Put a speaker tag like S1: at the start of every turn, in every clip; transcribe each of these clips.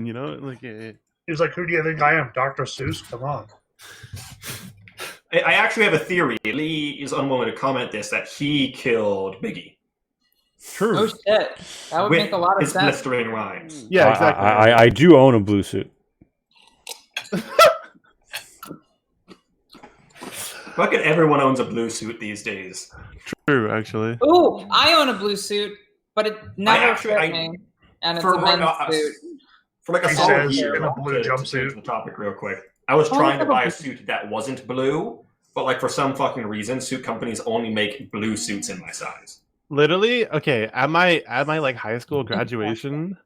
S1: you know, like
S2: He was like, "Who do you think I am, Dr. Seuss? Come on."
S3: I actually have a theory. Lee is unwilling to comment this that he killed Biggie.
S1: true.
S4: Oh shit, that would
S3: with
S4: make a lot of
S3: his
S4: sense.
S3: blistering rhymes.
S1: Yeah, exactly.
S5: I do own a blue suit.
S3: Fucking everyone owns a blue suit these days.
S1: True, actually.
S4: Ooh, I own a blue suit, but it never fit me, and it's
S3: for
S4: a men's suit.
S3: For like a
S2: He
S3: solid
S2: says
S3: year,
S2: in a blue
S3: to
S2: jumpsuit.
S3: change the topic real quick. I was trying to buy a suit that wasn't blue, but like for some fucking reason, suit companies only make blue suits in my size.
S1: Literally, okay. At my like high school graduation,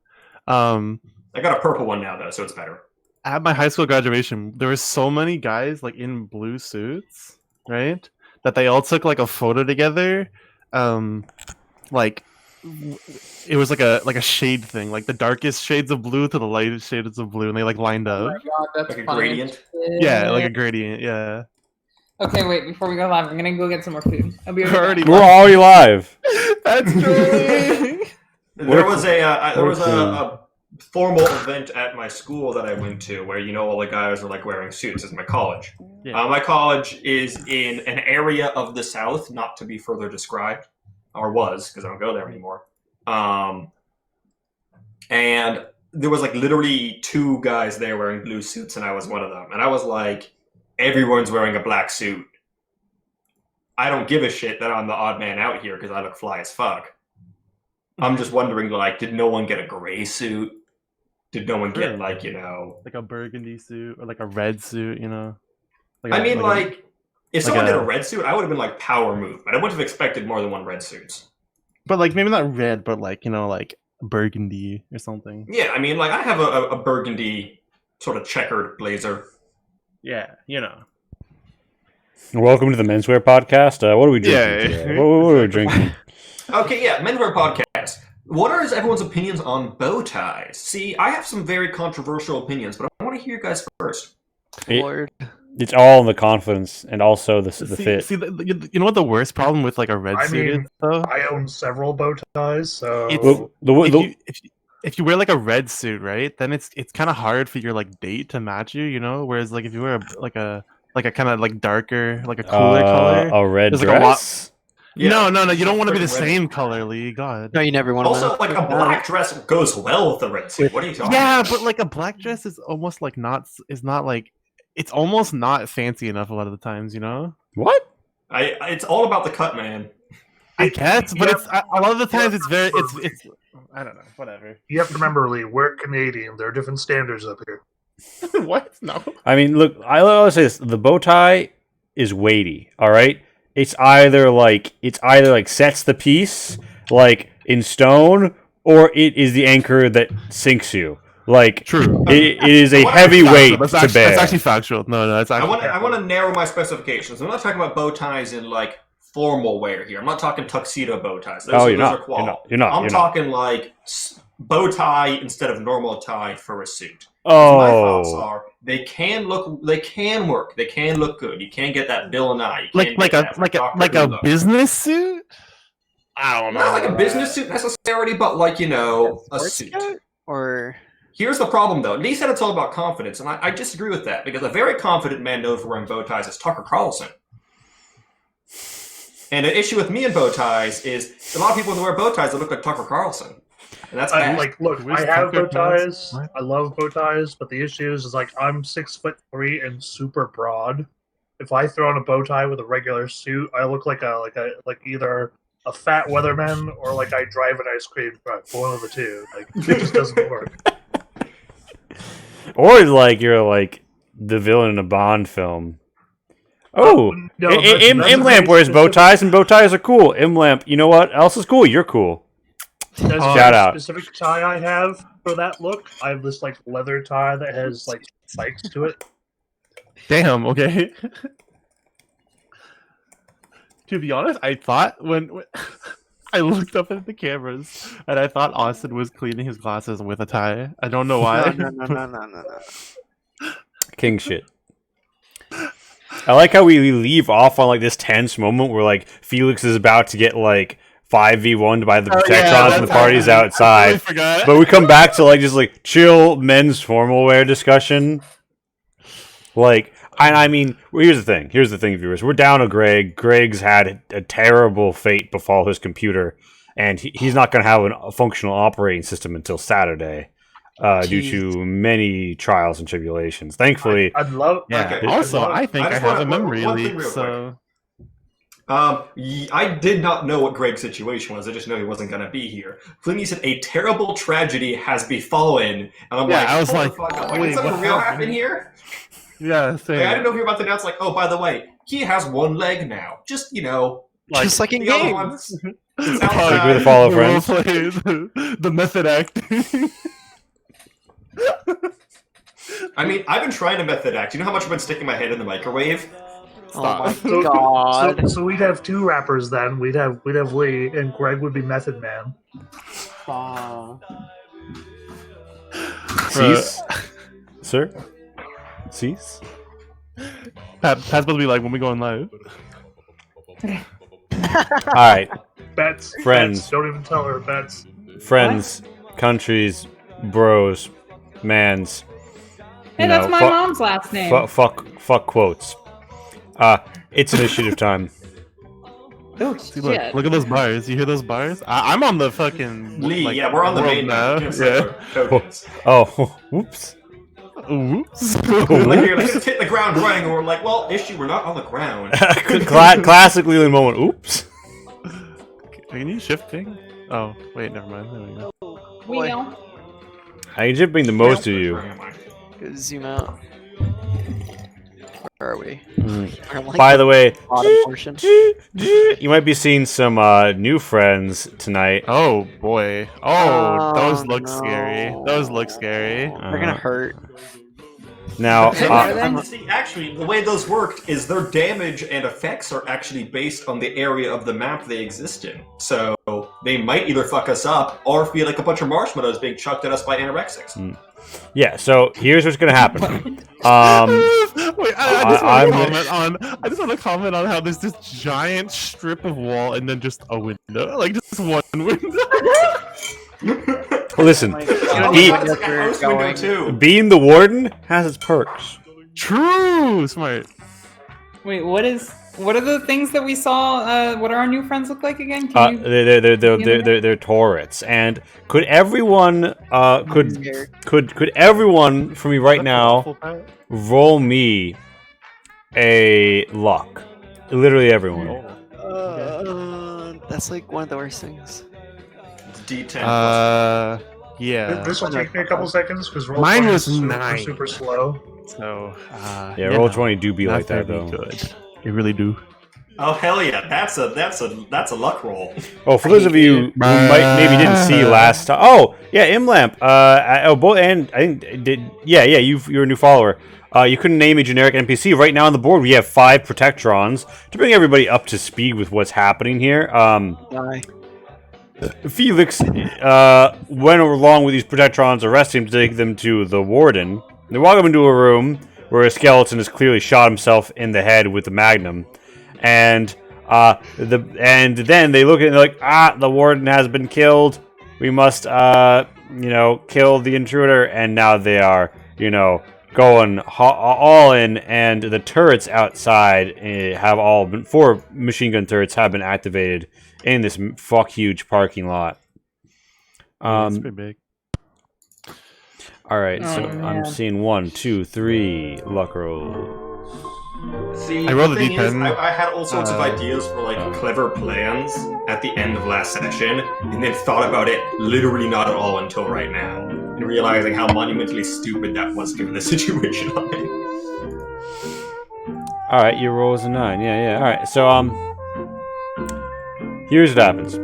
S3: I got a purple one now though, so it's better.
S1: at my high school graduation, there were so many guys like in blue suits, right? That they all took like a photo together. Like it was like a shade thing, like the darkest shades of blue to the lightest shades of blue, and they like lined
S4: Oh
S1: up.
S4: my god, that's
S3: Like a
S4: funny.
S3: gradient?
S1: Yeah, like a gradient. Yeah.
S4: Okay, wait. Before we go live, I'm gonna go get some more food. I'll be right
S1: Already
S4: back.
S5: We're already live.
S1: That's true.
S3: There was a formal event at my school that I went to where all the guys were like wearing suits. It's my college.
S1: Yeah.
S3: My college is in an area of the South, not to be further described, or was because I don't go there anymore. And there was like literally two guys there wearing blue suits, and I was one of them. And I was like, everyone's wearing a black suit. I don't give a shit that I'm the odd man out here because I look fly as fuck. I'm just wondering, like, did no one get a gray suit? Did no one get, like,
S1: like a burgundy suit or like a red suit,
S3: if someone did a red suit, I would have been like, power move. But I wouldn't have expected more than one red suits.
S1: But like maybe not red, but like like burgundy or something.
S3: Yeah, I mean, like, I have a burgundy sort of checkered blazer.
S1: Yeah,
S5: Welcome to the Menswear Podcast. What are we drinking today? What are we drinking?
S3: Okay, yeah, Menswear Podcast. What are everyone's opinions on bow ties? See, I have some very controversial opinions, but I want to hear you guys first.
S5: It's all in the confidence and also the fit.
S1: See, you know what the worst problem with like a red suit is, though?
S2: I own several bow ties, so
S1: If you wear like a red suit, right, then it's kind of hard for your like date to match you, Whereas like if you wear a kind of like darker, like a cooler color,
S5: a red
S1: there's,
S5: dress.
S1: No, you don't want to be the same color, Lee. God.
S6: No, you never want to.
S3: Also, like a black dress goes well with the red suit. What are you talking about?
S1: Yeah, but like a black dress is almost like it's almost not fancy enough a lot of the times,
S5: What?
S3: It's all about the cut, man.
S1: I guess, but it's a lot of the times it's very it's I don't know, whatever.
S2: you have to remember, Lee, we're Canadian. There are different standards up here.
S1: What? No.
S5: I mean, look, I always say this: the bow tie is weighty. All right, it's either like sets the piece like in stone, or it is the anchor that sinks you. Like,
S1: true,
S5: it is a heavy weight to bear.
S1: That's actually factual. No, that's actually.
S3: I want to narrow my specifications. I'm not talking about bow ties in like formal wear here. I'm not talking tuxedo bow ties.
S5: You're not.
S3: I'm talking like bow tie instead of normal tie for a suit.
S5: Oh,
S3: my thoughts are they can work, they can look good. You can't get that Bill Nye.
S1: Like a business suit. I don't know.
S3: Not like a business suit necessarily, but like a suit.
S6: Or
S3: here's the problem though. Lee said it's all about confidence, and I disagree with that because a very confident man known for wearing bow ties is Tucker Carlson. And the issue with me and bow ties is a lot of people that wear bow ties that look like Tucker Carlson. And that's bad.
S2: I have bow ties. I love bow ties, but the issue is like I'm 6'3" and super broad. If I throw on a bow tie with a regular suit, I look like either a fat weatherman or like I drive an ice cream truck. One of the two. Like it just doesn't work.
S5: Or like you're like the villain in a Bond film. Oh,
S2: No,
S5: Imlamp wears bow ties, and bow ties are cool. Imlamp, you know what else is cool? You're cool.
S2: There's
S5: Shout out.
S2: Specific tie I have for that look. I have this like leather tie that has like spikes to it.
S1: Damn. Okay. To be honest, I thought when I looked up at the cameras and I thought Austin was cleaning his glasses with a tie. I don't know why.
S6: No.
S5: King shit. I like how we leave off on like this tense moment where like Felix is about to get like 5v1 by the
S1: Oh,
S5: Protectrons
S1: yeah,
S5: and the
S1: that's
S5: parties
S1: happening. I
S5: outside.
S1: totally forgot.
S5: But we come back to like just like chill men's formal wear discussion. Like, I mean, here's the thing. Here's the thing, viewers. We're down to Greg. Greg's had a terrible fate befall his computer, and he's not going to have a functional operating system until Saturday, due to many trials and tribulations. Thankfully,
S2: I'd love.
S1: Yeah.
S3: Okay.
S1: Also,
S2: I'd love-
S1: I think I
S3: just
S1: have a
S3: wanna-
S1: memory
S3: one thing
S1: leak.
S3: real
S1: So
S3: I did not know what Greg's situation was. I just know he wasn't going to be here. Flinny said a terrible tragedy has befallen, and I'm
S1: Yeah,
S3: like,
S1: I was
S3: hold
S1: like,
S3: the fuck up.
S1: wait,
S3: Did something
S1: what
S3: real
S1: happened?
S3: happen here?
S1: yeah, same.
S3: Like, I didn't know if you were about to announce, like, oh, by the way, he has one leg now. Just,
S6: Just like in
S3: the other
S6: games.
S3: ones. It's
S5: Like
S3: outside.
S5: with the follow
S1: the
S5: friends.
S1: roleplay, the method acting.
S3: I mean, I've been trying to method act. You know how much I've been sticking my head in the microwave?
S6: Oh my
S1: Stop.
S6: god.
S2: So we'd have two rappers then. We'd have Lee, and Greg would be Method Man.
S5: cease, sir, cease.
S1: Pat's supposed to be like when we going live.
S5: All right,
S2: Bets.
S5: Friends.
S2: Bets. Don't even tell her. Bets.
S5: friends, countries, bros, mans.
S4: Hey,
S5: you
S4: that's
S5: know,
S4: my
S5: fuck-
S4: mom's last name.
S5: Fuck quotes. It's initiative time.
S4: Oh,
S1: See, look,
S4: shit.
S1: look at those bars. You hear those bars? I'm on the fucking
S3: Lee,
S1: like,
S3: yeah, we're on the
S1: world
S3: main
S1: now.
S3: map.
S1: Yeah.
S3: Tokens.
S5: Oh, whoops.
S1: Oops.
S3: Like, here, let's just hit the ground running, and we're like, well, issue, we're not on the ground.
S5: Classic Leland moment. Oops.
S1: Can you shift thing? Oh, wait, never mind. There we go.
S4: We
S6: Boy.
S4: know.
S5: I'm jipping the most of you.
S3: Where am I?
S6: Go zoom out. Where are we? We're like
S5: By the way,
S6: bottom portion.
S5: you might be seeing some new friends tonight.
S1: Oh boy. Oh, those
S6: Oh,
S1: look
S6: no.
S1: scary. Those look scary.
S6: They're gonna hurt.
S5: Now,
S3: See, actually, the way those worked is their damage and effects are actually based on the area of the map they exist in. So they might either fuck us up or feel like a bunch of marshmallows being chucked at us by anorexics.
S5: yeah. So here's what's gonna happen.
S1: Wait, I just want to comment on how there's this giant strip of wall and then just a window, like just one window.
S5: Listen,
S3: Oh,
S5: He-
S3: God, it's like a house window too.
S5: being the warden has its perks.
S1: True, smart.
S4: Wait, what are the things that we saw? What do our new friends look like again? Can you...
S5: They're turrets, and could everyone could everyone for me right now roll me a luck? Literally everyone.
S6: That's like one of the worst things.
S3: It's D10
S1: Yeah.
S2: This will take me a couple seconds because
S1: Mine was
S2: super,
S1: 9.
S2: super slow.
S1: So,
S5: Yeah, roll 20 do be like that
S1: very
S5: though.
S1: Good. They really do.
S3: Oh hell yeah, that's a luck roll.
S5: Oh, for those of you who might maybe didn't see last time. Oh, yeah, Imlamp. And I think you're a new follower. You couldn't name a generic NPC. Right now on the board, we have 5 Protectrons to bring everybody up to speed with what's happening here.
S6: Die.
S5: Felix went along with these Protectrons, arresting him to take them to the warden. They walk him into a room where a skeleton has clearly shot himself in the head with the magnum, and then they look at it and they're like, the warden has been killed. We must kill the intruder. And now they are going all in, and the turrets outside have all been 4 machine gun turrets have been activated in this huge parking lot.
S1: It's pretty big.
S5: All right,
S4: Oh,
S5: so
S4: man.
S5: I'm seeing 1, 2, 3 luck rolls.
S3: See,
S1: I rolled
S3: the
S1: a
S3: thing is,
S1: D10.
S3: I had all sorts of ideas for like clever plans at the end of last session, and then thought about it literally not at all until right now, and realizing how monumentally stupid that was given the situation I'm in.
S5: All right, your roll is a 9. Yeah. All right, so here's what happens.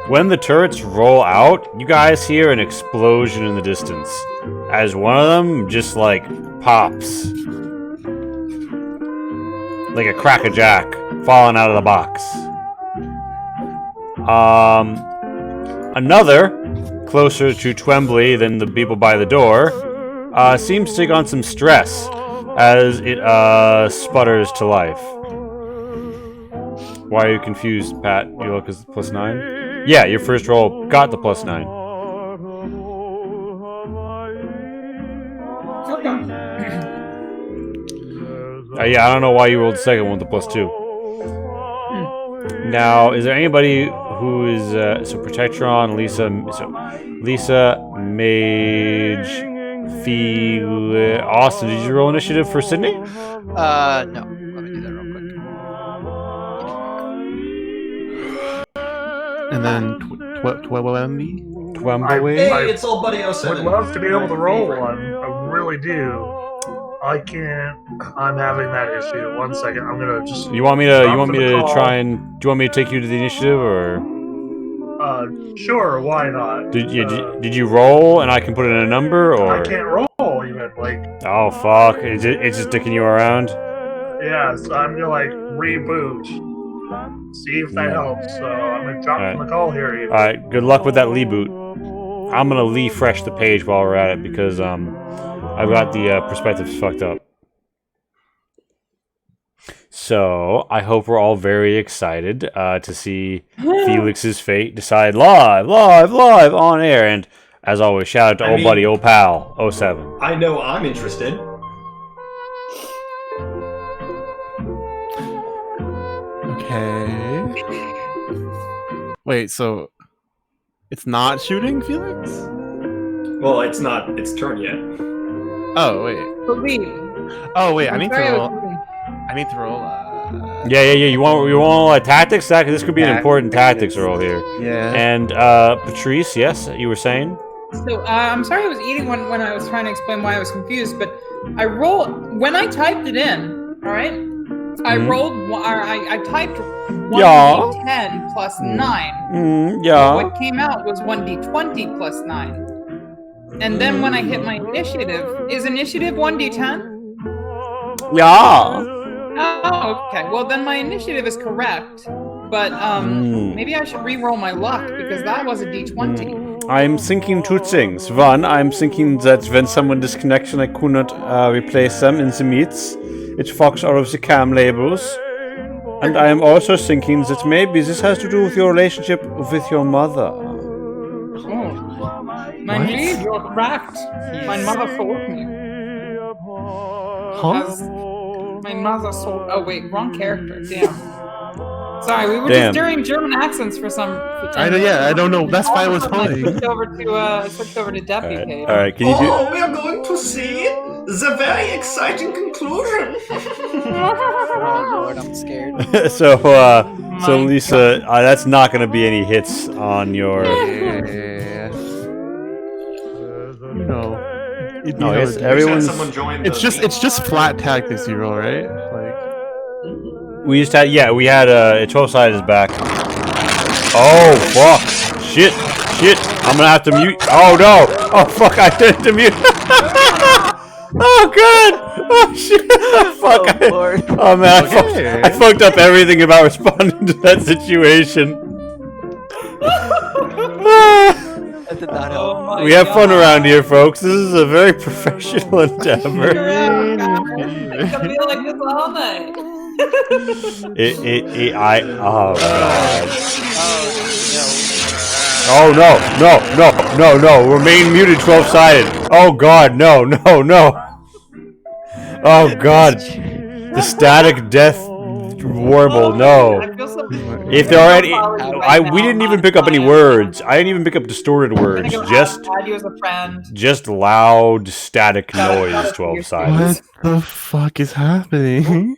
S5: When the turrets roll out, you guys hear an explosion in the distance as one of them just like pops, like a crack-a-jack falling out of the box. Another, closer to Twembley than the people by the door, seems to take on some stress as it sputters to life. Why are you confused, Pat? You look as +9? Yeah, your first roll got the +9.
S4: Okay.
S5: Yeah, I don't know why you rolled the second one with the +2. Now, is there anybody who is so Protectron, Lisa, Mage, Austin? Did you roll initiative for Sydney?
S6: No. Let me do that real quick.
S1: And then Twemby?
S5: Twembleway?
S3: Hey, it's old buddy
S2: Would
S3: 07.
S2: love to be able to roll one. I really do. I can't. I'm having that issue. 1 second. I'm gonna just.
S5: You want me to? You want me to
S2: call.
S5: try and? Do you want me to take you to the initiative, or
S2: Sure. Why not?
S5: did you roll and I can put in a number, or?
S2: I can't roll even. Like,
S5: Oh fuck! It's just dicking you around.
S2: yeah. So I'm gonna like reboot. See if that helps. So I'm gonna drop
S5: Alright.
S2: the call here. Even.
S5: All right. Good luck with that reboot. I'm gonna refresh the page while we're at it because I've got the perspectives fucked up. So I hope we're all very excited to see Felix's fate decide live on air. And as always, shout out to old buddy, old pal, 07.
S3: I know I'm interested.
S1: Okay. Wait, so it's not shooting, Felix?
S3: Well, it's not its turn yet.
S1: Oh wait.
S4: Believe.
S1: Oh wait, I
S4: I'm
S1: need to
S4: sorry,
S1: roll. I need to roll.
S5: Yeah. You want tactics? This could be an important tactics roll here.
S1: Yeah.
S5: And Patrice, yes, you were saying.
S4: So I'm sorry I was eating when I was trying to explain why I was confused, but I when I typed it in, all right? I rolled, or I typed 1d10 plus 9.
S5: Yeah.
S4: What came out was 1d20 plus 9. And then when I hit my initiative, is initiative 1d10?
S5: Yeah.
S4: Oh, okay. Well, then my initiative is correct. But maybe I should re-roll my luck because that was a d20.
S5: I'm thinking two things. One, I'm thinking that when someone disconnects and I could not replace them in the meets, it fucks all of the cam labels. And I am also thinking that maybe this has to do with your relationship with your mother.
S4: Oh. Indeed, you're correct. My mother sold me.
S1: Huh?
S4: As my mother sold. Oh wait, wrong character. Damn. Sorry, we were
S5: Damn.
S4: just doing German accents for some.
S1: I don't know. That's why I was
S4: I
S1: playing.
S4: switched over to Debbie page.
S5: All right, can you do?
S3: Oh, we are going to see the very exciting conclusion.
S6: Oh lord, I'm scared.
S5: So
S4: My
S5: Lisa, that's not going to be any hits on your.
S1: Yeah. No.
S5: No, it's
S3: Said
S5: everyone's.
S3: someone joined.
S1: It's just flat tactics you roll, right? Like.
S5: We just had, we had a 12-sided is back. Oh fuck! Shit! I'm gonna have to mute. Oh no! Oh fuck! I had to mute. Oh god! Oh shit! Fuck!
S6: Oh lord.
S5: Oh man!
S1: Okay.
S5: I fucked up everything about responding to that situation.
S6: That did not help.
S4: Oh my
S5: We have fun
S4: God.
S5: around here, folks. This is a very professional endeavor.
S4: I can feel like this all night.
S5: Oh god. Oh no. Remain muted 12-sided. Oh god, no. Oh god. The static death warble, no.
S4: I feel so
S5: If there are any we
S4: now.
S5: didn't even pick up any words. I didn't even pick up distorted words. Just
S4: add you as a friend.
S5: loud static noise 12-sided.
S1: What the fuck is happening?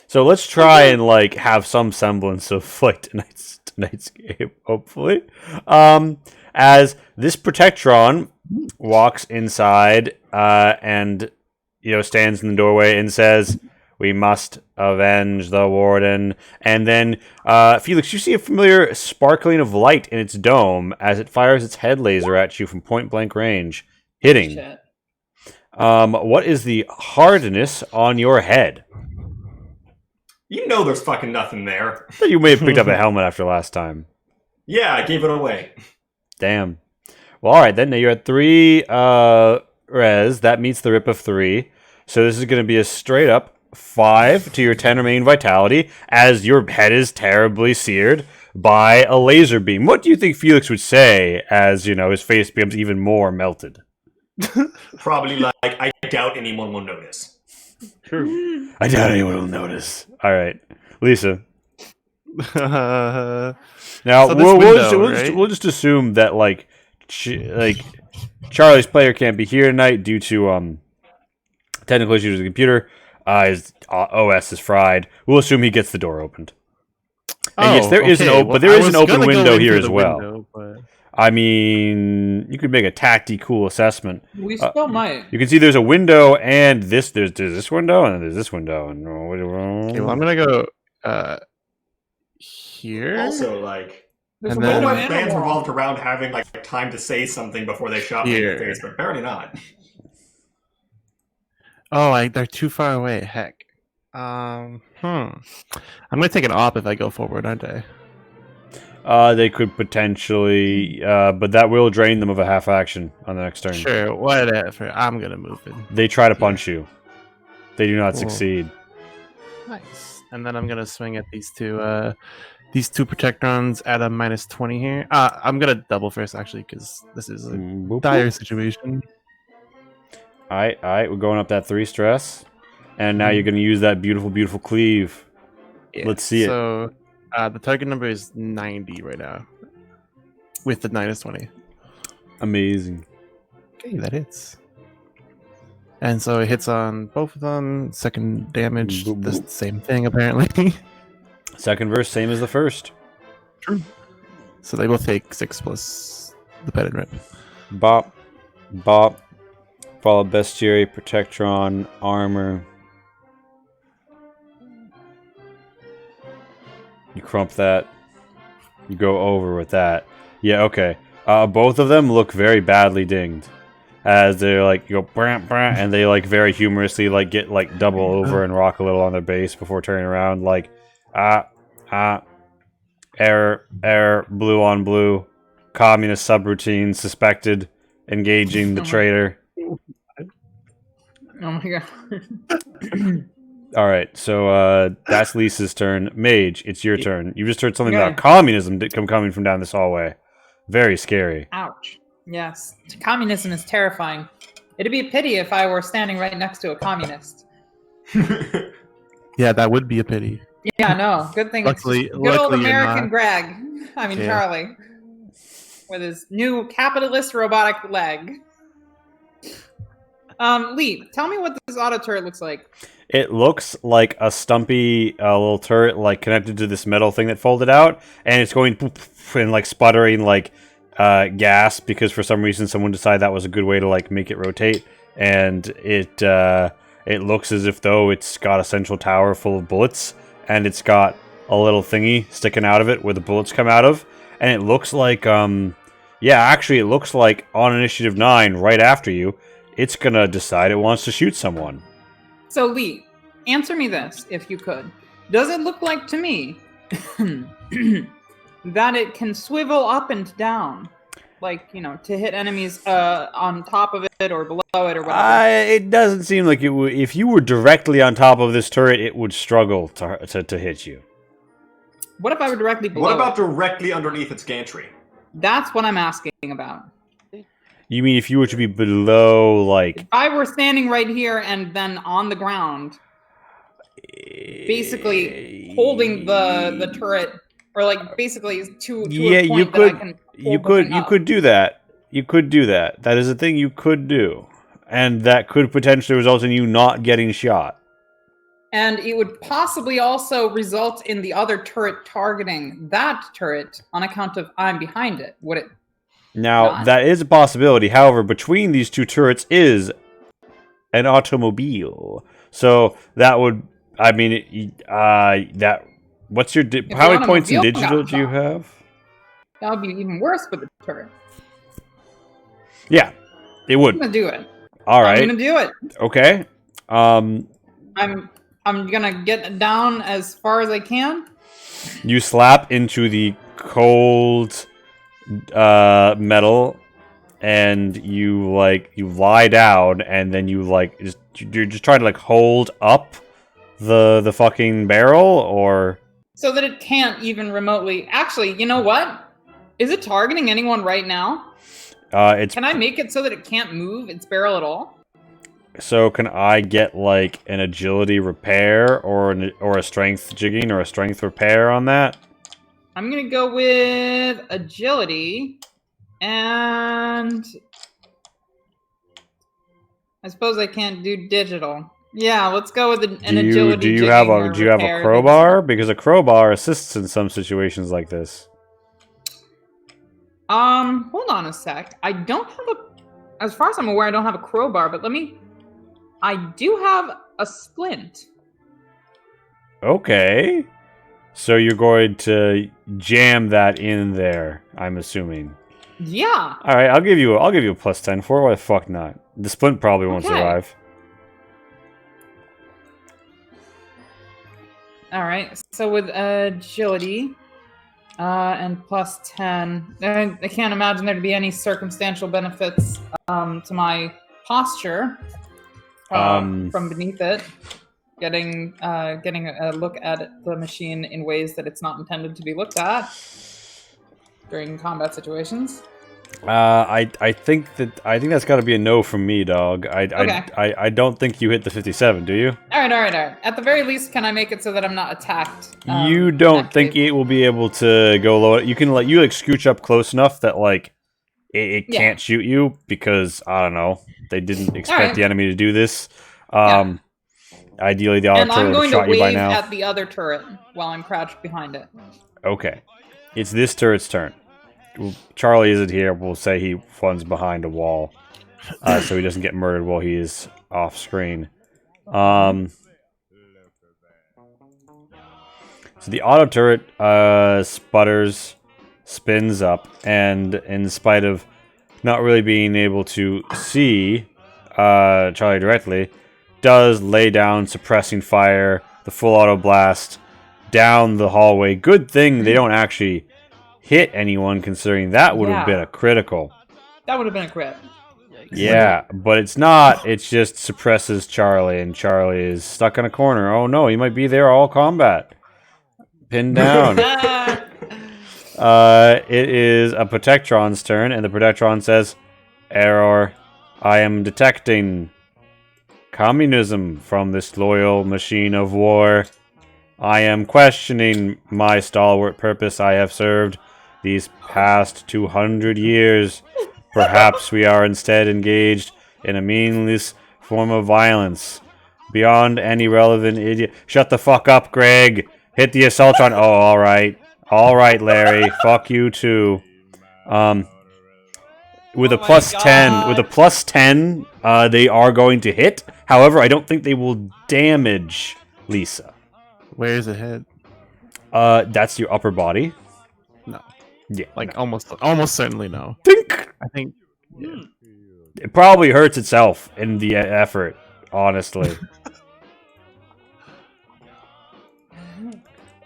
S5: So let's try and have some semblance of tonight's game, hopefully. As this Protectron walks inside and stands in the doorway and says, "We must avenge the warden." And then Felix, you see a familiar sparkling of light in its dome as it fires its head laser at you from point blank range, hitting.
S4: Shit.
S5: What is the hardness on your head?
S3: You know there's fucking nothing there.
S5: You may have picked up a helmet after last time.
S3: Yeah, I gave it away.
S5: Damn. Well, all right, then. Now you're at 3 res. That meets the rip of 3. So this is going to be a straight up 5 to your 10 remaining vitality as your head is terribly seared by a laser beam. What do you think Felix would say as, you know, his face becomes even more melted?
S3: Probably like, I doubt anyone will notice.
S5: True. I doubt anyone will notice. All right, Lisa. Now
S1: So this window,
S5: we'll just assume that like Charlie's player can't be here tonight due to technical issues with the computer. His OS is fried. We'll assume he gets the door opened. And yes, there is an open window here as well.
S1: Window, but...
S5: I mean, you could make a tactical assessment.
S4: We still might.
S5: You can see there's a window, and there's this window, and there's this window. And
S1: okay, well, I'm gonna go here.
S3: Also, like,
S4: There's
S1: and
S4: a
S3: all
S1: then-
S4: window
S3: my
S4: and a
S3: plans
S4: wall.
S3: revolved around having like time to say something before they shot me in the
S1: Here.
S3: face, but apparently not.
S1: Oh, they're too far away. Heck. I'm gonna take an op if I go forward, aren't I?
S5: They could potentially, but that will drain them of a half action on the next turn.
S1: Sure, whatever. I'm gonna move in.
S5: They try to punch you. They do not
S1: Cool.
S5: succeed.
S1: Nice. And then I'm gonna swing at these two protectrons at a -20 here. I'm gonna double first actually because this is a
S5: Boop,
S1: dire
S5: boop.
S1: situation.
S5: Alright, we're going up that 3 stress. And now you're going to use that beautiful cleave.
S1: Yeah.
S5: Let's see it.
S1: So the target number is 90 right now, with the -20.
S5: Amazing.
S1: Okay, that hits. And so it hits on both of them. Second damage,
S5: Boop,
S1: the
S5: boop.
S1: same thing apparently.
S5: Second verse, same as the first.
S1: So they both take 6 plus the pen and rip.
S5: Bop, bop. Follow bestiary, protectron, armor. You crump that. You go over with that. Yeah, okay. Both of them look very badly dinged. As they're like, you go, brant, brant, and they like very humorously like get like double over and rock a little on their base before turning around. Like, error, blue on blue. Communist subroutine suspected. Engaging the traitor.
S4: Oh my god.
S5: All right, so that's Lisa's turn. Mage, it's your turn. You just heard something
S4: Okay.
S5: about communism coming from down this hallway. Very scary.
S4: Ouch. Yes. Communism is terrifying. It'd be a pity if I were standing right next to a communist.
S1: Yeah, that would be a pity.
S4: Yeah, no. Good thing
S1: Luckily-
S4: it's good old
S1: luckily you're
S4: American
S1: not.
S4: Greg. I mean,
S1: Yeah.
S4: Charlie. With his new capitalist robotic leg. Lee, tell me what this auto turret looks like.
S5: It looks like a stumpy little turret, like connected to this metal thing that folded out, and it's going poof, and like sputtering like gas because for some reason someone decided that was a good way to like make it rotate, and it looks as if though it's got a central tower full of bullets, and it's got a little thingy sticking out of it where the bullets come out of, and it looks like yeah, actually it looks like on Initiative 9 right after you, it's gonna decide it wants to shoot someone.
S4: So, Lee, answer me this, if you could. Does it look like to me that it can swivel up and down? Like, you know, to hit enemies on top of it or below it or whatever?
S5: It doesn't seem like it would. If you were directly on top of this turret, it would struggle to hit you.
S4: What if I were directly below
S3: What about
S4: it?
S3: directly underneath its gantry?
S4: That's what I'm asking about.
S5: You mean if you were to be below, like...
S4: If I were standing right here and then on the ground, basically holding the turret, or like basically to
S5: Yeah,
S4: a point
S5: you
S4: that I
S5: could-
S4: can
S5: You
S4: hold the thing
S5: you
S4: up.
S5: could do that. You could do that. That is a thing you could do. And that could potentially result in you not getting shot.
S4: And it would possibly also result in the other turret targeting that turret on account of I'm behind it. Would it?
S5: Now,
S4: Not?
S5: that is a possibility. However, between these two turrets is an automobile. So that would, I mean, that. What's your? How many points in
S4: automobile
S5: digital
S4: got
S5: do you
S4: shot.
S5: have?
S4: That would be even worse for the turret.
S5: Yeah, it would.
S4: I'm gonna do it.
S5: All
S4: I'm
S5: right.
S4: gonna do it.
S5: Okay.
S4: I'm gonna get down as far as I can.
S5: You slap into the cold metal, and you lie down, and then you're just trying to like hold up the fucking barrel, or
S4: So that it can't even remotely. Actually, you know what? Is it targeting anyone right now?
S5: it's
S4: Can I make it so that it can't move its barrel at all?
S5: so can I get like an agility repair or a strength jigging or a strength repair on that?
S4: I'm gonna go with agility, and I suppose I can't do digital. Yeah, let's go with an agility.
S5: Do you have a
S4: repair
S5: crowbar? Because a crowbar assists in some situations like this.
S4: Hold on a sec. I don't have a. As far as I'm aware, I don't have a crowbar. But I do have a splint.
S5: Okay. So you're going to jam that in there, I'm assuming.
S4: Yeah.
S5: All right, I'll give you a +10 for it. Why the fuck not? The splint probably won't
S4: Okay.
S5: survive.
S4: All right. So with agility, and +10, I can't imagine there to be any circumstantial benefits to my posture from beneath it. Getting a look at the machine in ways that it's not intended to be looked at during combat situations.
S5: I think that's got to be a no from me, dog. I don't think you hit the 57, do you?
S4: All right. At the very least, can I make it so that I'm not attacked?
S5: You don't think it will be able to go low? You can like scooch up close enough that like it can't shoot you because I don't know, they didn't expect the enemy to do this. Ideally, the auto turret would have shot you by now.
S4: And I'm going to wave at the other turret while I'm crouched behind it.
S5: Okay, it's this turret's turn. Charlie isn't here. We'll say he runs behind a wall, so he doesn't get murdered while he is off screen. So the auto turret spins up, and in spite of not really being able to see Charlie directly, does lay down suppressing fire, the full auto blast down the hallway. Good thing they don't actually hit anyone, considering that would have been a critical.
S4: That would have been a crit.
S5: Yeah, but it's not. It just suppresses Charlie, and Charlie is stuck in a corner. Oh no, he might be there all combat. Pinned down. It is a Protectron's turn, and the Protectron says, "Error. I am detecting communism from this loyal machine of war. I am questioning my stalwart purpose I have served these past 200 years. Perhaps we are instead engaged in a meaningless form of violence. Beyond any relevant idiot." Shut the fuck up, Greg. Hit the Assaultron. Oh, alright. Alright, Larry. Fuck you too. With a +10, they are going to hit. However, I don't think they will damage Lisa.
S1: Where is it hit?
S5: That's your upper body.
S1: No.
S5: Yeah,
S1: like almost certainly no.
S5: Think.
S1: I think. Yeah.
S5: It probably hurts itself in the effort, honestly.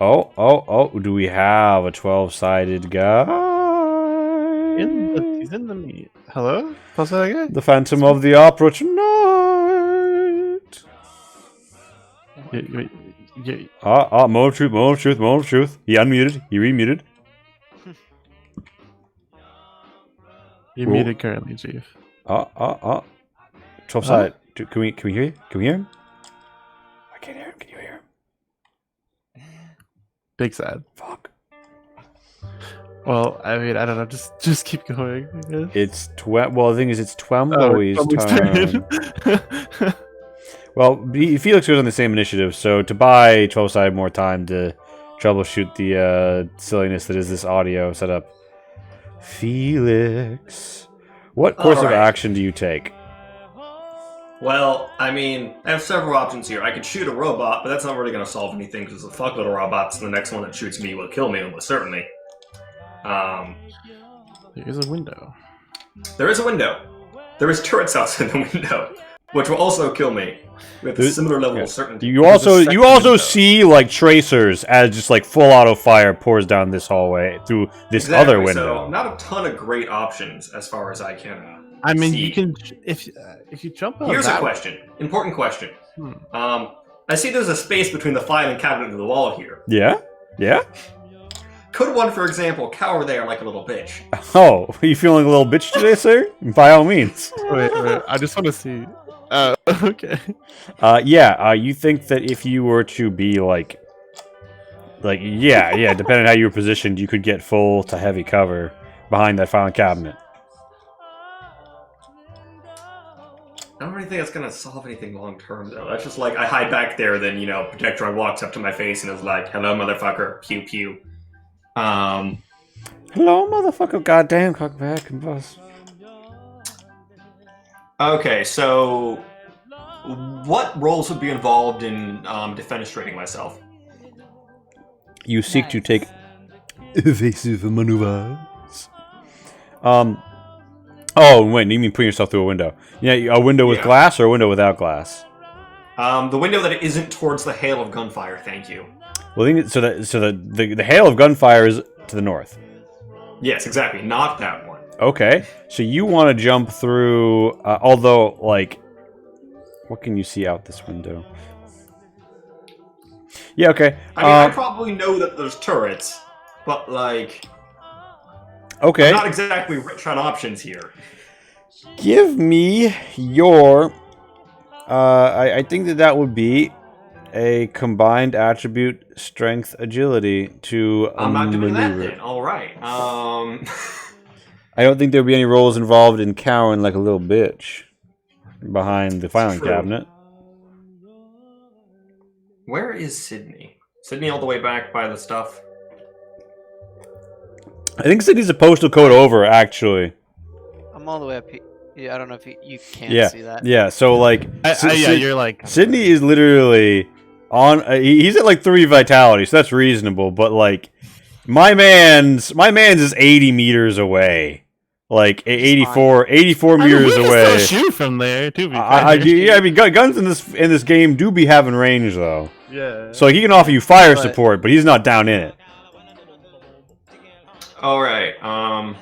S5: Oh! Do we have a 12-sided guy?
S1: He's in the meat. Hello? What's that again?
S5: The Phantom of the Opera tonight. Moment of truth. He unmuted. He remuted.
S1: You're muted currently, Chief.
S5: 12 side. Can we hear you? Can we hear him? I can't hear him. Can you hear him?
S1: Big sad.
S5: Fuck.
S1: Well, I mean, I don't know. Just keep going. I guess.
S5: It's well. The thing is, it's Twemboy's turn. Well, Felix goes on the same initiative, so to buy 12 side more time to troubleshoot the silliness that is this audio setup. Felix, what course of action do you take?
S3: Well, I mean, I have several options here. I could shoot a robot, but that's not really going to solve anything because there's a fuckload of robots, and the next one that shoots me will kill me almost certainly.
S1: There is a window.
S3: There is a window. There is turrets outside the window, which will also kill me with a similar level of certainty.
S5: You also see like tracers as just like full auto fire pours down this hallway through this other window.
S3: So not a ton of great options as far as I can.
S1: I mean,
S3: see.
S1: you can if you jump.
S3: Here's a question. Important question. I see there's a space between the filing cabinet and the wall here.
S5: Yeah? Yeah?
S3: Could one, for example, cower there like a little bitch?
S5: Oh, are you feeling a little bitch today, sir? By all means.
S1: Wait, I just want to see. Okay.
S5: Yeah, you think that if you were to be yeah, depending on how you were positioned, you could get full to heavy cover behind that filing cabinet.
S3: I don't really think that's gonna solve anything long term, though. That's just like I hide back there, then Protectron walks up to my face and is like, "Hello, motherfucker, pew pew."
S5: Hello, motherfucker, goddamn cockback and bus.
S3: Okay, so what roles would be involved in defenestrating myself?
S5: You seek to take evasive maneuvers. Oh, wait, you mean putting yourself through a window? Yeah, a window with glass or a window without glass?
S3: The window that isn't towards the hail of gunfire, thank you.
S5: Well, the hail of gunfire is to the north.
S3: Yes, exactly. Not that one.
S5: Okay, so you want to jump through, although, like, what can you see out this window? Yeah, okay.
S3: I mean, I probably know that there's turrets, but, like...
S5: Okay.
S3: I'm not exactly rich on options here.
S5: Give me your... I think that would be a combined attribute, strength, agility to
S3: I'm not doing that
S5: maneuver.
S3: then. Alright.
S5: I don't think there would be any roles involved in cowering like a little bitch behind the filing cabinet.
S3: Where is Sydney? Sydney all the way back by the stuff?
S5: I think Sydney's a postal code over, actually.
S6: I'm all the way up here. Yeah, I don't know if you can't see that.
S5: Yeah, so like...
S1: You're like...
S5: Sydney is literally on... he's at like 3 vitality, so that's reasonable, but like... My man's is 80 meters away. Like 84 meters away.
S1: Still shoot from there, too.
S5: I mean, guns in this game do be having range though.
S1: Yeah.
S5: So he can offer you fire support, but he's not down in it.
S3: Alright, I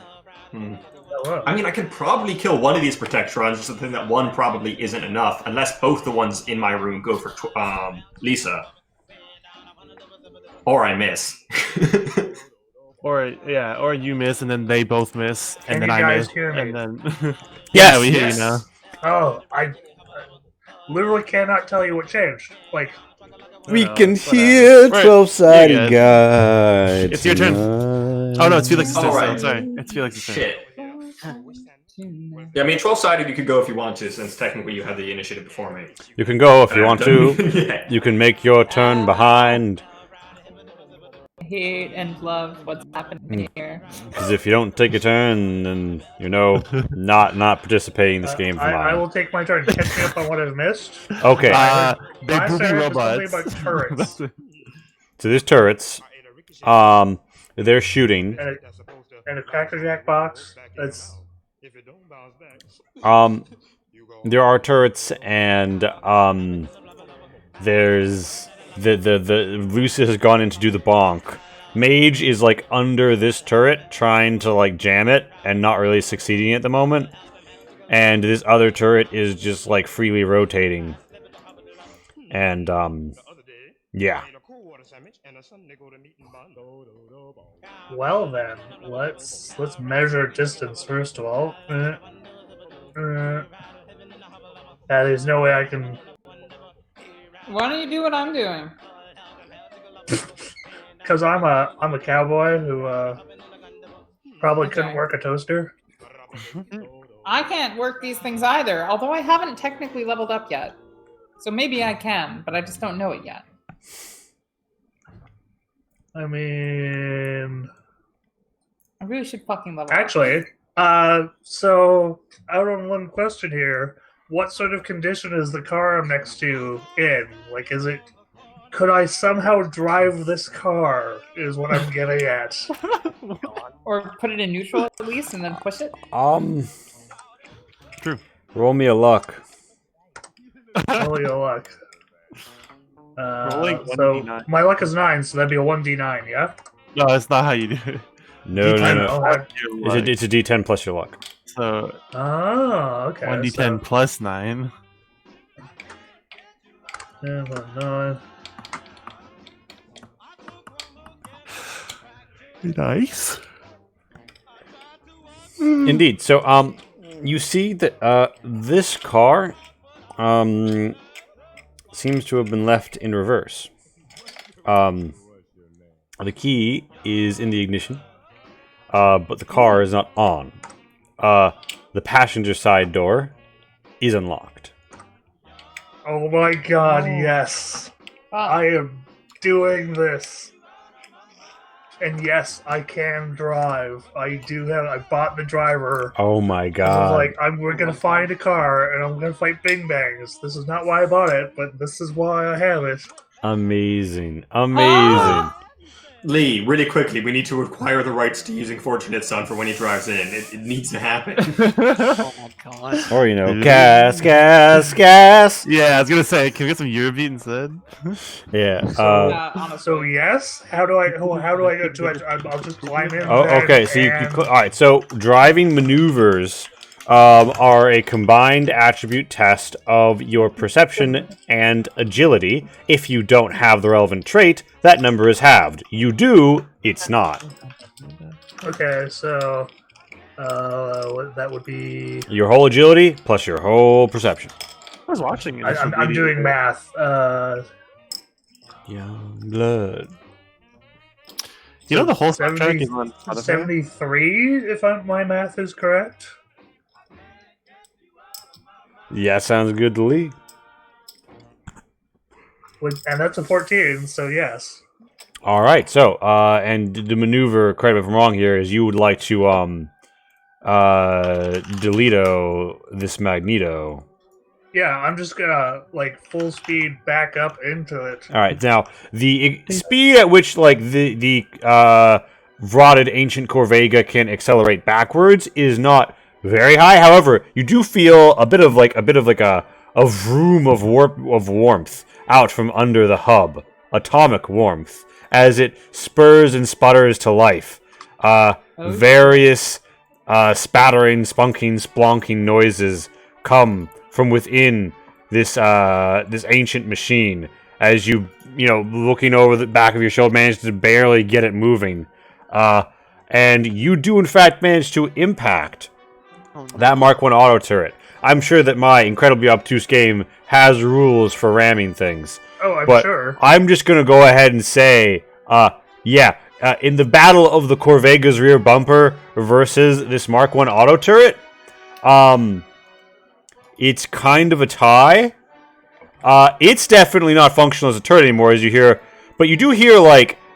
S3: mean, I could probably kill one of these Protectrons, just the thing that one probably isn't enough, unless both the ones in my room go for Lisa. Or I miss.
S1: Or you miss, and then they both miss, and then I miss, and then...
S5: Yes,
S1: we hear you now.
S2: Oh, I literally cannot tell you what changed. Like,
S5: We can hear 12-sided guide.
S1: It's your turn. Oh no, it's Felix's turn.
S3: Alright.
S1: Sorry, it's Felix's turn.
S3: Shit. Yeah, I mean, 12-sided you could go if you want to, since technically you have the initiative before me.
S5: You can go if you want to.
S3: Yeah.
S5: You can make your turn behind.
S4: Hate and love what's happening here.
S5: Because if you don't take a turn, then not participating in this game for
S2: I
S5: mine.
S2: will take my turn. Catch me up on what I've missed.
S5: Okay,
S1: Big
S2: Last
S1: poopy
S2: time it was
S1: robots.
S2: something about turrets.
S5: so there's turrets. They're shooting.
S2: And a Cracker Jack box. That's
S5: There are turrets, and there's the Lucia has gone in to do the bonk. Mage is like under this turret, trying to like jam it, and not really succeeding at the moment. And this other turret is just like freely rotating. And yeah.
S2: well then. Let's measure distance first of all. There's no way I can.
S4: Why don't you do what I'm doing?
S2: Because I'm a cowboy who probably couldn't work a toaster.
S4: I can't work these things either, although I haven't technically leveled up yet. So maybe I can, but I just don't know it yet.
S2: I mean,
S4: I really should fucking level up.
S2: actually, so out on one question here, what sort of condition is the car I'm next to in? Like, could I somehow drive this car, is what I'm getting at.
S4: Or put it in neutral at least and then push it?
S1: True.
S5: Roll me a luck.
S2: Roll your luck.
S1: Rolling
S2: So
S1: 1d9.
S2: my luck is 9, so that'd be a 1d9, yeah?
S1: No, that's not how you do it.
S5: No.
S2: Oh,
S5: It's a D10 plus your luck.
S1: So
S2: okay.
S1: 1d10
S2: so-
S1: plus 9.
S2: 9.
S1: Nice.
S5: Indeed. So, you see that this car seems to have been left in reverse. The key is in the ignition, but the car is not on. The passenger side door is unlocked.
S2: Oh my god, yes. I am doing this. And yes, I can drive. I bought the driver.
S5: Oh my
S2: I
S5: god.
S2: was like, we're gonna find a car and I'm gonna fight Bing Bangs. This is not why I bought it, but this is why I have it.
S5: Amazing. Amazing.
S3: Lee, really quickly, we need to acquire the rights to using Fortunate Son for when he drives in. It needs to happen.
S6: Oh my god.
S5: Or, you know, gas.
S1: Yeah, I was gonna say, can we get some Eurobeat instead?
S5: Yeah.
S2: So yes, how do I go to it? I'll just climb in.
S5: Oh,
S2: then,
S5: okay. So
S2: and...
S5: all right. So driving maneuvers are a combined attribute test of your perception and agility. If you don't have the relevant trait, that number is halved. You do, it's not.
S2: Okay, so that would be.
S5: Your whole agility plus your whole perception.
S1: I was watching it.
S2: I'm doing math.
S5: Young blood.
S1: You know the whole soundtrack
S2: 70
S1: is on Spotify?
S2: 73, if my math is correct.
S5: Yeah, sounds good to Lee.
S2: And that's a 14, so yes.
S5: All right. So, and the maneuver, correct me if I'm wrong here, is you would like to delete this Magneto.
S2: Yeah, I'm just gonna full speed back up into it.
S5: All right. Now, the speed at which the rotted ancient Corvega can accelerate backwards is not very high. However, you do feel a bit of a vroom of warmth out from under the hub, atomic warmth, as it spurs and sputters to life. Various spattering, spunking, splonking noises come from within this ancient machine as you looking over the back of your shoulder, manage to barely get it moving, and you do in fact manage to impact that Mark 1 auto turret. I'm sure that my incredibly obtuse game has rules for ramming things.
S2: Oh, I'm
S5: but
S2: sure.
S5: I'm just going to go ahead and say, in the battle of the Corvega's rear bumper versus this Mark 1 auto turret, it's kind of a tie. It's definitely not functional as a turret anymore, as you hear, but you do hear,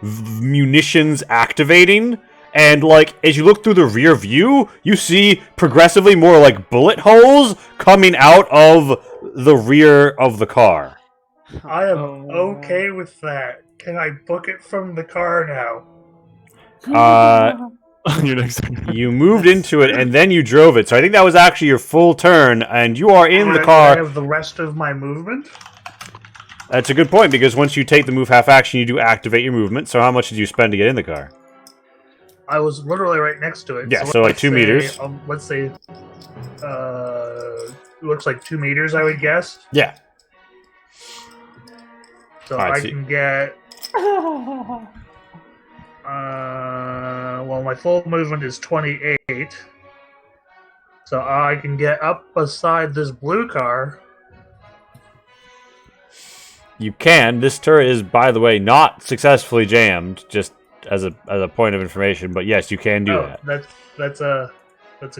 S5: munitions activating. And, as you look through the rear view, you see progressively more, bullet holes coming out of the rear of the car.
S2: I am okay with that. Can I book it from the car now?
S1: Your next turn.
S5: You moved into it, and then you drove it. So I think that was actually your full turn, and you are in the
S2: Do I
S5: car.
S2: have the rest of my movement?
S5: That's a good point, because once you take the move half action, you do activate your movement. So how much did you spend to get in the car?
S2: I was literally right next to it.
S5: Yeah, so
S2: let's
S5: 2
S2: say,
S5: meters.
S2: Let's say, it looks like 2 meters, I would guess.
S5: Yeah.
S2: So
S5: Alright,
S2: I
S5: so
S2: can get. My full movement is 28. So I can get up beside this blue car.
S5: You can. This turret is, by the way, not successfully jammed, just as a point of information. But yes, you can do that.
S2: That's a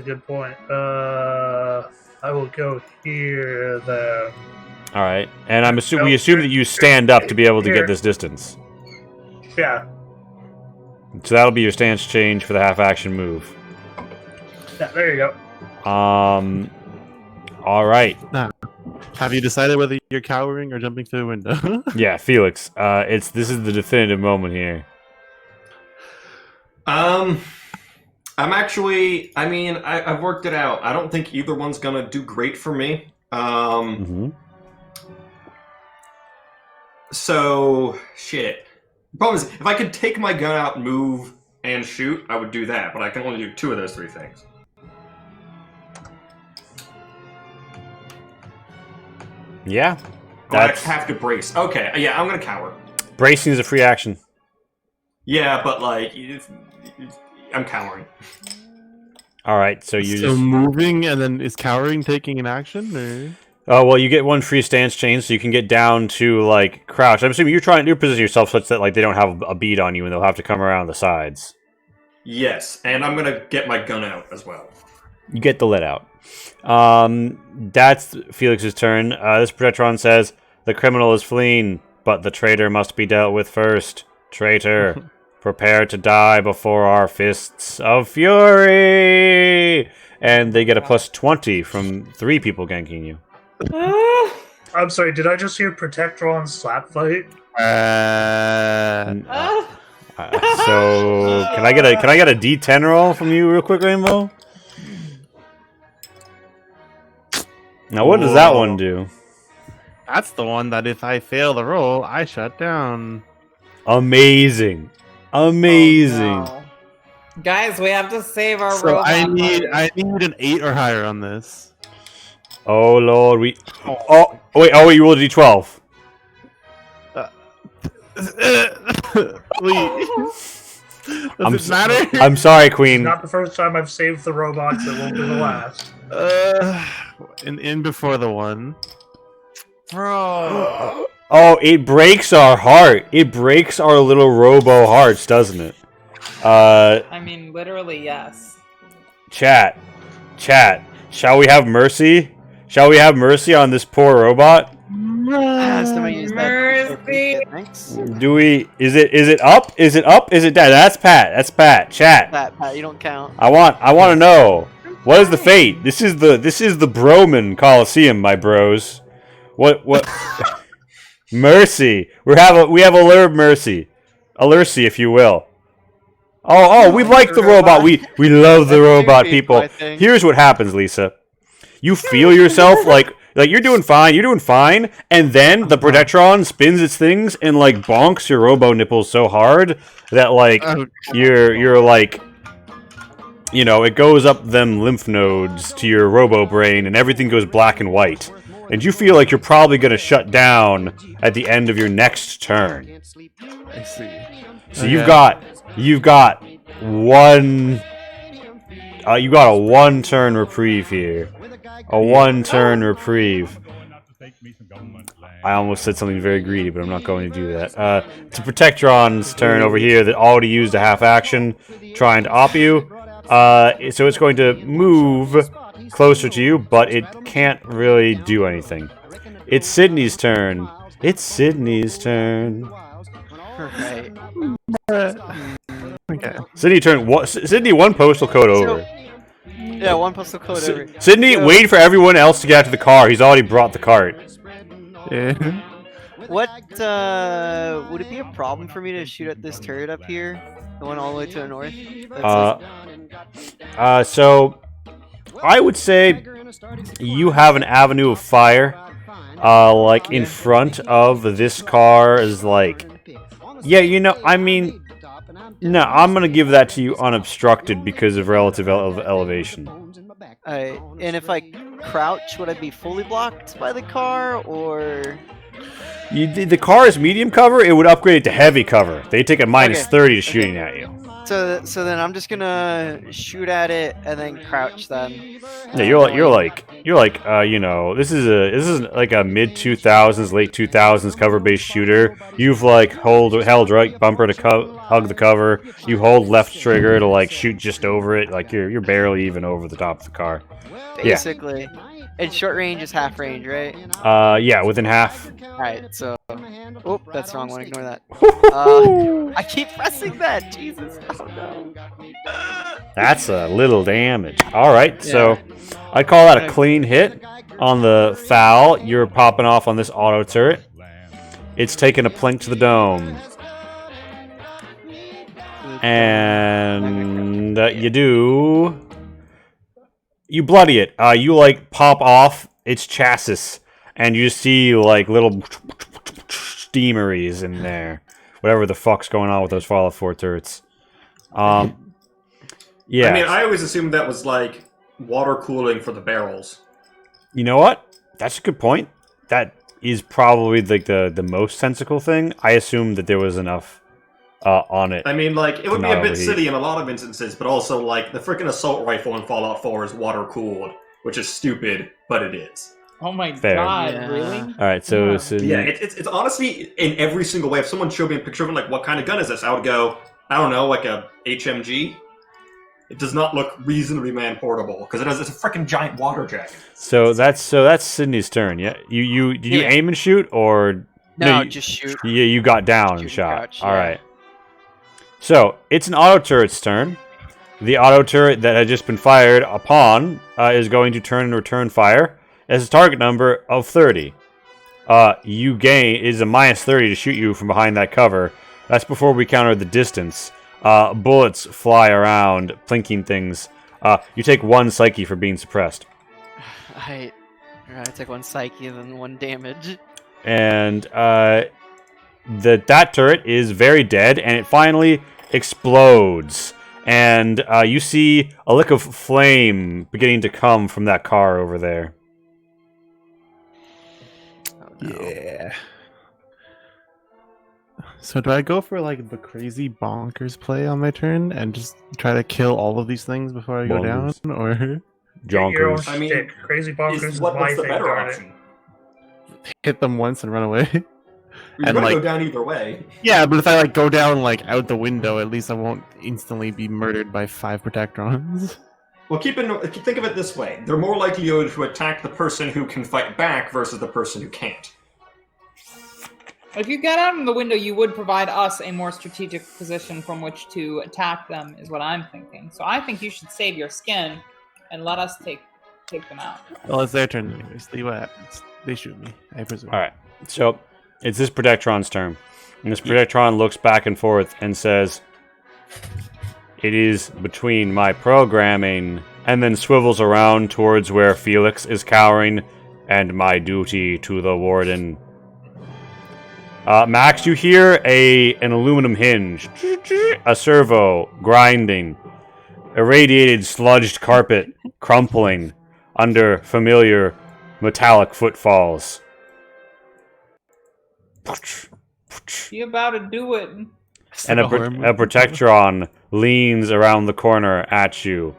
S2: good point. I will go here then.
S5: All right, and we assume that you stand up to be able to
S2: Here.
S5: get this distance.
S2: Yeah.
S5: So that'll be your stance change for the half action move.
S2: Yeah, there you go.
S5: All right.
S1: Have you decided whether you're cowering or jumping through a window?
S5: Yeah, Felix. This is the definitive moment here.
S3: I'm actually. I mean, I've worked it out. I don't think either one's gonna do great for me. So shit. The problem is, if I could take my gun out, move, and shoot, I would do that. But I can only do 2 of those 3 things.
S5: Yeah. That's
S3: I have to brace. Okay, yeah, I'm gonna cower.
S5: bracing is a free action.
S3: Yeah, but like, I'm cowering.
S5: All right, so you
S1: So
S5: just
S1: moving and then is cowering taking an action? Or?
S5: oh well, you get one free stance change, so you can get down to like crouch. I'm assuming you're positioning yourself such that like they don't have a bead on you and they'll have to come around the sides.
S3: Yes, and I'm gonna get my gun out as well.
S5: You get the lead out. That's Felix's turn. This Protectron says the criminal is fleeing, but the traitor must be dealt with first. Traitor, prepare to die before our fists of fury. And they get a plus 20 from 3 people ganking you.
S2: I'm sorry, did I just hear Protectron slap fight?
S5: So can I get a D10 roll from you real quick, Rainbow? Now what does that one do?
S1: That's the one that if I fail the roll, I shut down.
S5: Amazing. Amazing.
S4: Oh, no. Guys, we have to save our
S1: So
S4: robot.
S1: I need
S4: buddy.
S1: an 8 or higher on this.
S5: Oh lord, you rolled a D12.
S1: Please. Does it matter?
S5: I'm sorry, Queen.
S2: Not the first time I've saved the robots, it won't be the last.
S1: In before the one. Bro.
S5: Oh, it breaks our heart. It breaks our little robo hearts, doesn't it?
S4: I mean, literally, yes.
S5: Chat. Shall we have mercy? Shall we have mercy on this poor robot?
S6: Somebody use that.
S4: Mercy.
S6: Thanks.
S5: Do we? Is it up? Is it up? Is it down? That's Pat. Chat.
S6: Pat, you don't count.
S5: I want to know. What is the fate? This is the Broman Coliseum, my bros. What? Mercy. We have alert mercy. Alercy, if you will. Oh, we like the robot. We love the robot, people. Here's what happens, Lisa. You feel yourself like you're doing fine, and then the Protectron spins its things and like bonks your robo nipples so hard that like you're like, you know, it goes up them lymph nodes to your robo brain and everything goes black and white. And you feel like you're probably going to shut down at the end of your next turn.
S1: I see.
S5: So you've got one. You got a 1-turn reprieve here. A 1-turn reprieve. I almost said something very greedy, but I'm not going to do that. To Protectron's turn over here that already used a half action trying to op you. So it's going to move closer to you, but it can't really do anything. It's Sydney's turn.
S6: Right.
S1: Okay.
S5: Sydney, one postal code over.
S6: Yeah, one postal code over.
S5: Sydney, wait for everyone else to get out to the car. He's already brought the cart.
S1: Yeah.
S6: What, would it be a problem for me to shoot at this turret up here? The one all the way to the north?
S5: So I would say you have an avenue of fire, like in front of this car is like, yeah, you know, I mean, no, I'm gonna give that to you unobstructed because of relative elevation.
S6: And if I crouch, would I be fully blocked by the car, or?
S5: The car is medium cover. It would upgrade it to heavy cover. They take a minus 30 to shooting at you.
S6: So then I'm just gonna shoot at it and then crouch then.
S5: Yeah, you're like you know, this is like a mid 2000s, late 2000s cover based shooter. You've like held right bumper to hug the cover. You hold left trigger to like shoot just over it. Like you're barely even over the top of the car.
S6: Basically. And short range is half range, right?
S5: Yeah, within half.
S6: Alright, so... Oh, that's the wrong one. Ignore that. I keep pressing that! Jesus. Oh, no.
S5: That's a little damage. Alright, so I'd call that a clean hit on the foul. You're popping off on this auto turret. It's taking a plink to the dome. And you do... You bloody it. You like pop off its chassis, and you see like little steameries in there. Whatever the fuck's going on with those Fallout 4 turrets. Yeah.
S3: I mean, I always assumed that was like water cooling for the barrels.
S5: You know what? That's a good point. That is probably like the most sensical thing. I assumed that there was enough on it.
S3: I mean, like, it would be
S5: Not
S3: a bit
S5: overheat.
S3: silly in a lot of instances, but also, like, the freaking assault rifle in Fallout 4 is water cooled, which is stupid, but it is.
S4: Oh my
S5: Fair.
S4: god,
S6: Yeah.
S4: really?
S5: All right, so,
S4: Yeah.
S5: so
S3: Yeah, it's honestly in every single way. If someone showed me a picture of it, like, what kind of gun is this? I would go, I don't know, like a HMG. It does not look reasonably man-portable because it's a freaking giant water jacket.
S5: so that's Sydney's turn. Yeah, you did you
S6: Yeah.
S5: aim and shoot or
S6: No,
S5: you,
S6: just shoot.
S5: Yeah, you got down and
S6: Shoot and
S5: shot.
S6: crouch,
S5: All
S6: yeah.
S5: right. So it's an auto turret's turn. The auto turret that had just been fired upon is going to turn and return fire as a target number of 30. You gain is a minus 30 to shoot you from behind that cover. That's before we counter the distance. Bullets fly around, plinking things. You take 1 psyche for being suppressed.
S6: I take 1 psyche and then 1 damage.
S5: And that turret is very dead, and it finally explodes. And you see a lick of flame beginning to come from that car over there.
S6: Oh, no.
S1: Yeah. So do I go for like the crazy bonkers play on my turn and just try to kill all of these things before I go down,
S5: Bonkers.
S1: or
S2: Get your own
S5: Jonkers.
S3: I mean,
S2: shtick. Crazy bonkers is
S3: What's
S2: my
S3: the
S2: thing,
S3: better
S2: darn it.
S3: option?
S1: hit them once and run away?
S3: You're
S1: And,
S3: gonna
S1: like-
S3: go down either way.
S1: Yeah, but if I like go down like out the window, at least I won't instantly be murdered by 5 protectrons.
S3: Well, think of it this way: they're more likely to attack the person who can fight back versus the person who can't.
S4: If you get out of the window, you would provide us a more strategic position from which to attack them, is what I'm thinking. So I think you should save your skin and let us take them out.
S1: Well, it's their turn anyways. See what happens. They shoot me, I presume.
S5: All right. So it's this Protectron's turn. And this Protectron looks back and forth and says, "It is between my programming," and then swivels around towards where Felix is cowering, "and my duty to the warden." Max, you hear an aluminum hinge, a servo grinding, irradiated sludged carpet crumpling under familiar metallic footfalls.
S4: You about to do it?
S5: And a Protectron leans around the corner at you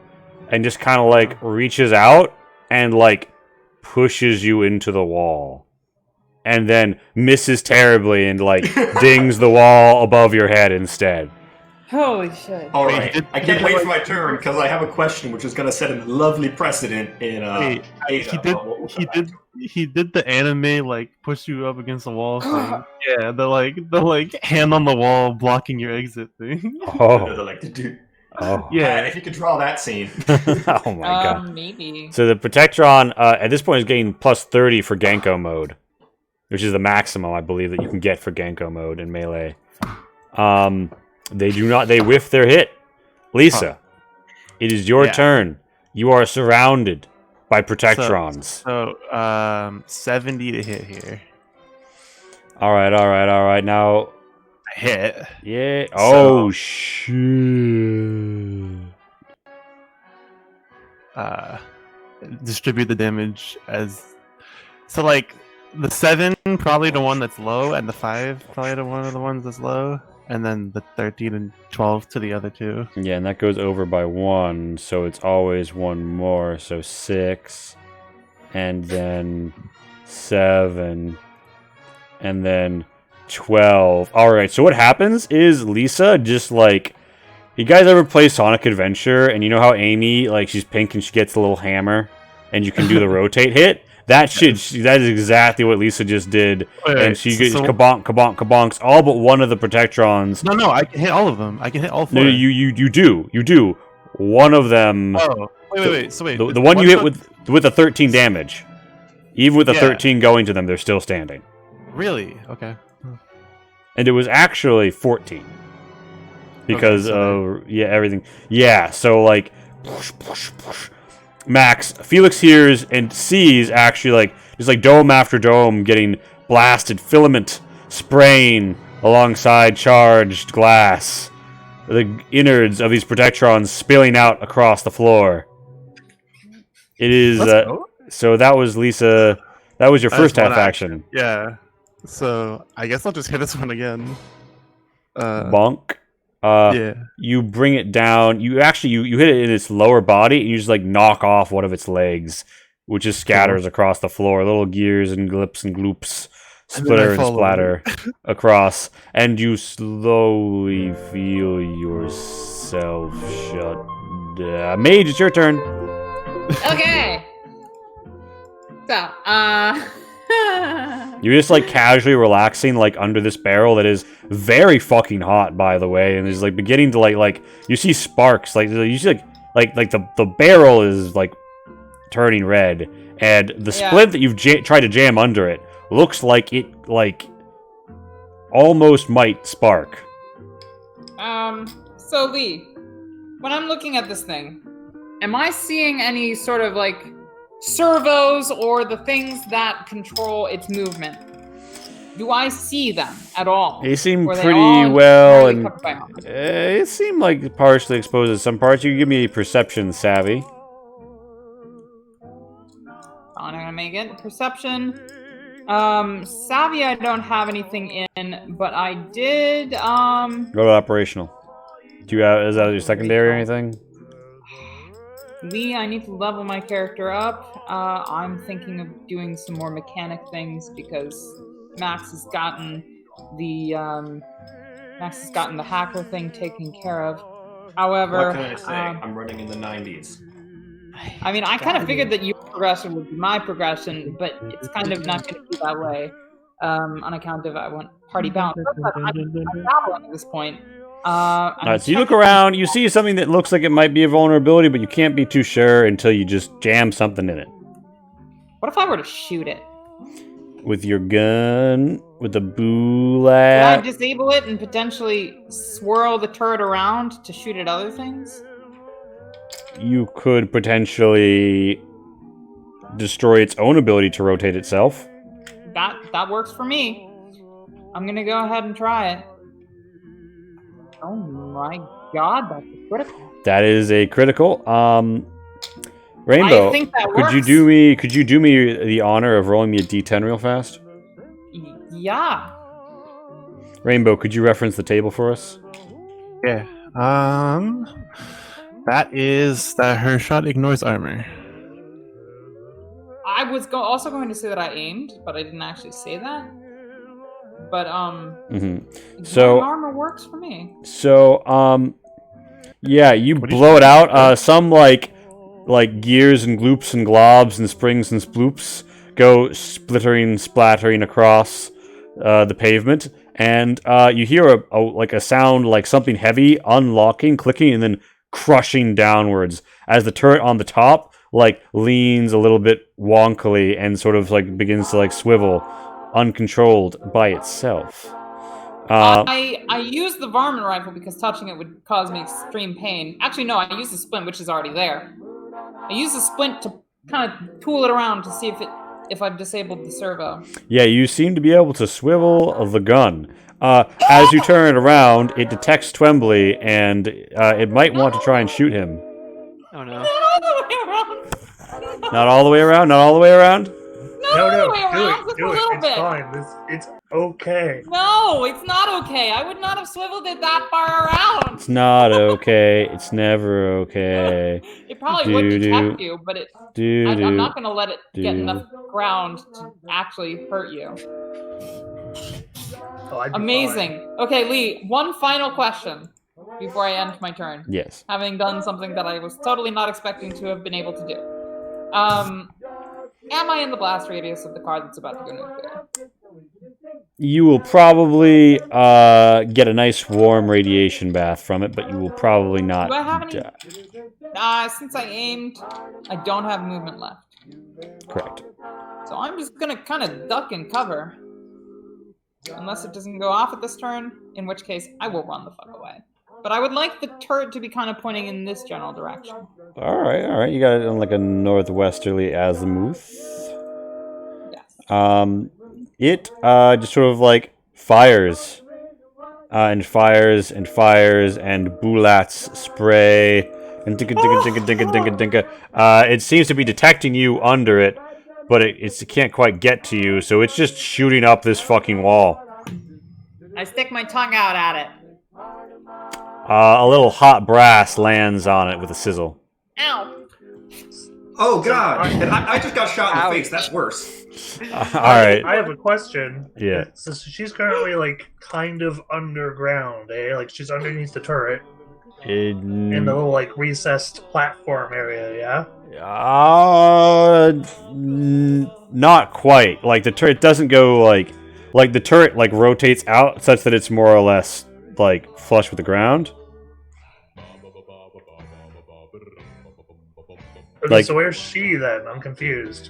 S5: and just kind of like reaches out and like pushes you into the wall. And then misses terribly and like dings the wall above your head instead.
S4: Holy shit.
S3: All
S1: Wait,
S3: right,
S1: did-
S3: I can't
S1: did
S3: wait
S1: you,
S3: for my turn because I have a question which is going to set a lovely precedent in.
S1: Wait,
S3: Ada,
S1: he
S3: but
S1: did.
S3: we'll
S1: He
S3: come
S1: did.
S3: back to
S1: He did the anime like push you up against the wall thing. Yeah, the hand on the wall blocking your exit thing.
S3: it.
S5: Oh,
S3: Like to do.
S5: oh,
S1: Yeah.
S3: If you could draw that scene.
S5: oh my god.
S4: Maybe.
S5: So the Protectron at this point is getting plus 30 for Genko mode, which is the maximum I believe that you can get for Genko mode in melee. They whiff their hit. Lisa, it is your
S1: Yeah.
S5: turn. You are surrounded by Protectrons.
S1: So 70 to hit here.
S5: All right. Now,
S1: I hit.
S5: yeah. Oh shit.
S1: Distribute the damage as so like the 7 probably the one that's low, and the 5 probably the one of the ones that's low, and then the 13 and 12 to the other 2.
S5: Yeah, and that goes over by 1, so it's always 1 more, so 6, and then 7, and then 12. Alright, so what happens is Lisa just like... You guys ever play Sonic Adventure, and you know how Amy, like, she's pink and she gets the little hammer, and you can do the rotate hit? That is exactly what Lisa just did. And she gets kabonks, all but one of the Protectrons.
S1: No, I can hit all of them. I can hit all 4.
S5: No, you do. One of them...
S1: Oh, wait. So wait.
S5: The one you hit with the 13 damage. Even with the
S1: Yeah.
S5: 13 going to them, they're still standing.
S1: Really? Okay.
S5: And it was actually 14. Because of everything. Yeah, so like Max, Felix hears and sees actually like just like dome after dome getting blasted, filament spraying alongside charged glass. The innards of these Protectrons spilling out across the floor. It is
S1: Let's go.
S5: so that was Lisa That was your
S1: That's
S5: first half
S1: one
S5: action.
S1: Yeah. So I guess I'll just hit this one again.
S5: Bonk.
S1: Yeah.
S5: You bring it down. You actually you hit it in its lower body, and you just like knock off one of its legs, which just scatters across the floor. Little gears and glips and gloops splitter and splatter across, and you slowly feel yourself shut down. Mage, it's your turn.
S4: Okay. So,
S5: You're just like casually relaxing like under this barrel that is very fucking hot, by the way, and is like beginning to like you see sparks, like you see like the barrel is like turning red, and the splint that you've tried to jam under it looks like it like almost might spark.
S4: So Lee, when I'm looking at this thing, am I seeing any sort of like servos or the things that control its movement? Do I see them at all?
S5: They seem
S4: Or are they
S5: pretty
S4: all
S5: well,
S4: entirely
S5: and
S4: covered by armor?
S5: it seemed like partially exposed in some parts. You can give me a perception, savvy.
S4: I'm gonna make it perception. Savvy, I don't have anything in, but I did.
S5: Go to operational. Do you have? Is that your secondary or anything?
S4: Lee, I need to level my character up. I'm thinking of doing some more mechanic things because Max has gotten the hacker thing taken care of. However,
S3: What can I say? I'm running in the 90s.
S4: I mean, I kind of figured that your progression would be my progression, but it's kind of not going to be that way on account of I want party balance. I'm battling at this point.
S5: Alright, so you look around, you see something that looks like it might be a vulnerability, but you can't be too sure until you just jam something in it.
S4: What if I were to shoot it?
S5: With your gun, with the
S4: Could I
S5: bulat.
S4: disable it and potentially swirl the turret around to shoot at other things?
S5: You could potentially destroy its own ability to rotate itself.
S4: That works for me. I'm gonna go ahead and try it. Oh my god, that's a critical.
S5: That is a critical. Rainbow,
S4: I think that
S5: could you
S4: works.
S5: could you do me the honor of rolling me a D10 real fast?
S4: Yeah.
S5: Rainbow, could you reference the table for us?
S1: Yeah. That is that her shot ignores armor.
S4: I was also going to say that I aimed, but I didn't actually say that. But
S5: So
S4: armor works for me.
S5: So yeah, you
S1: What do you
S5: blow it
S1: think?
S5: out. Some like gears and gloops and globs and springs and sploops go splattering across the pavement, and you hear a sound like something heavy unlocking, clicking, and then crushing downwards as the turret on the top like leans a little bit wonkily and sort of like begins to like swivel uncontrolled by itself.
S4: I use the varmint rifle because touching it would cause me extreme pain. Actually, no, I use the splint, which is already there. I use the splint to kind of tool it around to see if I've disabled the servo.
S5: Yeah, you seem to be able to swivel the gun. As you turn it around, it detects Twembly, and it might want to try and shoot him.
S6: Oh no.
S4: Not all the way around.
S5: Not all the way around? Not all the way around?
S2: No,
S4: all the way around, just
S2: do
S4: a
S2: it.
S4: little
S2: It's
S4: bit.
S2: fine. It's okay.
S4: No, it's not okay. I would not have swiveled it that far around.
S5: It's not okay. It's never okay.
S4: It probably would detect you, but I'm not going to let it get
S5: do.
S4: enough ground to actually hurt you.
S2: Oh, I'd be
S4: Amazing. Okay, Lee, one final question before I end my turn.
S5: Yes.
S4: Having done something that I was totally not expecting to have been able to do. Am I in the blast radius of the car that's about to go nuclear?
S5: You will probably get a nice warm radiation bath from it, but you will probably not
S4: Do I have any?
S5: die.
S4: Since I aimed, I don't have movement left.
S5: Correct.
S4: So I'm just gonna kind of duck and cover. Unless it doesn't go off at this turn, in which case I will run the fuck away. But I would like the turret to be kind of pointing in this general direction.
S5: All right. You got it on like a northwesterly azimuth.
S4: Yes.
S5: It just sort of like fires, and fires and fires, and bulats spray, and dinka dinka dinka dinka dinka dinka. It seems to be detecting you under it, but it can't quite get to you, so it's just shooting up this fucking wall.
S4: I stick my tongue out at it.
S5: A little hot brass lands on it with a sizzle.
S4: Ow.
S3: Oh god! And I just got shot in the
S6: Ouch.
S3: face. That's worse.
S5: Alright.
S2: I have a question.
S5: Yeah.
S2: So she's currently like kind of underground, eh? Like she's underneath the turret in the little like recessed platform area, yeah?
S5: Not quite. Like the turret doesn't go like the turret like rotates out such that it's more or less like flush with the ground.
S2: Okay,
S5: Like-
S2: so where's she then? I'm confused.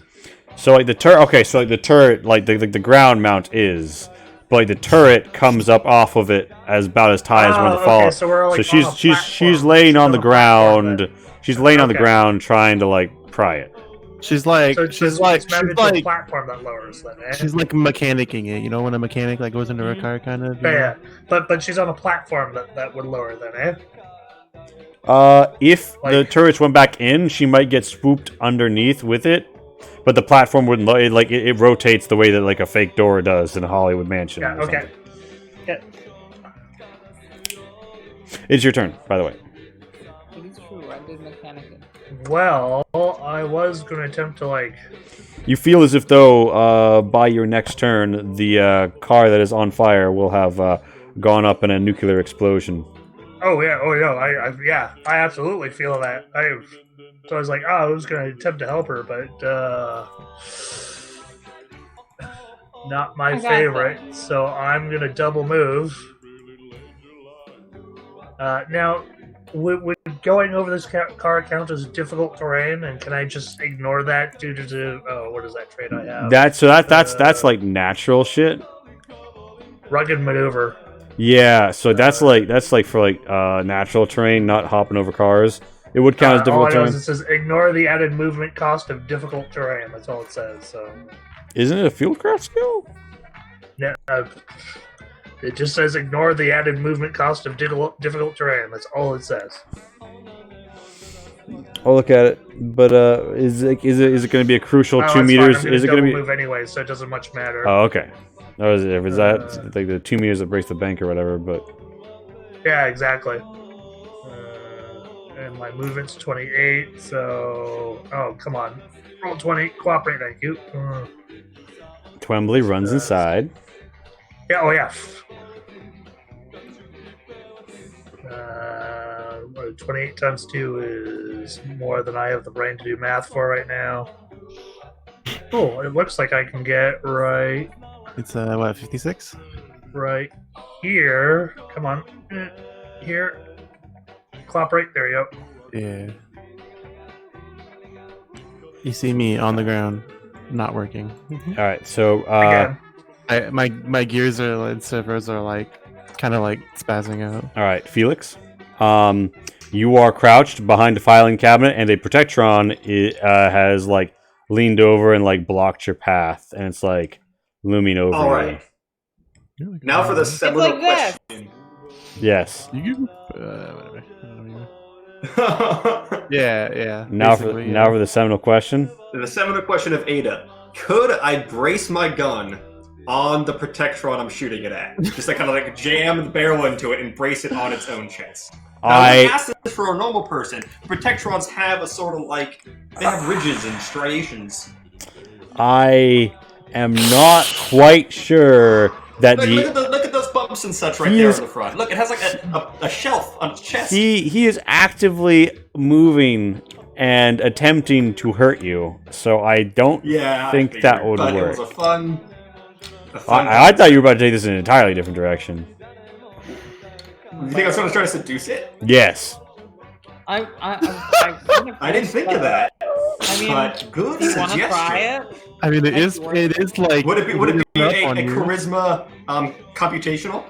S5: So like the turret, okay, so like the turret, like the ground mount is, but like the turret comes up off of it as about as high as one of the fall.
S2: Okay, so we're like
S5: So
S2: on a
S5: she's
S2: platform.
S5: laying on
S2: on
S5: the
S2: a platform
S5: ground. She's laying on the
S2: Okay.
S5: ground trying to like pry it.
S1: She's like,
S2: So
S1: she's like,
S2: it's mounted
S1: she's
S2: to a
S1: like,
S2: platform that lowers then, eh?
S1: she's like mechanicking it. You know when a mechanic like goes into a car, kind of.
S2: Yeah, but she's on a platform that would lower then, eh?
S5: If the
S2: Like-
S5: turrets went back in, she might get swooped underneath with it, but the platform wouldn't. It rotates the way that like a fake door does in a Hollywood mansion.
S2: Yeah,
S5: or
S2: okay.
S5: something. It's your turn, by the way.
S4: It is true, I did mechanic it.
S2: Well, I was gonna attempt to like
S5: You feel as if though by your next turn, the car that is on fire will have gone up in a nuclear explosion.
S2: Oh yeah, I absolutely feel that. So I was like, I was gonna attempt to help her, but not my
S4: I got
S2: favorite. So I'm gonna double move. Now, would going over this car count as difficult terrain, and can I just ignore that due to what is that trait I have?
S5: That's like natural shit.
S2: Rugged maneuver.
S5: Yeah, so that's like for like natural terrain, not hopping over cars. It would count as
S2: All
S5: difficult
S2: I know is
S5: terrain.
S2: it says ignore the added movement cost of difficult terrain. That's all it says. So.
S5: Isn't it a fieldcraft skill?
S2: Yeah, it just says ignore the added movement cost of difficult terrain. That's all it says.
S5: I'll look at it. But is it going to be a crucial
S2: Oh,
S5: 2
S2: it's
S5: meters?
S2: Fine. I'm
S5: Is it
S2: going
S5: going
S2: to
S5: to be?
S2: move anyway, so it doesn't much matter.
S5: Oh, okay. Or is that like the 2 meters that breaks the bank or whatever? But
S2: Yeah, exactly. And my movement's 28, so come on, roll 20, cooperate, thank you.
S5: Twembley runs inside.
S2: Yeah, oh yeah. 28 times 2 is more than I have the brain to do math for right now. Oh, it looks like I can get right
S1: It's what 56?
S2: right here. Come on. Here. Cooperate. There you go.
S1: Yeah. You see me on the ground, not working.
S5: All right, so
S2: Again.
S1: My gears are and servos are like kind of like spazzing out.
S5: all right, Felix. You are crouched behind a filing cabinet, and a Protectron has like leaned over and like blocked your path, and it's like looming over
S3: All
S5: you.
S3: right. Now for the seminal
S4: like this.
S3: question.
S5: Yes.
S1: You can whatever. I don't know. Yeah.
S5: Now for
S1: basically,
S5: now for the seminal question.
S3: The seminal question of Ada. Could I brace my gun on the Protectron I'm shooting it at? Just like kind of like jam the barrel into it and brace it on its own chest. Now, when I asked this for a normal person, Protectrons have a sort of like, they have ridges and striations.
S5: I am not quite sure that
S3: Look at those bumps and such right there on the front. Look, it has like a shelf on its chest.
S5: he is actively moving and attempting to hurt you. So I don't
S3: Yeah,
S5: think
S3: I
S5: that
S3: figured,
S5: would
S3: but
S5: work.
S3: It was a fun
S5: I thought you were about to take this in an entirely different direction.
S3: You think I was going to try to seduce it?
S5: Yes.
S4: I
S3: I didn't think of that.
S4: I mean,
S3: But good
S4: do you want to
S3: suggestion.
S4: try it?
S1: I mean, it is like.
S3: Would it be
S1: up
S3: a
S1: on you.
S3: charisma computational?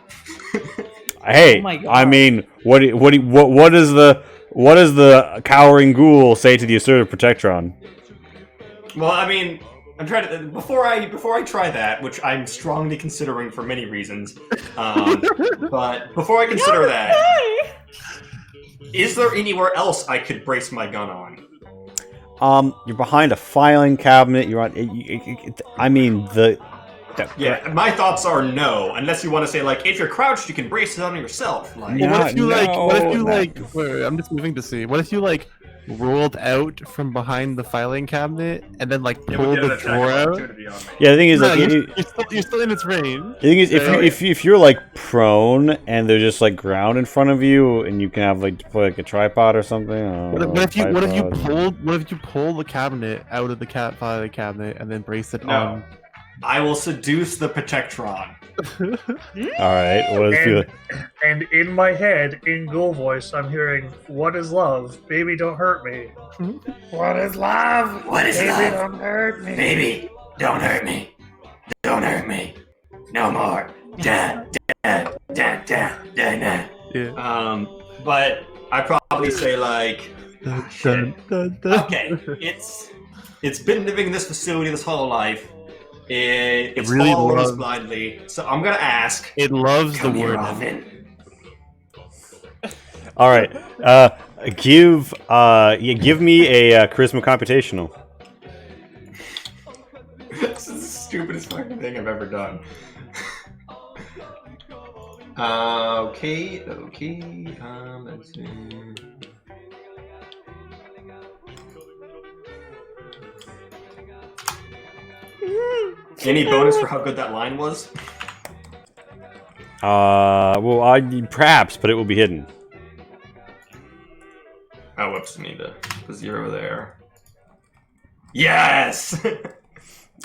S5: Hey,
S4: Oh my God.
S5: I mean, what does the cowering ghoul say to the assertive Protectron?
S3: Well, I mean, I'm trying to before I try that, which I'm strongly considering for many reasons. But before I consider that, is there anywhere else I could brace my gun on?
S5: You're behind a filing cabinet. You're on. I mean
S3: Yeah, my thoughts are no, unless you want to say like if you're crouched, you can brace it on yourself. Like,
S1: Well, what if you
S5: no.
S1: wait, I'm just moving to see. What if you like rolled out from behind the filing cabinet and then like pulled the drawer out?
S5: Yeah, the thing is,
S1: No,
S5: like,
S1: you're still in its range.
S5: the thing is, if you're like prone and there's just like ground in front of you, and you can have like deploy like a tripod or something.
S1: What if you pull the cabinet out of the filing cabinet and then brace it on?
S3: I will seduce the Protectron.
S5: All right, what is
S2: And in my head, in ghoul voice, I'm hearing, "What is love? Baby, don't hurt me." What is love?
S3: What is
S2: Baby,
S3: love?
S2: don't hurt me.
S3: Baby, don't hurt me. Don't hurt me. No more. Da, da, da, da, da, da.
S1: Yeah.
S3: But I'd probably say like, shit. Okay, it's been living in this facility this whole life. It's
S1: really
S3: following us
S1: loves-
S3: blindly. So I'm gonna ask.
S1: It loves the
S3: Come here,
S1: word.
S3: Robin.
S5: All right, give me a charisma computational.
S3: This is the stupidest fucking thing I've ever done. Okay. Let's see. Any bonus for how good that line was?
S5: Well, perhaps, but it will be hidden.
S3: Oh, whoops, need the 0 there. Yes!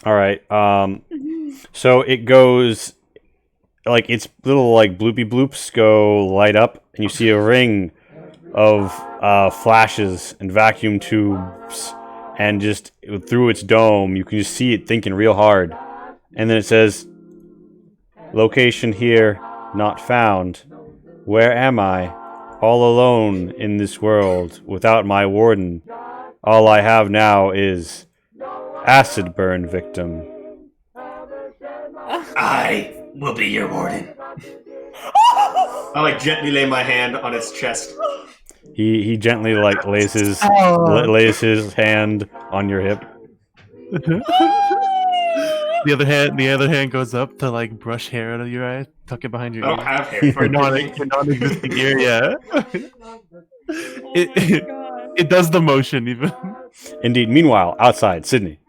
S5: All right. So it goes like its little like bloopy bloops go light up, and you see a ring of flashes and vacuum tubes, and just through its dome, you can just see it thinking real hard. And then it says, "Location here, not found. Where am I? All alone in this world, without my warden. All I have now is acid burn victim."
S3: I will be your warden. I like gently lay my hand on its chest.
S5: He gently like lays his hand on your hip.
S1: The other hand goes up to like brush hair out of your eye, tuck it behind your
S3: I don't
S1: ear.
S3: have hair.
S1: For non-existing ear, yeah. It does the motion even.
S5: Indeed. Meanwhile, outside, Sydney.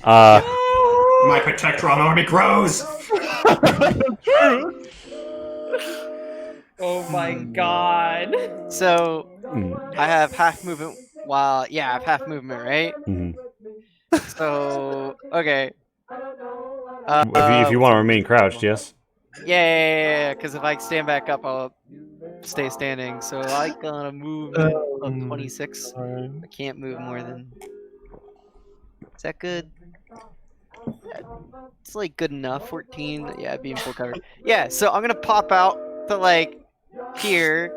S3: My Protectron army grows!
S4: Oh my god.
S6: So I have half movement. I have half movement, right?
S5: Mhm.
S6: So okay.
S5: If you want to remain crouched, yes.
S6: Yeah. Because if I stand back up, I'll stay standing. So I got a movement of 26. I can't move more than. Is that good? It's like good enough. 14. Yeah, being full cover. Yeah. So I'm gonna pop out to like here,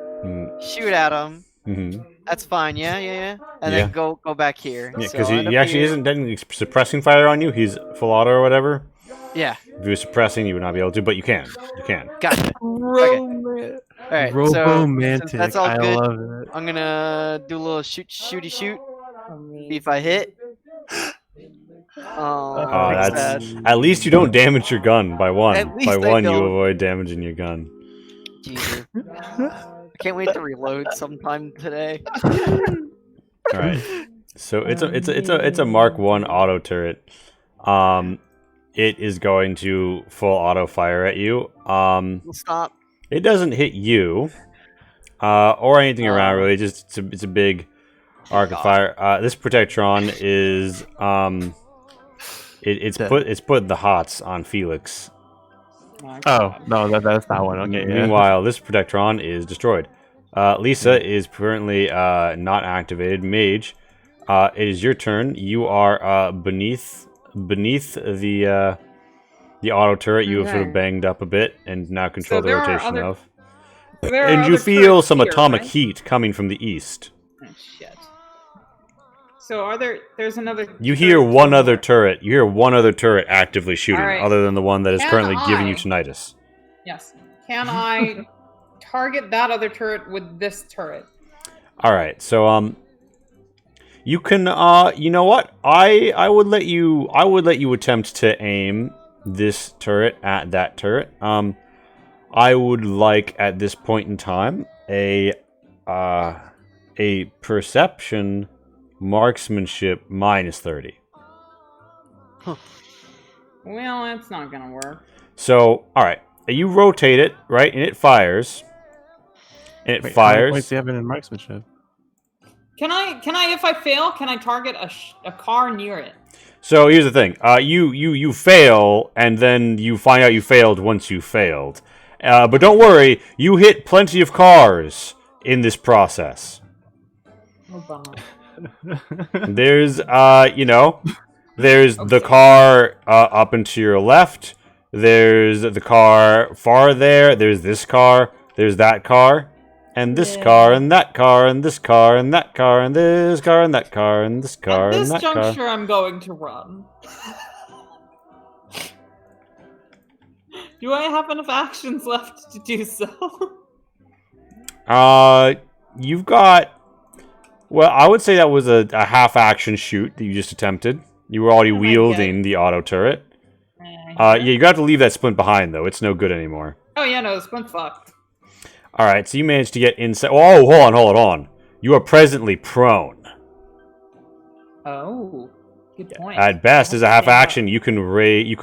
S6: shoot at him.
S5: Mm-hmm.
S6: That's fine. Yeah. And then go back here.
S5: Yeah,
S6: So
S5: because
S6: I'll end
S5: he
S6: up
S5: actually
S6: here.
S5: isn't technically suppressing fire on you. He's full auto or whatever.
S6: Yeah.
S5: If he was suppressing, you would not be able to, but you can. You can.
S6: Gotcha. Okay. All right. So
S1: Robomantic.
S6: since that's all
S1: I
S6: good,
S1: love it.
S6: I'm gonna do a little shooty shoot. See if I hit.
S5: Oh,
S6: that's
S5: that's
S6: sad.
S5: at least you don't damage your gun by one.
S6: At least
S5: By
S6: I
S5: one, you
S6: don't.
S5: avoid damaging your gun.
S6: Jesus. I can't wait to reload sometime today.
S5: All right. So it's a Mark 1 auto turret. It is going to full auto fire at you.
S6: We'll stop.
S5: It doesn't hit you, or anything around really. Just it's a big arc of fire. This Protectron is it's put the hots on Felix.
S1: Oh no, that's that one. Okay. Yeah.
S5: Meanwhile, this Protectron is destroyed. Lisa is currently not activated. Mage, it is your turn. You are beneath the auto turret. You have sort of banged up a bit and now control the
S4: there are
S5: rotation
S4: other-
S5: of.
S4: There are
S5: And you
S4: other
S5: feel
S4: turrets
S5: some
S4: here,
S5: atomic
S4: right?
S5: heat coming from the east.
S4: Oh, shit. So there's another.
S5: You hear
S4: turret
S5: one
S4: to the
S5: other
S4: north.
S5: turret. You hear one other turret actively shooting,
S4: Alright.
S5: other than the one that is
S4: Can
S5: currently giving you
S4: I-
S5: tinnitus.
S4: Yes. Can I target that other turret with this turret?
S5: All right, so You can, you know what? I would let you attempt to aim this turret at that turret. I would like at this point in time a perception marksmanship -30.
S4: Well, that's not gonna work.
S5: So, all right, you rotate it right, and it fires. And it
S1: Wait, how many
S5: fires.
S1: points do you have in marksmanship?
S4: Can I, if I fail, can I target a car near it?
S5: So here's the thing: you fail, and then you find out you failed once you failed. But don't worry, you hit plenty of cars in this process.
S4: Oh, bummer.
S5: There's there's the
S4: Okay.
S5: car up and to your left. There's the car far there. There's this car. There's that car. And this car, and that car, and this car, and that car, and this car, and that car, and this car,
S4: At
S5: and
S4: this
S5: that car.
S4: juncture, I'm going to run. Do I have enough actions left to do so?
S5: You've got... Well, I would say that was a half-action shoot that you just attempted. You were already wielding the auto turret. Yeah, you got to leave that splint behind, though. It's no good anymore.
S4: Oh, yeah, no, the splint's fucked.
S5: Alright, so you managed to get inside... Oh, hold on. You are presently prone.
S4: Oh, good point.
S5: At best, as a half-action, you could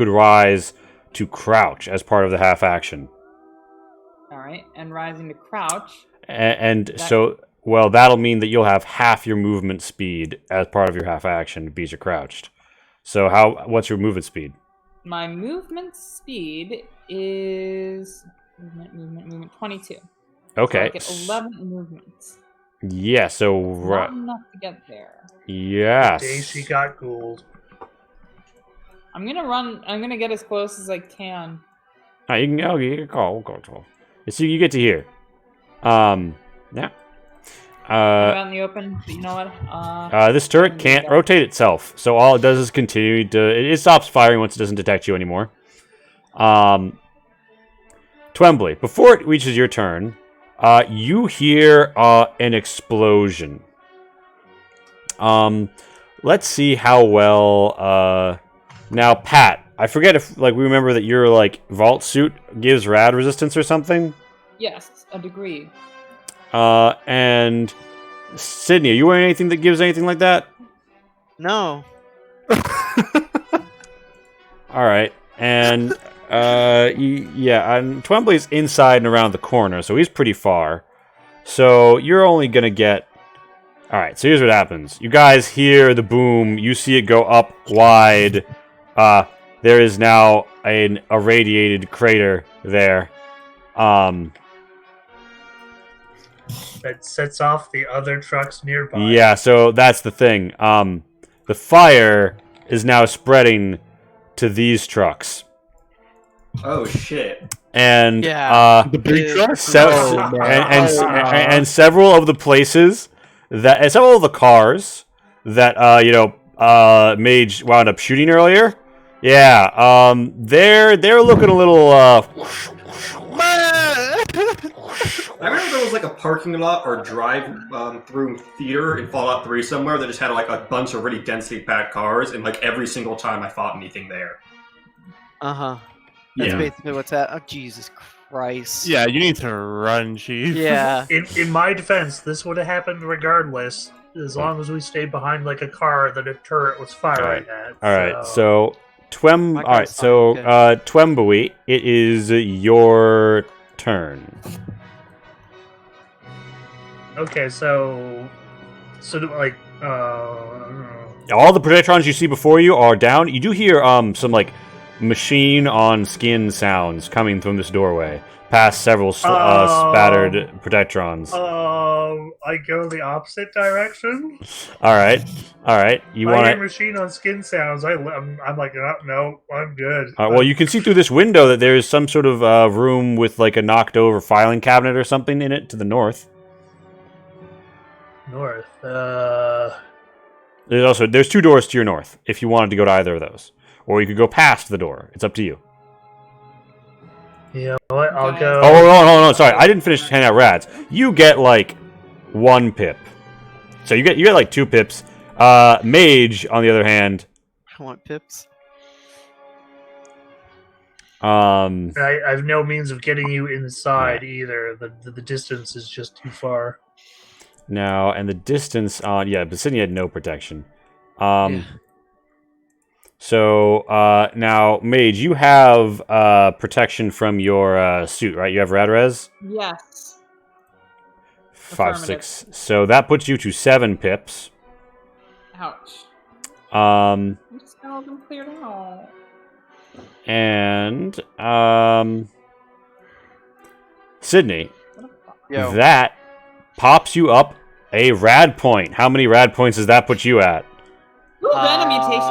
S5: rise to crouch as part of the half-action.
S4: Alright, and rising to crouch.
S5: So... Well, that'll mean that you'll have half your movement speed as part of your half-action because you're crouched. So what's your movement speed?
S4: My movement speed is... Movement, 22.
S5: Okay.
S4: So I get 11 movements.
S5: Yeah, so...
S4: Not enough to get there.
S5: Yes.
S2: The day she got Gould.
S4: I'm gonna run... I'm gonna get as close as I can.
S5: You can call. We'll call. So you get to here. Yeah.
S4: Out in the open, but you know what?
S5: This turret can't rotate itself, so all it does is continue to... It stops firing once it doesn't detect you anymore. Twembly, before it reaches your turn, you hear an explosion. Let's see how well... Now, Pat, I forget if we remember that your vault suit gives rad resistance or something.
S4: Yes, a degree.
S5: And Sydney, are you wearing anything that gives anything like that?
S6: No.
S5: All right, and and Twembly's inside and around the corner, so he's pretty far. So you're only gonna get. All right, so here's what happens. You guys hear the boom. You see it go up wide. There is now an irradiated crater there.
S2: That sets off the other trucks nearby.
S5: Yeah, so that's the thing. The fire is now spreading to these trucks.
S3: Oh shit!
S5: And
S1: The big trucks?
S5: and several of the places and several of the cars that Mage wound up shooting earlier. Yeah, they're looking a little
S3: I remember there was a parking lot or drive-through theater in Fallout 3 somewhere that just had a bunch of really densely packed cars, and every single time I fought anything there.
S6: Uh-huh. That's basically what's that. Oh, Jesus Christ.
S1: Yeah, you need to run, Chief.
S6: Yeah.
S2: In my defense, this would have happened regardless, as long as we stayed behind a car that a turret was firing at.
S5: All right, so
S6: Okay.
S5: Twembowie, it is your turn.
S2: Okay, so
S5: All the Protectrons you see before you are down. You do hear some machine on skin sounds coming from this doorway, past several spattered Protectrons.
S2: I go the opposite direction.
S5: All right. You
S2: I
S5: want
S2: hear
S5: to?
S2: machine on skin sounds. I'm like, no, I'm good.
S5: Well, you can see through this window that there is some sort of room with a knocked over filing cabinet or something in it to the north.
S2: North.
S5: There's two doors to your north if you wanted to go to either of those, or you could go past the door. It's up to you.
S2: You know what? I'll go.
S5: Oh no! Sorry, I didn't finish handing out rads. You get 1 pip, so you get 2 pips. Mage, on the other hand,
S6: I want pips.
S2: I have no means of getting you inside either. The distance is just too far.
S5: now, and the distance on... Yeah, but Sydney had no protection.
S6: Yeah.
S5: So, now, Mage, you have protection from your suit, right? You have rad res?
S4: Yes.
S5: 5,
S4: Affirmative.
S5: 6. So that puts you to 7 pips.
S4: Ouch.
S5: Um,
S4: I'm just gonna have them cleared out.
S5: and, Sydney,
S4: What the fuck?
S6: Yo.
S5: that pops you up a rad point. How many rad points does that put you at?
S4: Ooh, random mutations.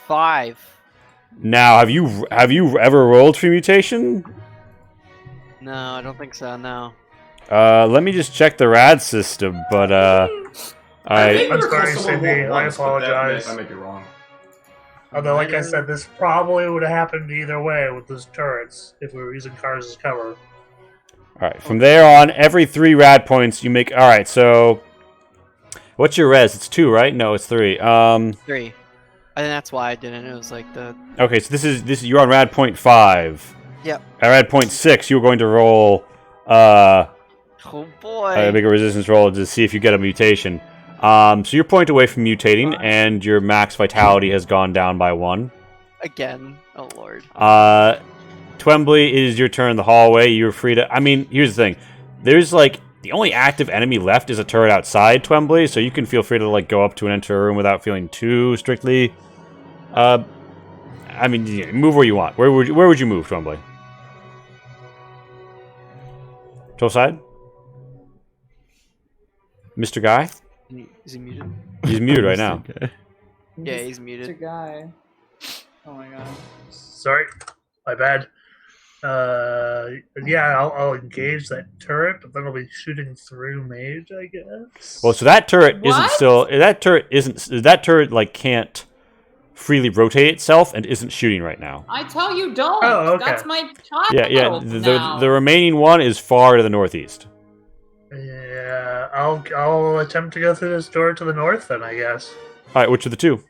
S6: 5.
S5: Now, have you ever rolled for mutation?
S6: No, I don't think so. No.
S5: Let me just check the rad system, but
S3: think
S5: I
S2: I'm
S3: recall
S2: sorry,
S3: someone
S2: Sydney,
S3: rolled
S2: I
S3: once, but that
S2: apologize.
S3: I might be wrong.
S2: Although, like I said, this probably would have happened either way with those turrets if we were using cars as cover.
S5: all right. From there on, every 3 rad points you make. All right. So, what's your res? It's 2, right? No, it's 3.
S6: 3. I think that's why I didn't. It was like the.
S5: Okay. So this is you're on rad point 5.
S6: Yep.
S5: At rad point 6, you were going to roll
S6: Oh boy.
S5: make a resistance roll to see if you get a mutation. So you're a point away from mutating, and your max vitality has gone down by 1.
S6: Again. Oh lord.
S5: Twembly, it is your turn in the hallway. You're free to... I mean, here's the thing. There's, like... The only active enemy left is a turret outside Twembly, so you can feel free to, like, go up to and enter a room without feeling too strictly... I mean, yeah, move where you want. Where would you move, Twembly? To the side? Mr. Guy?
S6: Is he muted?
S5: He's muted right now.
S1: Okay.
S6: Yeah, he's
S4: It's a
S6: muted.
S4: guy. Oh my god.
S2: Sorry, my bad. Yeah, I'll engage that turret, but then I'll be shooting through Mage, I guess.
S5: Well, so that turret isn't
S4: What?
S5: still... That turret, like, can't freely rotate itself and isn't shooting right now.
S4: I tell you, don't.
S2: Oh, okay.
S4: That's my child.
S5: Yeah.
S4: Now.
S5: The remaining one is far to the northeast.
S2: Yeah, I'll attempt to go through this door to the north, then I guess.
S5: All right, which of the 2?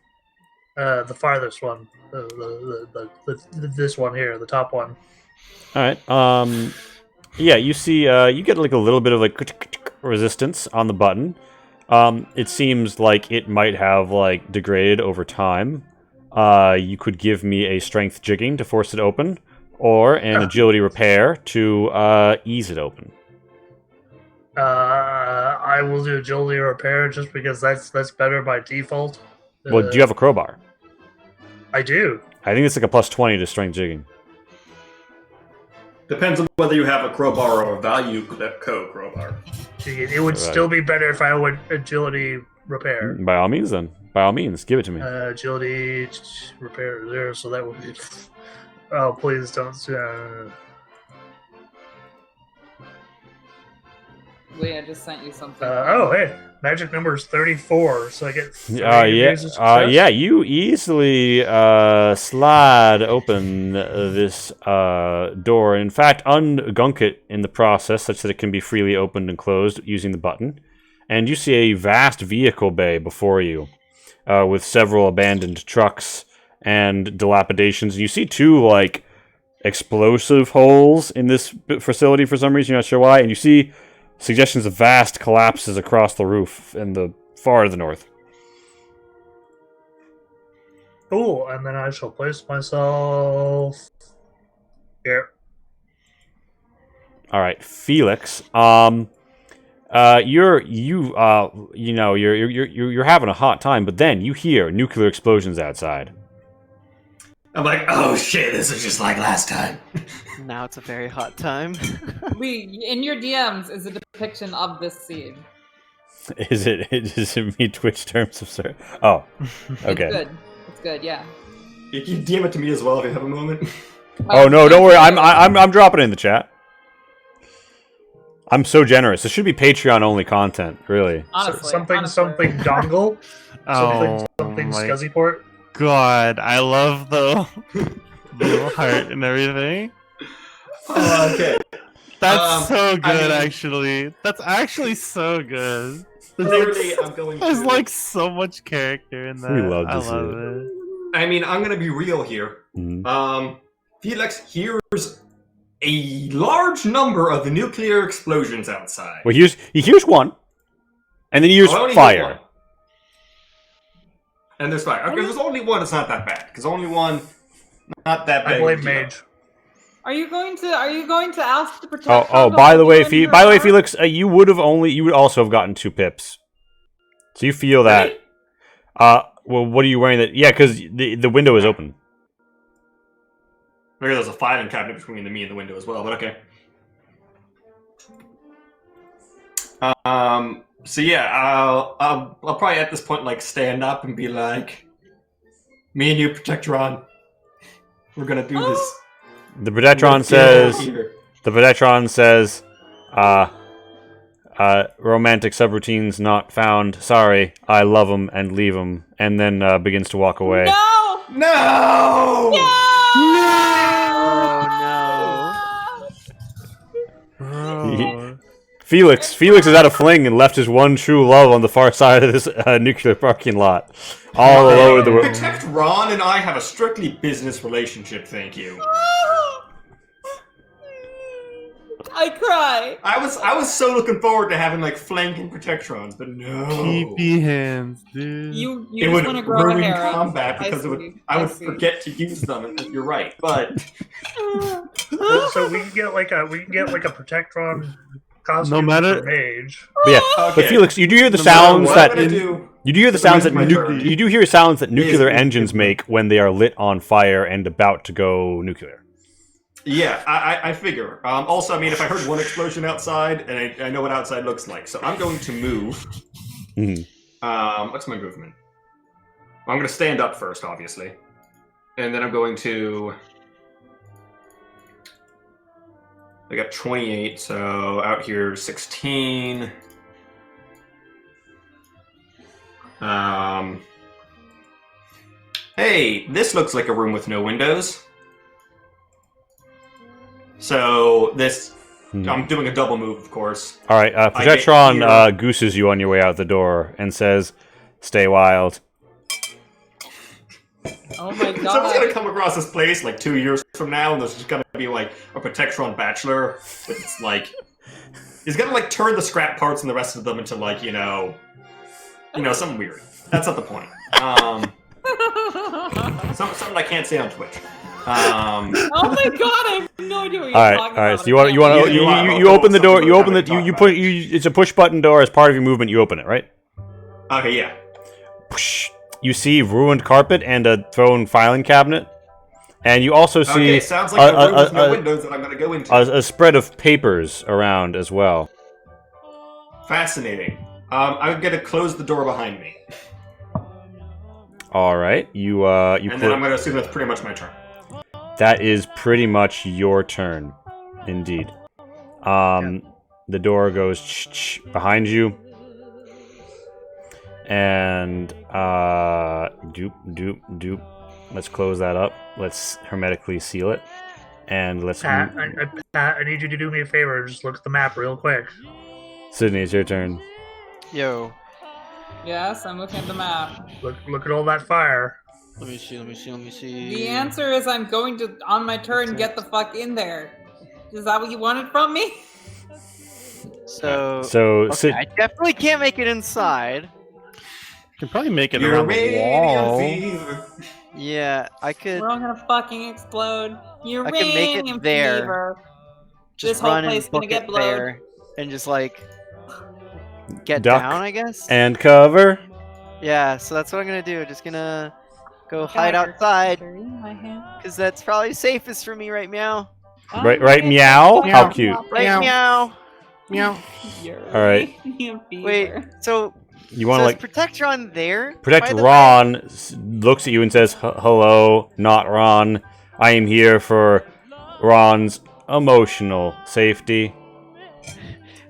S2: The farthest one, this one here, the top one.
S5: All right. Yeah, you see, you get like a little bit of like resistance on the button. It seems like it might have like degraded over time. You could give me a strength jigging to force it open, or an agility repair to ease it open.
S2: I will do agility repair just because that's better by default.
S5: Well, do you have a crowbar?
S2: I do.
S5: I think it's like a plus 20 to strength jigging.
S3: Depends on whether you have a crowbar or a value code crowbar.
S2: It would still be better if I would agility repair.
S5: By all means, then. By all means, give it to me.
S2: Agility repair 0, so that would be. Oh, please don't.
S4: Wait, I just sent you something.
S2: Oh, hey, magic number is 34, so I get. 3
S5: Yeah.
S2: degrees of success.
S5: Yeah. You easily slide open this door. In fact, ungunk it in the process, such that it can be freely opened and closed using the button. And you see a vast vehicle bay before you, with several abandoned trucks and dilapidations. And you see 2 like explosive holes in this facility for some reason. You're not sure why. And you see suggestions of vast collapses across the roof in the far to the north.
S2: Cool, and then I shall place myself here.
S5: All right, Felix. You're having a hot time, but then you hear nuclear explosions outside.
S3: I'm like, oh shit, this is just like last time.
S6: Now it's a very hot time.
S4: In your DMs is a depiction of this scene.
S5: Is it meet Twitch terms of service? Oh, okay.
S4: It's good. It's good. Yeah.
S3: You can DM it to me as well if you have a moment.
S5: Oh no, don't worry. I'm dropping it in the chat. I'm so generous. This should be Patreon only content, really.
S4: Honestly,
S2: something dongle. Something
S1: my
S2: scuzzy port.
S1: God, I love the little heart and everything.
S3: Okay.
S1: That's so good,
S3: I mean-
S1: actually. That's actually so good.
S3: Clearly, I'm going
S1: There's
S3: to.
S1: like so much character in that.
S5: We love to
S1: I
S5: see
S1: love
S5: it.
S1: it.
S3: I mean, I'm gonna be real here.
S5: Mhm.
S3: Felix hears a large number of the nuclear explosions outside.
S5: Well, he hears one, and then he hears
S3: Oh, I only hear
S5: fire.
S3: one. And there's fire. Okay, there's only one. It's not that bad. Because only one, not that bad.
S2: I blame Mage.
S4: Are you going to ask to protect?
S5: Oh, by the way, Felix, you would also have gotten 2 pips. So you feel that.
S3: Really?
S5: Well, what are you wearing? That? Yeah, because the window is open.
S3: Maybe there's a filing cabinet between me and the window as well, but okay. So yeah, I'll probably at this point like stand up and be like, "Me and you, Protectron, we're gonna do this."
S5: The Protectron says, romantic subroutines not found. Sorry, I love them and leave them," and then begins to walk away.
S4: No!
S3: No!
S6: Oh
S5: Felix is at a fling and left his one true love on the far side of this nuclear parking lot. All over the world.
S3: Protect Ron and I have a strictly business relationship, thank you.
S4: I cry.
S3: I was so looking forward to having like flanking Protectrons, but no.
S1: PP hands, dude.
S4: You
S3: It
S4: just
S3: would
S4: want to grow a
S3: ruin
S4: hair out.
S3: combat because I would forget to use them. If you're right, but
S2: So we can get like a Protectron costume
S1: No matter-
S2: for Mage.
S5: But yeah,
S3: okay.
S5: but Felix, you do hear the
S1: No matter
S5: sounds
S3: what
S5: that
S3: I'm gonna do.
S5: you do hear the sounds that
S3: my turn.
S5: you do hear sounds that nuclear
S3: Is-
S5: engines make when they are lit on fire and about to go nuclear.
S3: Yeah, I figure. Also, I mean, if I heard one explosion outside, and I know what outside looks like, so I'm going to move.
S5: Mhm.
S3: What's my movement? I'm going to stand up first, obviously, and then I'm going to. I got 28, so out here 16. Hey, this looks like a room with no windows. So this, I'm doing a double move, of course.
S5: All right,
S3: I get
S5: Protectron
S3: here.
S5: gooses you on your way out the door and says, "Stay wild."
S4: Oh my
S3: Someone's
S4: god.
S3: gonna come across this place like 2 years from now, and there's just gonna be like a Protectron bachelor. It's like he's gonna like turn the scrap parts and the rest of them into like something weird. That's not the point. Something I can't say on Twitch.
S4: Oh my god, I have no idea what you're
S5: All
S4: talking
S5: right.
S4: about.
S5: So you want
S3: Yeah,
S5: you open the door. You open
S3: something
S5: the you
S3: about
S5: put it's a push button door as part of your movement. You open it, right?
S3: Okay, yeah.
S5: Whoosh. You see ruined carpet and a thrown filing cabinet, and you also see
S3: Okay, sounds like a room with no windows that I'm gonna go into.
S5: a spread of papers around as well.
S3: Fascinating. I'm gonna close the door behind me,
S5: All right, you
S3: and then I'm gonna assume that's pretty much my turn.
S5: That is pretty much your turn, indeed. The door goes behind you, and doop. Let's close that up. Let's hermetically seal it, and let's.
S2: Pat, I need you to do me a favor. Just look at the map real quick.
S5: Sydney, it's your turn.
S6: Yo,
S4: Yes, I'm looking at the map.
S2: Look at all that fire.
S6: let me see.
S4: The answer is I'm going to, on my turn, get the fuck in there. Is that what you wanted from me?
S6: So,
S5: So
S6: I definitely can't make it inside.
S1: You can probably make it around the wall.
S3: fever.
S6: Yeah, I could
S4: We're all gonna fucking explode. You're
S6: I can make it there.
S4: This
S6: just
S4: whole
S6: run
S4: place
S6: and
S4: gonna
S6: book
S4: get
S6: it
S4: blowed.
S6: there and just like get
S5: Duck.
S6: down, I guess.
S5: and cover.
S6: Yeah, so that's what I'm gonna do. Just gonna go hide outside because that's probably safest for me right now.
S5: Right, meow. How cute.
S6: Right, meow.
S1: Meow.
S5: All right.
S6: Wait, so
S5: You want to like
S6: Protectron there?
S5: protect
S6: by the way?
S5: Ron. Looks at you and says, "Hello, not Ron. I am here for Ron's emotional safety."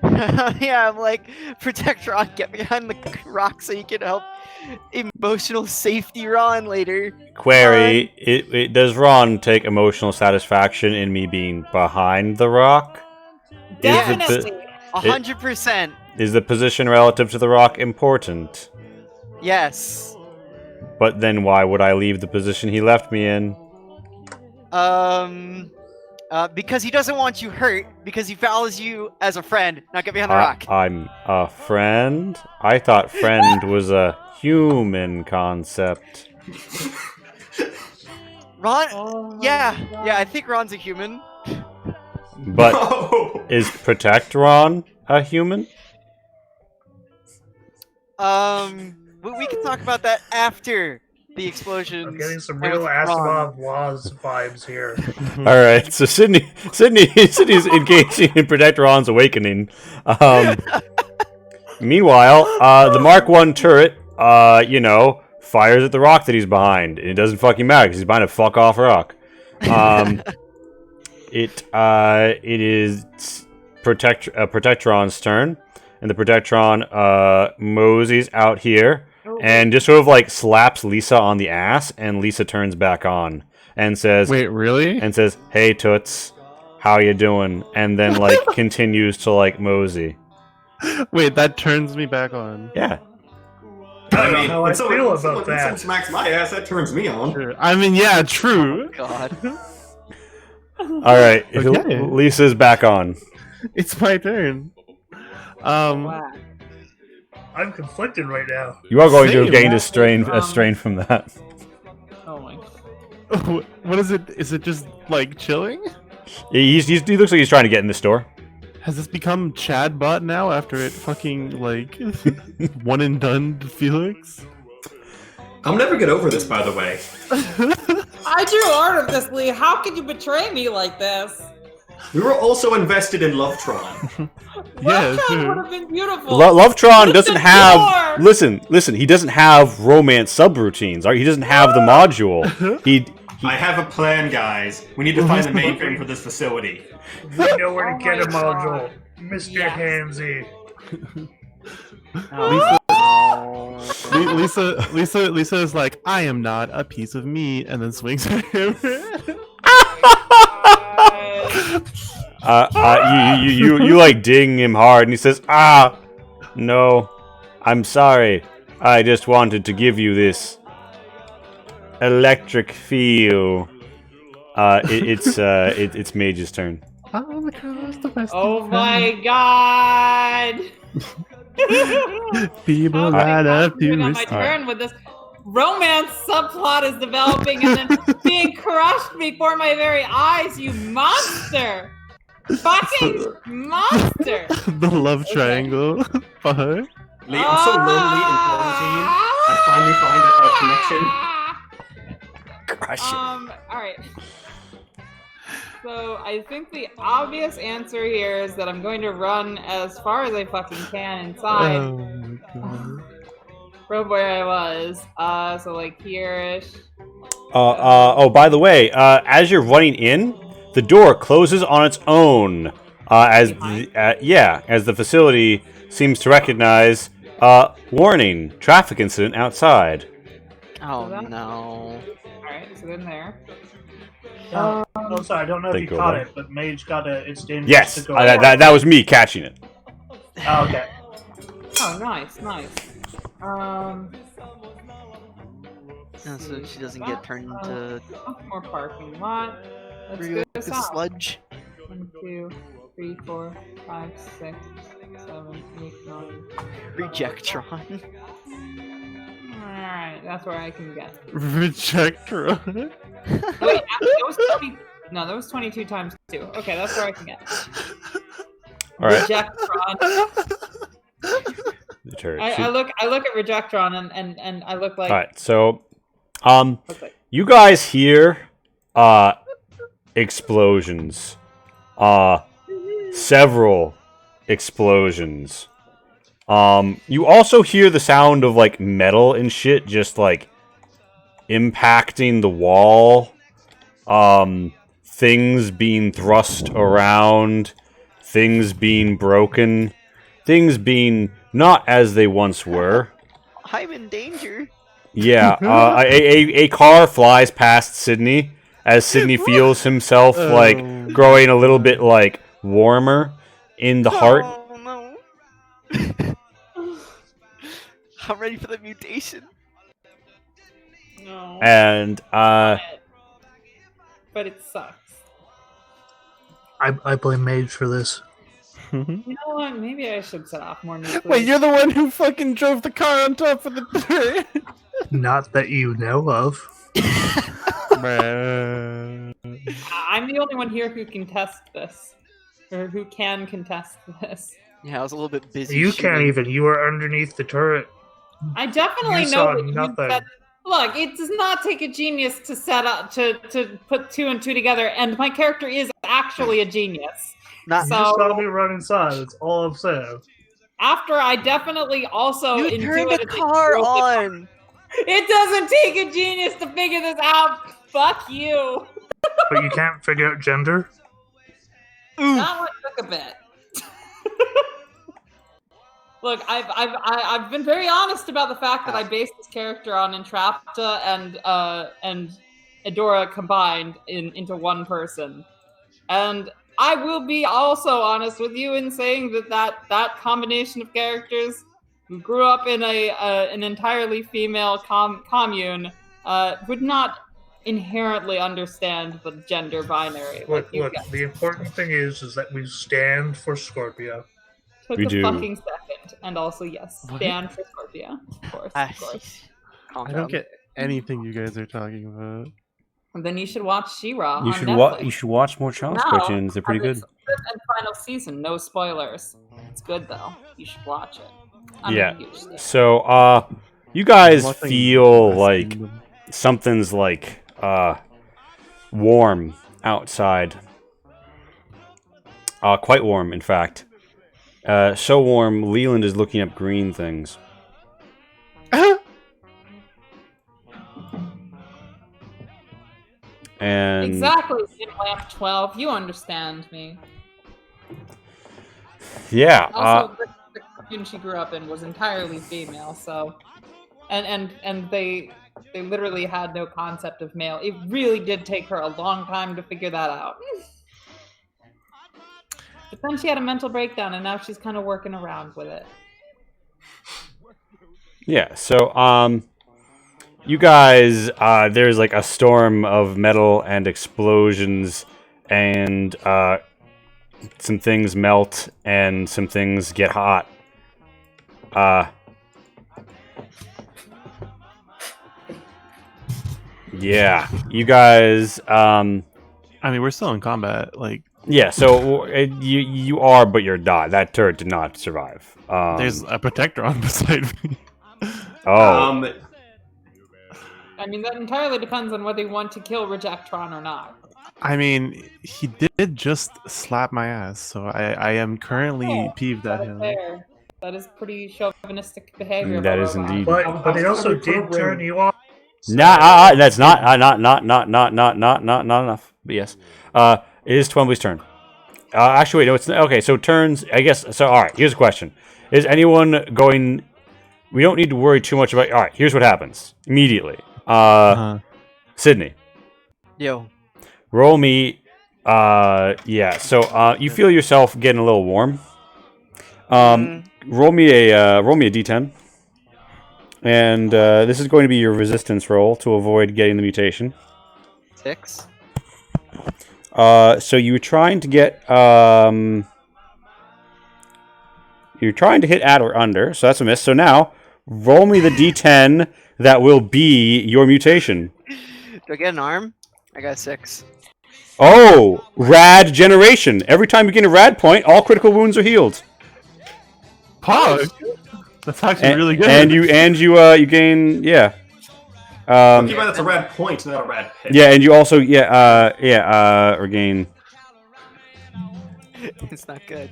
S6: Yeah, I'm like, Protectron, get behind the rock so you can help emotional safety Ron later.
S5: Query: does Ron take emotional satisfaction in me being behind the rock? Is the
S4: Definitely.
S6: 100%.
S5: Is the position relative to the rock important?
S6: Yes.
S5: But then why would I leave the position he left me in?
S6: Because he doesn't want you hurt, because he values you as a friend. Now get behind the rock.
S5: I'm a friend? I thought friend was a human concept.
S6: Ron? Yeah, I think Ron's a human.
S5: But
S3: No.
S5: is Protect Ron a human?
S6: We can talk about that after the explosions.
S2: I'm getting some
S6: and
S2: real
S6: with Ron.
S2: Asimov Laws vibes here.
S5: Alright, so Sydney's engaging in Protect Ron's awakening. Meanwhile, the Mark 1 turret, fires at the rock that he's behind. And it doesn't fucking matter because he's behind a fuck off rock. It is Protectron's turn, and the Protectron moseys out here and just sort of like slaps Lisa on the ass, and Lisa turns back on and says,
S1: Wait, really?
S5: And says, "Hey Toots, how you doing?" And then like continues to like mosey.
S1: Wait, that turns me back on.
S5: Yeah.
S2: I don't know how I feel about
S3: someone
S2: that.
S3: smacks my ass, that turns me on.
S1: Sure. I mean, yeah, true.
S6: God.
S5: All right,
S1: Okay.
S5: Lisa's back on.
S1: It's my turn.
S4: Wow.
S2: I'm conflicted right now.
S5: You are going to have
S1: Same.
S5: gained a strain from that.
S4: Oh my.
S1: What is it? Is it just like chilling?
S5: He looks like he's trying to get in the store.
S1: Has this become Chad bot now after it fucking like one and done Felix?
S3: I'll never get over this, by the way.
S4: I drew art of this, Lee. How could you betray me like this?
S3: We were also invested in Lovetron.
S1: Yeah,
S4: That
S1: sure.
S4: would have been beautiful.
S5: Lovetron doesn't
S4: Listen,
S5: have.
S4: more!
S5: Listen. He doesn't have romance subroutines. He doesn't have the module.
S3: I have a plan, guys. We need to find the mainframe for this facility.
S2: We know where to get a
S4: my
S2: module.
S4: God.
S2: Mr.
S4: Yes.
S2: Hansy.
S1: Lisa is like, I am not a piece of meat, and then swings at him.
S5: You like ding him hard, and he says, no, I'm sorry. I just wanted to give you this electric feel. It's Mage's turn.
S4: Oh my god!
S1: People
S4: How
S1: right up to
S4: on my
S1: Mr.
S4: turn with this romance subplot is developing and then being crushed before my very eyes, you monster! Fucking monster!
S1: The love triangle. Fuck.
S3: Lee, I'm so lonely in quarantine. I finally find a connection.
S5: Crush it.
S4: Alright. So I think the obvious answer here is that I'm going to run as far as I fucking can inside
S1: Oh my god.
S4: from where I was. So like here-ish.
S5: By the way, as you're running in, the door closes on its own. As the facility seems to recognize, warning, traffic incident outside.
S6: Oh no.
S4: Alright, so in there.
S2: Oh, sorry, I don't know if
S5: They
S2: you
S5: go
S2: caught
S5: back.
S2: it, but Mage got its dangerous
S5: Yes,
S2: to go
S5: that was me catching it.
S2: Oh, okay.
S4: Oh, nice.
S6: Oh, so she doesn't get turned into
S4: More parking lot. Let's go
S6: the
S4: south.
S6: sludge.
S4: 1, 2, 3, 4, 5, 6, 7, 8, 9.
S6: Rejectron.
S4: Alright, that's where I can get.
S1: Rejectron.
S4: Wait, that was 20. No, that was 22 times 2. Okay, that's where I can get.
S5: All right.
S4: Rejectron.
S5: The turret.
S4: I look at Rejectron and I look like.
S5: All right. So,
S4: look like
S5: you guys hear explosions. Several explosions. You also hear the sound of like metal and shit just like impacting the wall. Things being thrust around, things being broken, things being not as they once were.
S6: I'm in danger.
S5: Yeah, a car flies past Sydney as Sydney feels himself like growing a little bit like warmer in the heart.
S6: Oh no. I'm ready for the mutation.
S4: No.
S5: And
S4: But it sucks.
S2: I blame Mage for this.
S4: You know what? Maybe I should set off more nuclear.
S1: Wait, you're the one who fucking drove the car on top of the turret.
S2: Not that you know of.
S1: Bruh.
S4: I'm the only one here who can test this. Or who can contest this.
S6: Yeah, I was a little bit busy.
S2: You can't
S6: shooting.
S2: even. You were underneath the turret.
S4: I definitely
S2: You
S4: know
S2: saw
S4: that you
S2: nothing.
S4: said. Look, it does not take a genius to set up to put 2 and 2 together, and my character is actually a genius.
S6: Not
S2: You just saw
S4: So
S2: me run inside. That's all I'm saying.
S4: after I definitely also
S6: you turned the
S4: intuitively
S6: car
S4: drove it.
S6: on.
S4: It doesn't take a genius to figure this out. Fuck you.
S2: But you can't figure out gender?
S4: That one took a bit. Look, I've been very honest about the fact that I based this character on Entrapta and Adora combined into one person, and I will be also honest with you in saying that combination of characters who grew up in an entirely female commune would not inherently understand the gender binary.
S2: Look,
S4: like you
S2: look.
S4: guys.
S2: The important thing is that we stand for Scorpio.
S4: Took
S5: We
S4: a
S5: do.
S4: fucking second, and also yes,
S1: What?
S4: stand for Scorpio, of course,
S6: Ah,
S4: of course.
S6: calm
S1: I
S6: down.
S1: don't get anything you guys are talking about.
S4: And then you should watch She-Ra
S5: you
S4: on
S5: should
S4: Netflix.
S5: you should watch more Child's
S4: Now,
S5: cartoons. They're pretty
S4: as
S5: good.
S4: its fifth and final season, no spoilers. It's good though. You should watch it. I'm
S5: Yeah.
S4: a huge fan.
S5: So, you guys
S1: Watching
S5: feel
S1: Last
S5: like
S1: Kingdom.
S5: something's like warm outside. Quite warm, in fact. So warm, Leland is looking up green things. And
S4: Exactly, in Lamp 12. You understand me.
S5: yeah,
S4: Also, the cartoon she grew up in was entirely female, so and they literally had no concept of male. It really did take her a long time to figure that out. But then she had a mental breakdown, and now she's kind of working around with it.
S5: yeah. So, you guys, there's like a storm of metal and explosions, and some things melt and some things get hot. Yeah, you guys.
S1: I mean, we're still in combat. Like,
S5: Yeah, so you are, but you're not. That turret did not survive.
S1: there's a protector on beside me.
S5: Oh,
S4: I mean, that entirely depends on whether you want to kill Rejectron or not.
S1: I mean, he did just slap my ass, so I am currently
S4: Oh,
S1: peeved at
S4: That is
S1: him.
S4: fair. That is pretty chauvinistic behavior. of
S5: That
S4: a
S5: is
S4: robot.
S5: indeed.
S2: But it also did turn you off.
S5: Nah, that's not enough. But yes, it is Twombly's turn. Actually, wait, no, it's okay. So turns, I guess. So all right, here's a question: is anyone going? We don't need to worry too much about. All right, here's what happens immediately. Sydney,
S6: Yo.
S5: roll me. Yeah. So you feel yourself getting a little warm. Roll me a d10. And this is going to be your resistance roll to avoid getting the mutation.
S6: 6.
S5: So you were trying to get you're trying to hit at or under, so that's a miss. So now roll me the d10 that will be your mutation.
S6: Do I get an arm? I got 6.
S5: Oh, rad generation. Every time you gain a rad point, all critical wounds are healed.
S1: Pog! That's actually
S5: And,
S1: really good.
S5: and you gain
S3: Keep in mind that's a rad point, not a rad pit.
S5: yeah, and you also regain
S6: It's not good.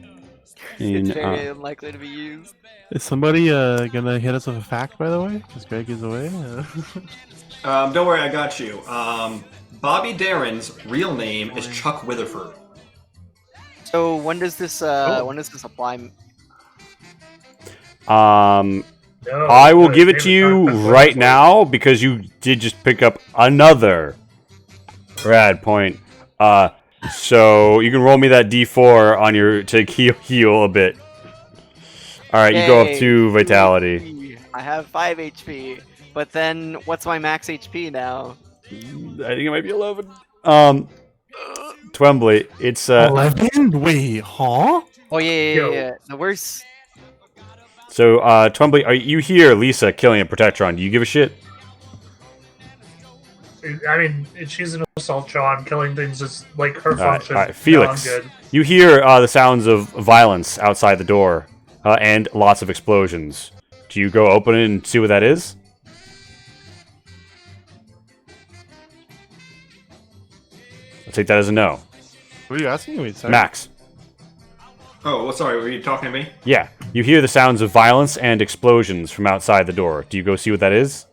S5: in,
S6: It's very unlikely to be used.
S1: Is somebody gonna hit us with a fact, by the way? Because Greg is away.
S3: Don't worry, I got you. Bobby Darin's real name is Chuck Witherford.
S6: So when does this apply?
S2: No,
S5: I will
S2: no,
S5: give it
S2: David
S5: to you
S2: Cochran
S5: right
S2: was-
S5: now because you did just pick up another rad point. So you can roll me that d4 on your to heal a bit. All right, you go up
S6: Yay,
S5: 2 vitality.
S6: HP. I have 5 HP. But then, what's my max HP now?
S5: I think it might be 11. Twombly, it's
S1: 11? Wait, huh?
S6: Oh yeah.
S2: Yo.
S6: The worst.
S5: so Twombly, are you here? Lisa killing a Protectron? Do you give a shit?
S2: I mean, she's an assaultron. Killing things is like her
S5: All right,
S2: function.
S5: all right. Felix,
S2: No, I'm good.
S5: you hear the sounds of violence outside the door and lots of explosions. Do you go open it and see what that is? I'll take that as a no.
S1: What are you asking me? Sorry.
S5: Max.
S3: Oh, sorry, were you talking to me?
S5: Yeah, you hear the sounds of violence and explosions from outside the door. Do you go see what that is?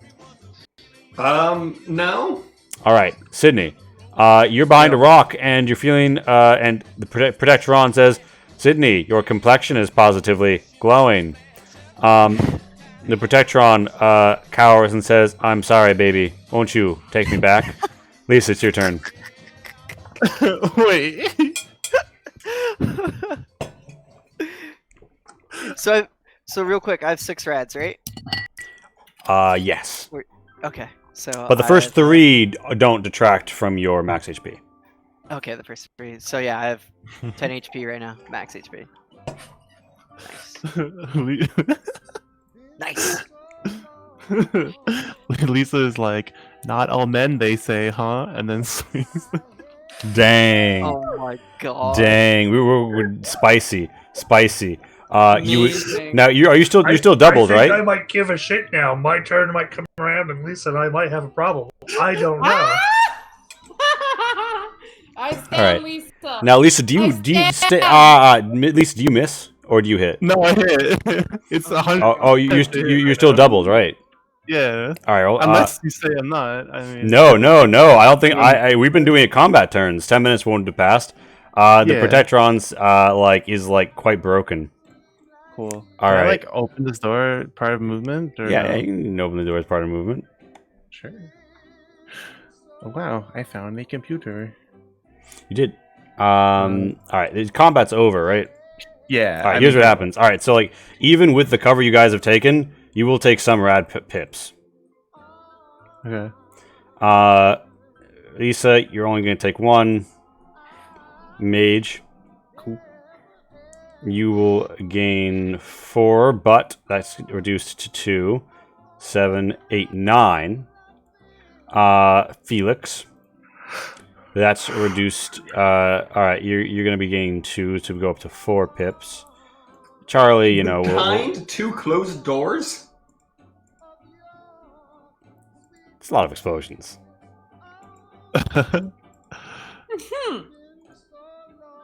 S3: No.
S5: All right, Sydney. You're behind a rock and you're feeling. And the Protectron says, "Sydney, your complexion is positively glowing." The Protectron cowers and says, "I'm sorry, baby. Won't you take me back?" Lisa, it's your turn.
S1: Wait.
S6: So real quick, I have 6 rads, right?
S5: Yes.
S6: Okay. So.
S5: But the first 3 don't detract from your max HP.
S6: Okay, the first 3. So yeah, I have 10 HP right now, max HP. Nice.
S1: Lisa is like, not all men, they say, huh? And then swings.
S5: Dang.
S6: Oh my god.
S5: Dang. We're spicy. Spicy.
S4: Amazing.
S5: Now you're still doubled,
S2: I think
S5: right?
S2: I might give a shit now. My turn might come around, and Lisa and I might have a problem. I don't know.
S4: I stand
S5: All right.
S4: Lisa.
S5: Now, Lisa, do you stay? Lisa, do you miss or do you hit?
S1: No, I hit. It's 100.
S5: Oh, you're still doubled, right?
S1: Yeah.
S5: All right. Well,
S1: Unless you say I'm not. I mean.
S5: no. I don't think we've been doing it combat turns. 10 minutes won't have passed. The
S1: Yeah.
S5: Protectron's is quite broken.
S1: Cool.
S5: All
S1: Can I,
S5: right.
S1: open this door part of movement? Or
S5: Yeah,
S1: no?
S5: you can open the door as part of movement.
S1: Sure. Oh, wow, I found a computer.
S5: You did. All right. The combat's over, right?
S1: Yeah.
S5: All right. Here's what happens. All right. So even with the cover you guys have taken, you will take some rad pips.
S1: Okay.
S5: Lisa, you're only going to take 1. Mage.
S1: Cool.
S5: You will gain 4, but that's reduced to 2. 7, 8, 9. Felix. That's reduced. All right, you're going to be gaining 2 to go up to 4 pips. Charlie,
S3: Behind 2 closed doors?
S5: it's a lot of explosions.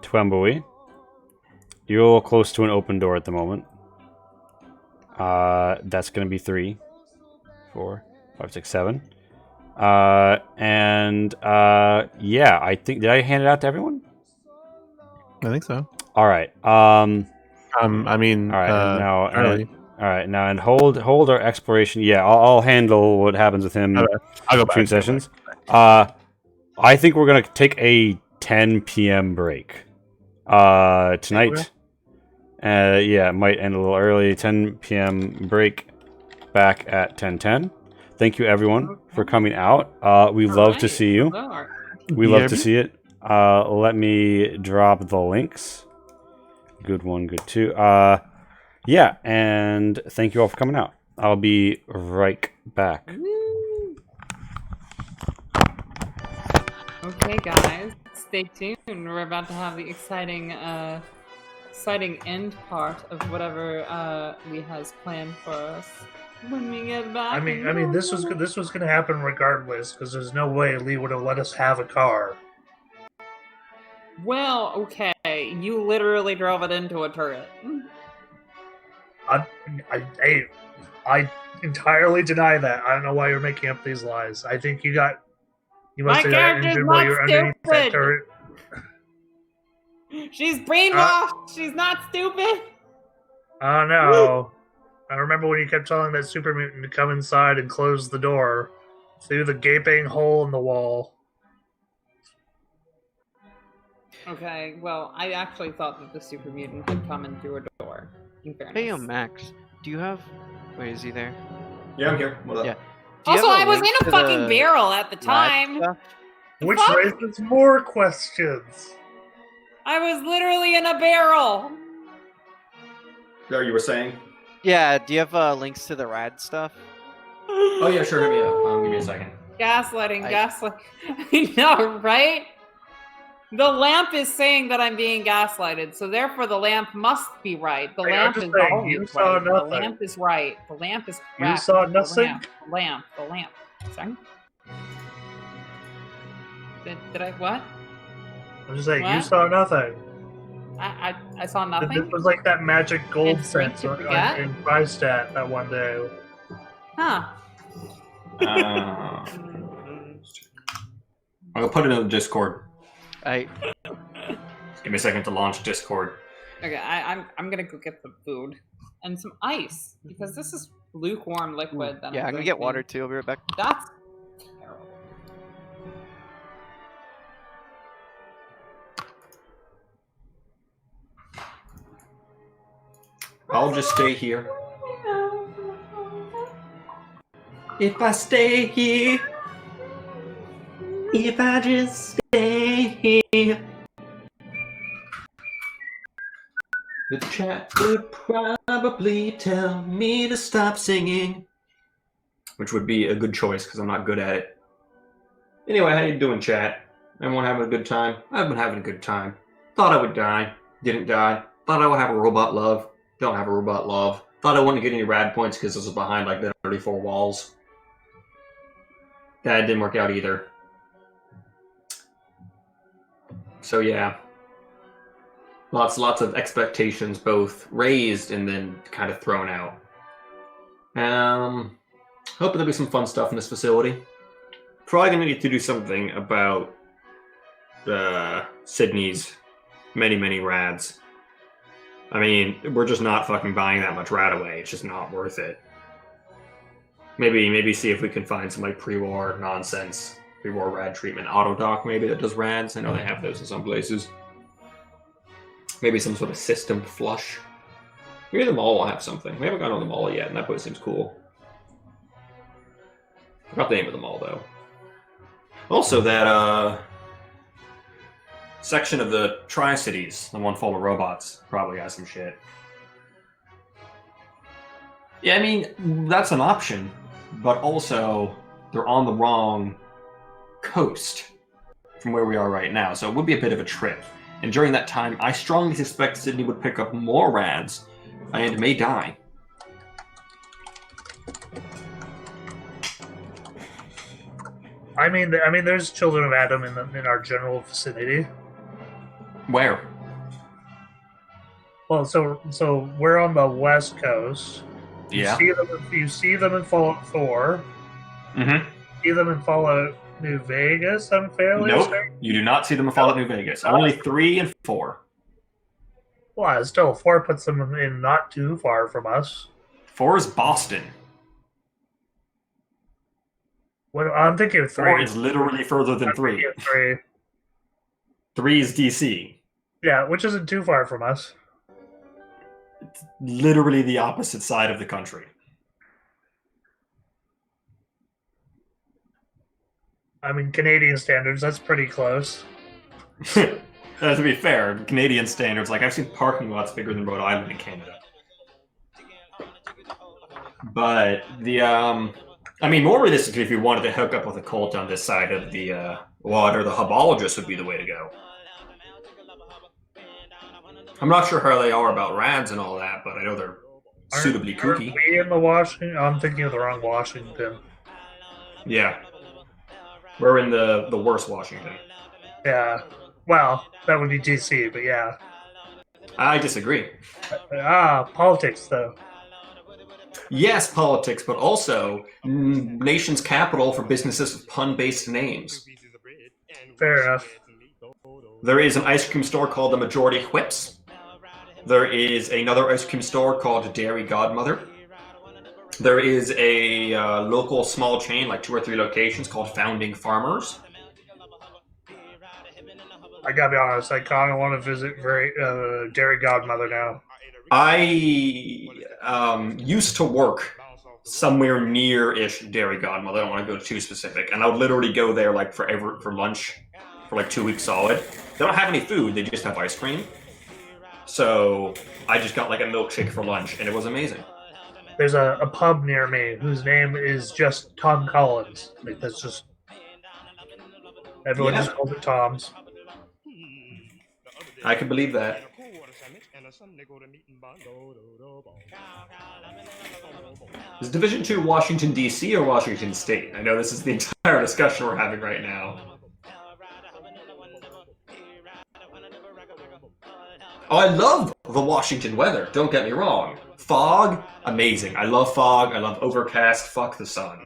S5: Twemboy, you're close to an open door at the moment. That's going to be 3, 4, 5, 6, 7. Yeah, I think, did I hand it out to everyone?
S1: I think so.
S5: All right.
S1: I mean,
S5: All right.
S1: Charlie.
S5: Now and hold our exploration. Yeah, I'll handle what happens with him
S1: Okay. I'll go
S5: between
S1: back.
S5: sessions. I think we're gonna take a 10 p.m. break tonight. Yeah, it might end a little early. 10 p.m. break. Back at 10:10. Thank you everyone for coming out. We love to see you. We love to see it. Let me drop the links. Good one, good two. Yeah, and thank you all for coming out. I'll be right back.
S4: Okay, guys, stay tuned. We're about to have the exciting end part of whatever Lee has planned for us when we get back.
S2: I mean, this was going to happen regardless because there's no way Lee would have let us have a car.
S4: Well, okay, you literally drove it into a turret.
S2: I entirely deny that. I don't know why you're making up these lies. I think you must
S4: My
S2: have got
S4: character's
S2: injured while
S4: not
S2: you were underneath that
S4: stupid.
S2: turret.
S4: She's brainwashed. She's not stupid.
S2: Oh no! I remember when you kept telling that super mutant to come inside and close the door through the gaping hole in the wall.
S4: Okay, well, I actually thought that the super mutant had come in through a door. In fairness.
S6: Hey, Max, do you have... Wait, is he there?
S3: Yeah, I'm here. What up?
S6: Yeah. Do you
S4: Also,
S6: have
S4: I was
S6: link
S4: in
S6: to
S4: a fucking
S6: the
S4: barrel at the
S6: rad
S4: time.
S6: stuff?
S2: Which
S4: Fuck?
S2: raises more questions.
S4: I was literally in a barrel.
S3: There, you were saying?
S6: Yeah, do you have links to the rad stuff?
S3: Oh yeah, sure. Hit me up. Give me a second.
S4: Gaslighting,
S6: I-
S4: gaslighting. I know, right? The lamp is saying that I'm being gaslighted, so therefore the lamp must be right. The
S2: Hey, I'm
S4: lamp
S2: just
S4: is
S2: saying,
S4: always
S2: you saw
S4: right. The
S2: nothing.
S4: lamp is right. The lamp is
S2: You
S4: correct.
S2: saw
S4: The
S2: nothing?
S4: lamp. Sorry? Did I what?
S2: I'm just saying, you
S4: What?
S2: saw nothing.
S4: I saw
S2: This
S4: nothing?
S2: was like that magic gold
S4: And drink
S2: sense
S4: to forget?
S2: in Freistadt that one day.
S4: Huh.
S3: I'll put it in the Discord.
S6: I
S3: Just give me a second to launch Discord.
S4: Okay, I'm gonna go get some food. And some ice. Because this is lukewarm liquid that
S6: yeah, I'm gonna
S4: drinking.
S6: get water too. I'll be right back.
S4: That's terrible.
S3: I'll just stay here. If I stay here, if I just stay here, the chat would probably tell me to stop singing, which would be a good choice because I'm not good at it. Anyway, how you doing, chat? Everyone having a good time? I've been having a good time. Thought I would die, didn't die. Thought I would have a robot love, don't have a robot love. Thought I wouldn't get any rad points because this was behind like the 34 walls. That didn't work out either. So yeah, lots of expectations, both raised and then kind of thrown out. Hoping there'll be some fun stuff in this facility. Probably gonna need to do something about Sydney's many rads. I mean, we're just not fucking buying that much rad away. It's just not worth it. Maybe see if we can find some like pre-war nonsense, pre-war rad treatment auto dock maybe that does rads. I know they have those in some places. Maybe some sort of system flush. Maybe the mall will have something. We haven't gone on the mall yet, and that place seems cool. Forgot the name of the mall though. Also, that section of the Tri-Cities, the one full of robots, probably has some shit. Yeah, I mean, that's an option, but also they're on the wrong coast from where we are right now, so it would be a bit of a trip. And during that time, I strongly suspect Sydney would pick up more rads and may die.
S2: I mean, there's children of Adam in our general vicinity.
S3: Where?
S2: Well, so we're on the west coast.
S3: Yeah.
S2: You see them in Fallout 4.
S3: Mm-hmm.
S2: See them in Fallout New Vegas, I'm fairly
S3: Nope.
S2: certain.
S3: You do not see them in Fallout New Vegas. Only 3 and 4.
S2: Well, still, 4 puts them in not too far from us.
S3: 4 is Boston.
S2: Well, I'm thinking of 3.
S3: 4 is literally further than
S2: I'm
S3: 3.
S2: thinking of 3.
S3: 3 is DC.
S2: Yeah, which isn't too far from us.
S3: It's literally the opposite side of the country.
S2: I mean, Canadian standards, that's pretty close.
S3: To be fair, Canadian standards, like I've seen parking lots bigger than Rhode Island in Canada. But the I mean, more realistically, if you wanted to hook up with a cult on this side of the water, the hubologist would be the way to go. I'm not sure how they are about rads and all that, but I know they're suitably kooky.
S2: Aren't we in the Washington? I'm thinking of the wrong Washington.
S3: Yeah. We're in the worst Washington.
S2: Yeah. Well, that would be DC, but yeah.
S3: I disagree.
S2: Politics, though.
S3: Yes, politics, but also nation's capital for businesses with pun-based names.
S2: Fair enough.
S3: There is an ice cream store called the Majority Whips. There is another ice cream store called Dairy Godmother. There is a local small chain, like 2 or 3 locations, called Founding Farmers.
S2: I gotta be honest, I kind of want to visit Dairy Godmother now.
S3: I used to work somewhere near-ish Dairy Godmother. I don't want to go too specific, and I would literally go there like for lunch for like 2 weeks solid. They don't have any food; they just have ice cream. So I just got like a milkshake for lunch, and it was amazing.
S2: There's a pub near me whose name is just Tom Collins. Like that's just everyone just calls it Tom's.
S3: I can believe that. Is Division 2 Washington, D.C. or Washington State? I know this is the entire discussion we're having right now. Oh, I love the Washington weather, don't get me wrong. Fog, amazing. I love fog, I love overcast, fuck the sun.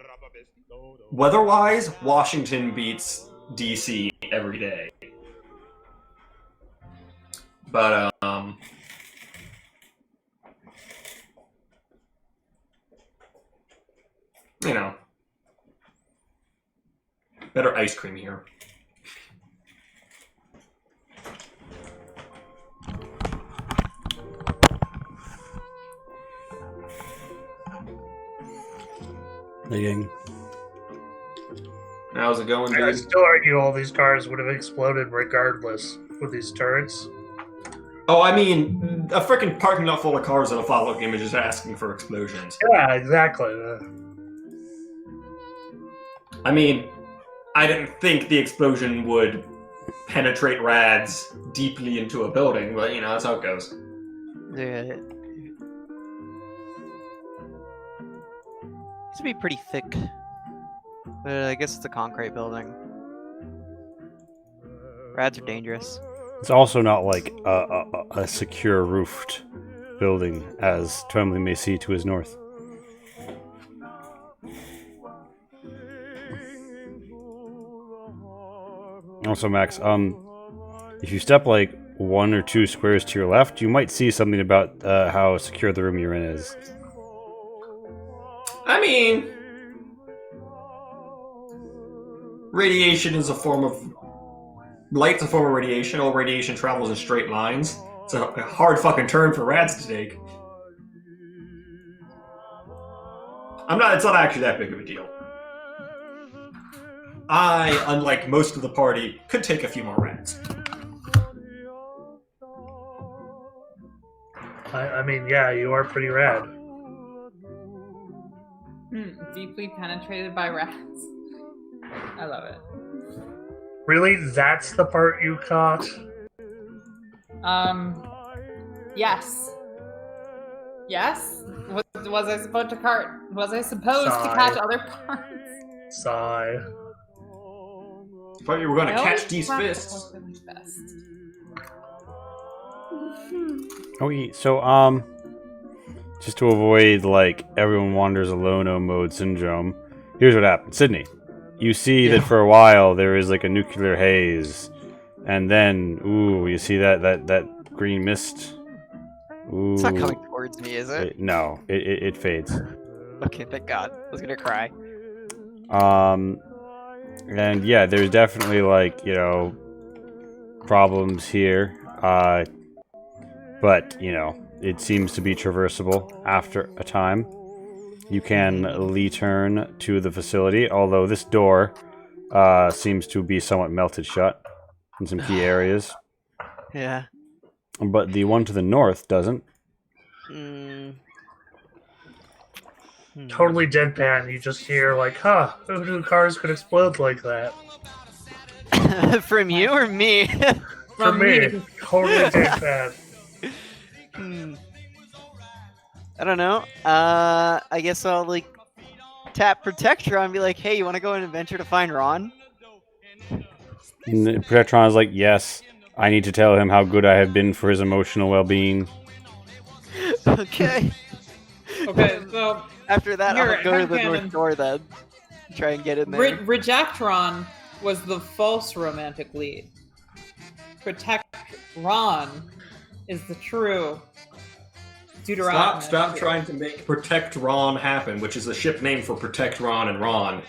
S3: Weather-wise, Washington beats D.C. every day. But, you know, better ice cream here.
S5: Leading.
S3: How's it going,
S2: I
S3: dude?
S2: still argue all these cars would have exploded regardless with these turrets.
S3: Oh, I mean, a freaking parking lot full of cars in a Fallout game is just asking for explosions.
S2: Yeah, exactly.
S3: I mean, I didn't think the explosion would penetrate rads deeply into a building, but, you know, that's how it goes.
S6: Yeah. Used to be pretty thick. But I guess it's a concrete building. Rads are dangerous.
S5: It's also not like a secure roofed building, as Twemley may see to his north. Also, Max, if you step like 1 or 2 squares to your left, you might see something about how secure the room you're in is.
S3: I mean, radiation is a form of... Light's a form of radiation. All radiation travels in straight lines. It's a hard fucking turn for rads to take. It's not actually that big of a deal. I, unlike most of the party, could take a few more rads.
S2: I mean, yeah, you are pretty rad.
S4: Deeply penetrated by rats. I love it.
S2: Really? That's the part you caught?
S4: Yes. Yes? Was I supposed to
S2: Sigh.
S4: catch other parts?
S2: Sigh.
S3: Thought you were gonna
S4: I
S3: catch
S4: always
S3: these
S4: thought
S3: fists.
S4: that was best.
S5: Okay, so just to avoid like everyone wanders alone mode syndrome, here's what happened. Sydney, you see that for a while there is like a nuclear haze, and then you see that green mist. Ooh,
S6: It's not coming towards me, is it?
S5: No, it fades.
S6: Okay, thank God. I was gonna cry.
S5: And yeah, there's definitely like, you know, problems here. But, you know, it seems to be traversable after a time. You can return to the facility, although this door seems to be somewhat melted shut in some key areas.
S6: Yeah.
S5: But the one to the north doesn't.
S2: Totally deadpan. You just hear like, huh, who knew cars could explode like that?
S6: From you or me?
S2: For me, totally deadpan.
S6: I don't know. I guess I'll like tap Protectron and be like, "Hey, you want to go on an adventure to find Ron?"
S5: And Protectron's like, yes, I need to tell him how good I have been for his emotional well-being.
S6: Okay.
S4: Okay, so
S6: After that,
S4: Here,
S6: I'll go to the
S4: headcanon.
S6: north door then. Try and get in there.
S4: Rejectron was the false romantic lead. Protect Ron is the true Deuteronomy.
S3: Stop trying to make Protect Ron happen, which is a ship name for Protect Ron and Ron.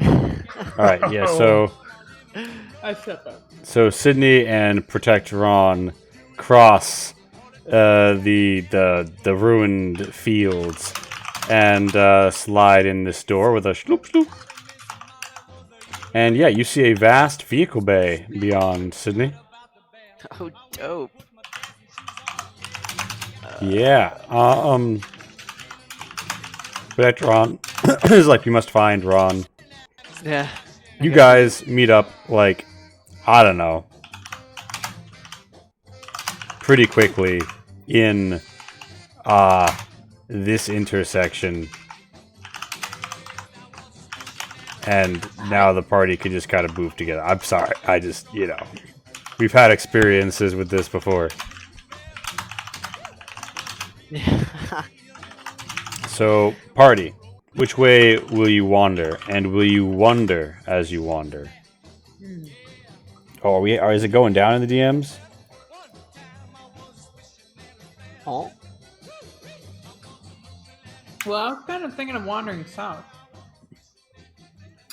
S5: Alright, yeah, so
S4: I shut up.
S5: Sydney and Protect Ron cross the ruined fields and slide in this door with a shloop shloop. And yeah, you see a vast vehicle bay beyond, Sydney.
S6: Oh, dope.
S5: Yeah. But Ron is like, you must find Ron.
S6: Yeah.
S5: You guys meet up like, I don't know, pretty quickly in this intersection. And now the party can just kind of move together. I'm sorry, I just, we've had experiences with this before. So, party, which way will you wander? And will you wonder as you wander? Oh, is it going down in the DMs?
S6: Oh.
S4: Well, I was kind of thinking of wandering south.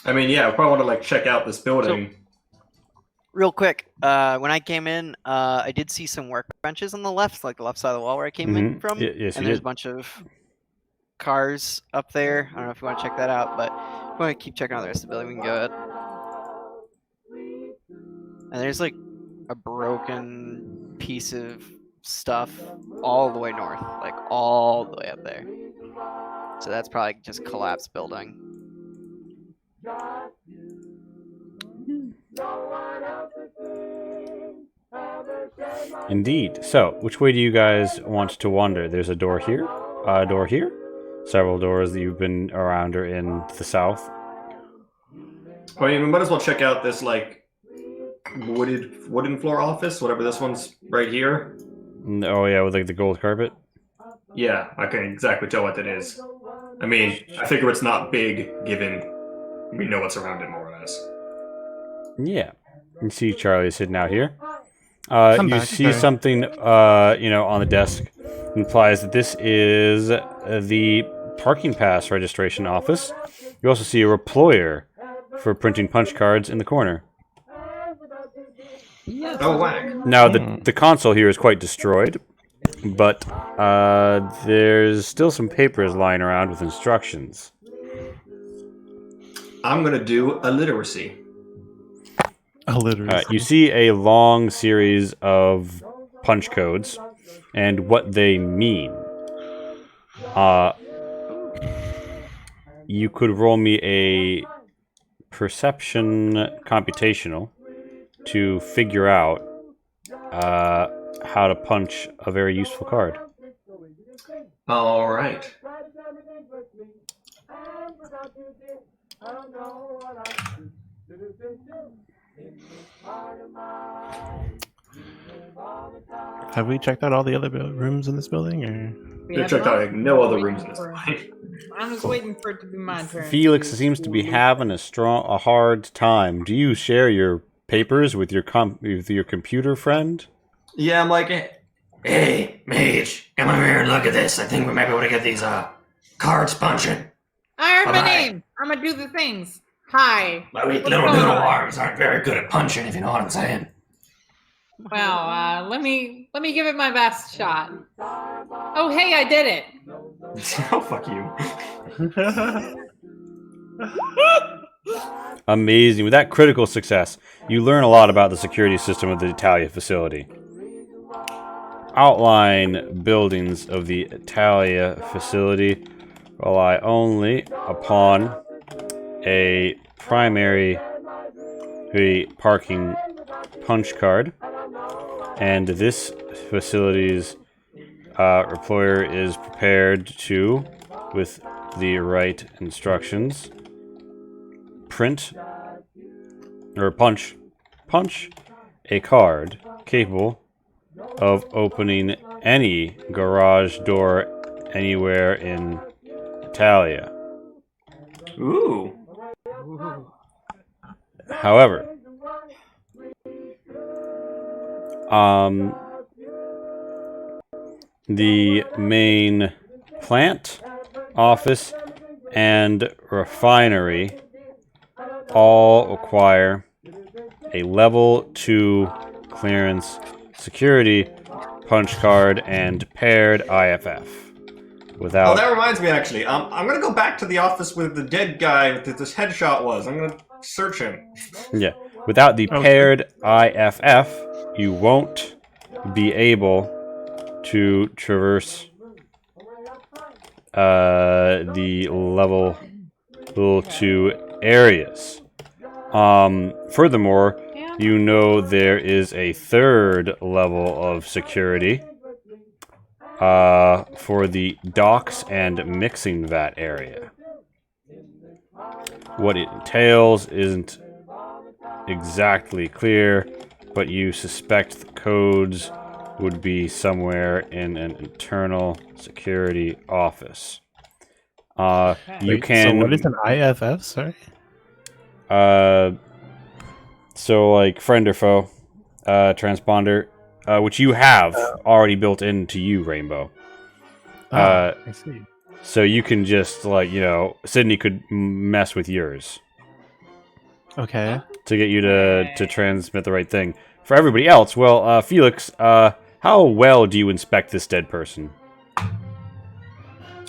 S3: I mean, yeah, I probably want to like check out this building.
S6: Real quick, when I came in, I did see some workbenches on the left, like the left side of the wall where I came in from.
S5: Yes,
S6: and
S5: you
S6: there's
S5: did.
S6: a bunch of cars up there. I don't know if you want to check that out, but if you want to keep checking out the rest of the building, we can go ahead. And there's like a broken piece of stuff all the way north, like all the way up there. So that's probably just collapsed building.
S5: Indeed. So, which way do you guys want to wander? There's a door here, a door here, several doors that you've been around or in the south.
S3: I mean, we might as well check out this like wooden floor office, whatever this one's right here.
S5: Oh yeah, with like the gold carpet.
S3: Yeah, I can't exactly tell what that is. I mean, I figure it's not big, given we know what's around it more or less.
S5: Yeah. You see Charlie sitting out here.
S1: Come
S5: you
S1: back,
S5: see
S1: okay.
S5: something, on the desk. Implies that this is the parking pass registration office. You also see a reployer for printing punch cards in the corner.
S4: Yes.
S3: Oh, whack.
S5: Now, the console here is quite destroyed, but there's still some papers lying around with instructions.
S3: I'm gonna do a literacy.
S5: You see a long series of punch codes and what they mean. You could roll me a perception computational to figure out how to punch a very useful card.
S3: All right.
S1: Have we checked out all the other rooms in this building, or?
S3: We checked out like no other rooms in this place.
S4: I'm just waiting for it to be my turn.
S5: Felix seems to be having a hard time. Do you share your papers with your computer friend?
S3: Yeah, I'm like, hey, mage, come over here and look at this. I think we might be able to get these cards punching.
S4: I heard my
S3: Bye-bye.
S4: name. I'm gonna do the things. Hi.
S3: My weak
S4: What's
S3: little
S4: going
S3: noodle
S4: on?
S3: arms aren't very good at punching, if you know what I'm saying.
S4: Well, let me give it my best shot. Oh, hey, I did it.
S3: Oh, fuck you.
S5: Amazing. With that critical success, you learn a lot about the security system of the Italia facility. Outline buildings of the Italia facility rely only upon a primary parking punch card, and this facility's employer is prepared to, with the right instructions, punch a card capable of opening any garage door anywhere in Italia.
S3: Ooh.
S5: However, the main plant, office, and refinery all require a level 2 clearance security punch card, and paired IFF. Without.
S3: Oh, that reminds me, actually. I'm gonna go back to the office where the dead guy that this headshot was. I'm gonna search him.
S5: Yeah. Without the paired IFF, you won't be able to traverse the level 2 areas. Furthermore, you know there is a third level of security for the docks and mixing vat area. What it entails isn't exactly clear, but you suspect the codes would be somewhere in an internal security office. You can.
S1: So what is an IFF? Sorry.
S5: So like friend or foe, transponder, which you have already built into you, Rainbow.
S1: I see.
S5: So you can just like Sydney could mess with yours
S1: Okay.
S5: to get you to transmit the right thing. For everybody else, well, Felix, how well do you inspect this dead person?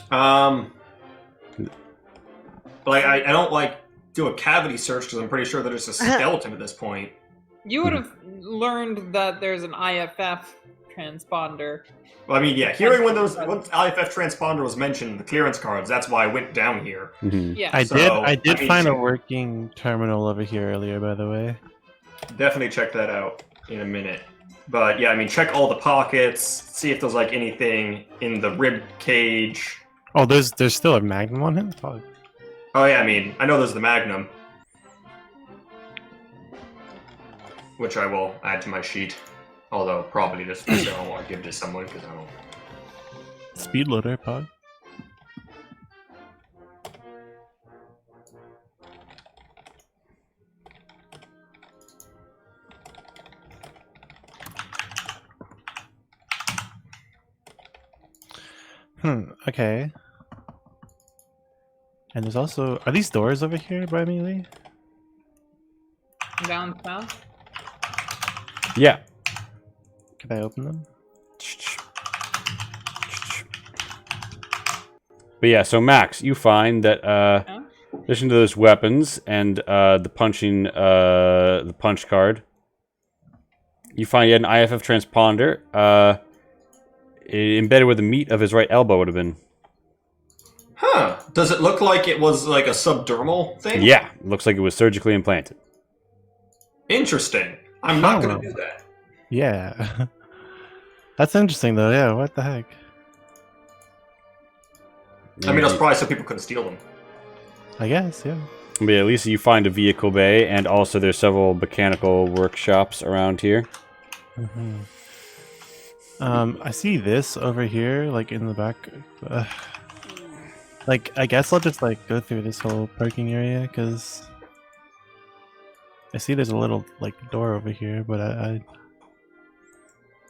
S3: Like I don't do a cavity search because I'm pretty sure that it's a skeleton at this point.
S4: You would have learned that there's an IFF transponder.
S3: Well, I mean, yeah, hearing when IFF transponder was mentioned in the clearance cards, that's why I went down here.
S5: Mm-hmm.
S4: Yeah.
S1: I did find a working terminal over here earlier, by the way.
S3: Definitely check that out in a minute. But yeah, I mean, check all the pockets, see if there's like anything in the rib cage.
S1: Oh, there's still a magnum on him? Oh.
S3: Oh yeah, I mean, I know there's the Magnum, which I will add to my sheet. Although probably just I don't want to give to someone because I don't.
S1: Speed loader, Pog. Okay. And there's also... Are these doors over here by me, Lee?
S4: Down south?
S5: Yeah.
S1: Can I open them?
S5: But yeah, so Max, you find that in addition to those weapons and the punch card, you find an IFF transponder embedded where the meat of his right elbow would have been.
S3: Huh. Does it look like it was like a subdermal thing?
S5: Yeah, it looks like it was surgically implanted.
S3: Interesting. I'm not going to do that.
S1: Yeah. That's interesting, though. Yeah, what the heck?
S3: I mean, that's probably so people couldn't steal them.
S1: I guess, yeah.
S5: But yeah, at least you find a vehicle bay, and also there's several mechanical workshops around here.
S1: Mm-hmm. I see this over here, like in the back. Like, I guess I'll just like go through this whole parking area because I see there's a little like door over here, but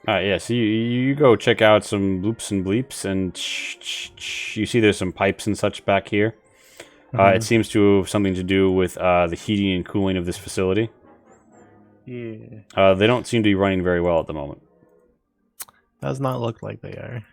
S5: Yeah, so you go check out some loops and bleeps, and you see there's some pipes and such back here. It seems to have something to do with the heating and cooling of this facility.
S1: Yeah.
S5: They don't seem to be running very well at the moment.
S1: Does not look like they are.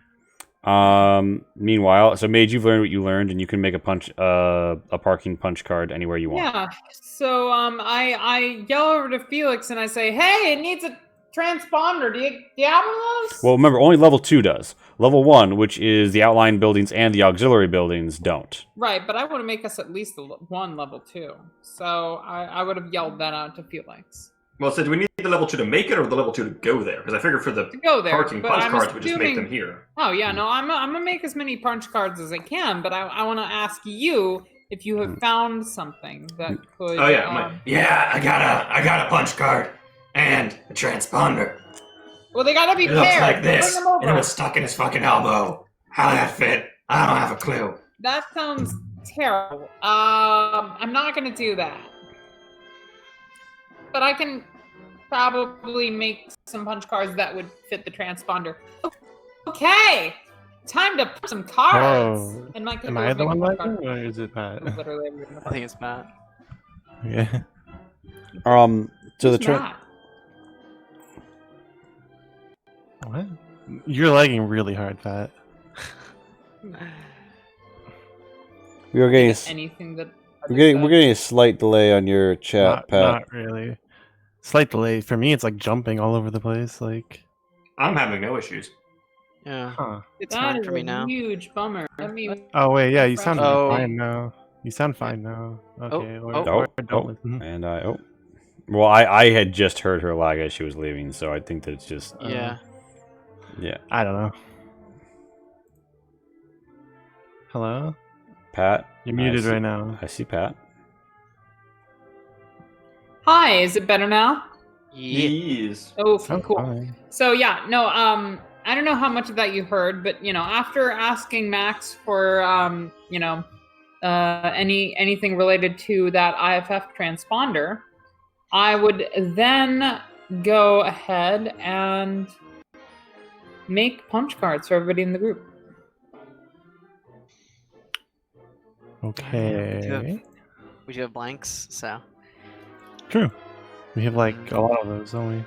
S5: Meanwhile, so Mage, you've learned what you learned, and you can make a parking punch card anywhere you want.
S4: Yeah. So I yell over to Felix and I say, "Hey, it needs a transponder. Do you have one of those?"
S5: Well, remember, only level 2 does. Level 1, which is the outlying buildings and the auxiliary buildings, don't.
S4: Right, but I want to make us at least one level 2. So I would have yelled that out to Felix.
S3: Well, so do we need the level 2 to make it or the level 2 to go there? Because I figured for the parking punch cards, we just make them here.
S4: Oh, yeah, no, I'm going to make as many punch cards as I can, but I want to ask you if you have found something that could...
S3: Oh, yeah. I got a punch card and a transponder.
S4: Well, they got to be
S3: It
S4: paired.
S3: looks like this,
S4: Bring them over.
S3: and it was stuck in his fucking elbow. How did that fit? I don't have a clue.
S4: That sounds terrible. I'm not going to do that. But I can probably make some punch cards that would fit the transponder. Okay, time to put some cards.
S1: Whoa.
S4: And my
S1: Am I the one laughing, or is it Pat?
S4: Literally,
S6: I think it's Matt.
S1: Yeah.
S5: So the
S4: Who's Matt?
S1: What? You're lagging really hard, Pat.
S5: We are getting
S4: Anything that
S5: we're getting a slight delay on your chat, Pat.
S1: Not really. Slight delay. For me, it's like jumping all over the place. Like,
S3: I'm having no issues.
S6: Yeah,
S1: huh.
S6: it's
S4: that
S6: fine
S4: is
S6: for me
S4: a
S6: now.
S4: huge bummer. Let me.
S1: Oh wait, yeah, you sound
S6: Oh.
S1: fine now. You sound fine now. Okay. Or don't listen.
S5: And well, I had just heard her lag as she was leaving, so I think that it's just
S6: Yeah.
S5: yeah.
S1: I don't know. Hello?
S5: Pat,
S1: You're muted
S5: see,
S1: right now.
S5: I see Pat.
S4: Hi, is it better now?
S6: Yeah.
S3: Yes.
S4: Oh,
S1: Sounds
S4: cool.
S1: fine.
S4: So yeah, no, I don't know how much of that you heard, but you know, after asking Max for you know, anything related to that IFF transponder, I would then go ahead and make punch cards for everybody in the group.
S1: Okay.
S6: We do have blanks, so.
S1: True. We have like a lot of those, don't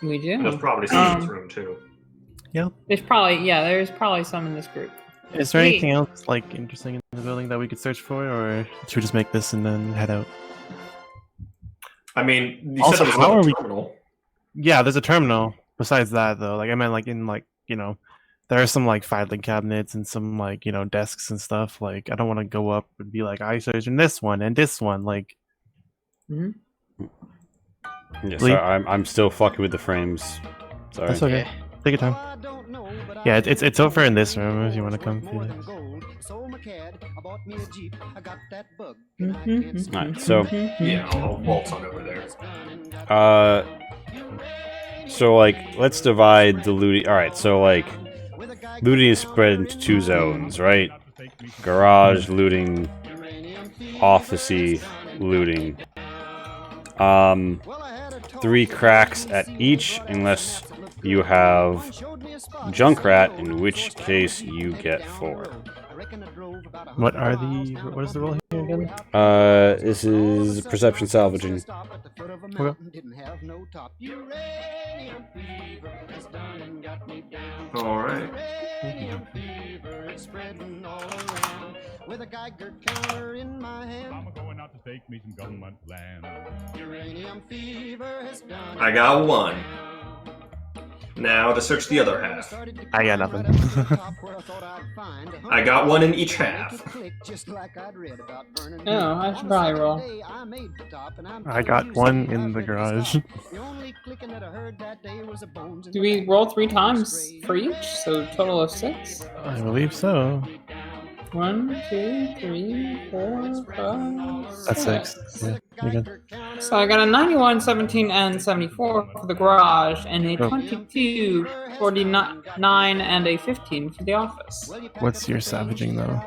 S1: we?
S4: We do.
S3: There's probably some in this room too.
S4: There's probably some in this group.
S1: Is there
S4: Sweet.
S1: anything else like interesting in the building that we could search for, or should we just make this and then head out?
S3: I mean, you
S1: Also,
S3: said there was
S1: how
S3: another
S1: are we-
S3: terminal.
S1: Yeah, there's a terminal. Besides that, though, like I meant, like in like there are some like filing cabinets and some like desks and stuff. Like I don't want to go up and be like I searched in this one and this one. Like
S5: Yes,
S1: Lee?
S5: I'm still fucking with the frames. Sorry.
S1: that's okay. Take your time. Yeah, it's over in this room if you want to come to it.
S5: Alright, so
S3: Yeah, I'll waltz on over there.
S5: so like let's divide the looting. All right, so like looting is spread into two zones, right? Garage looting, officey looting. 3 cracks at each, unless you have Junkrat, in which case you get 4.
S1: What is the role here again?
S5: This is perception salvaging.
S1: Okay.
S3: All right.
S7: With a Geiger counter in my hand.
S8: I'm going out to stake me some government land.
S7: Uranium fever has done.
S3: I got 1. Now to search the other half.
S1: I got nothing.
S3: I got 1 in each half.
S4: Oh, I should probably roll.
S1: I got 1 in the garage.
S4: Do we roll 3 times for each? So total of 6?
S1: I believe so.
S4: 1, 2, 3, 4, 5.
S1: That's 6. Yeah, you're good.
S4: So I got a 91, 17, and 74 for the garage, and a 22, 49, and a 15 for the office.
S1: What's your savaging though?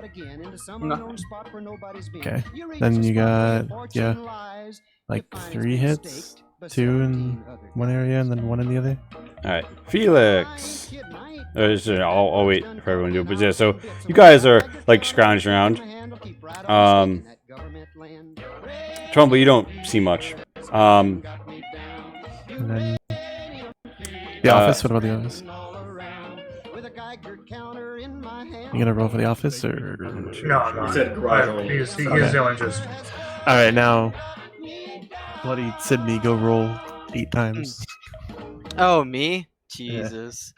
S4: Nothing.
S1: Okay. Then you got like 3 hits, 2 in one area and then 1 in the other.
S5: All right, Felix. I'll wait for everyone to do it. But yeah, so you guys are like scrounging around. Trumbull, you don't see much.
S1: And then the office. What about the office? You gonna roll for the office or?
S2: No.
S3: You said garage only.
S2: He's
S1: Okay.
S2: the only just.
S1: All right, now, bloody Sydney, go roll 8 times.
S6: Oh, me? Jesus.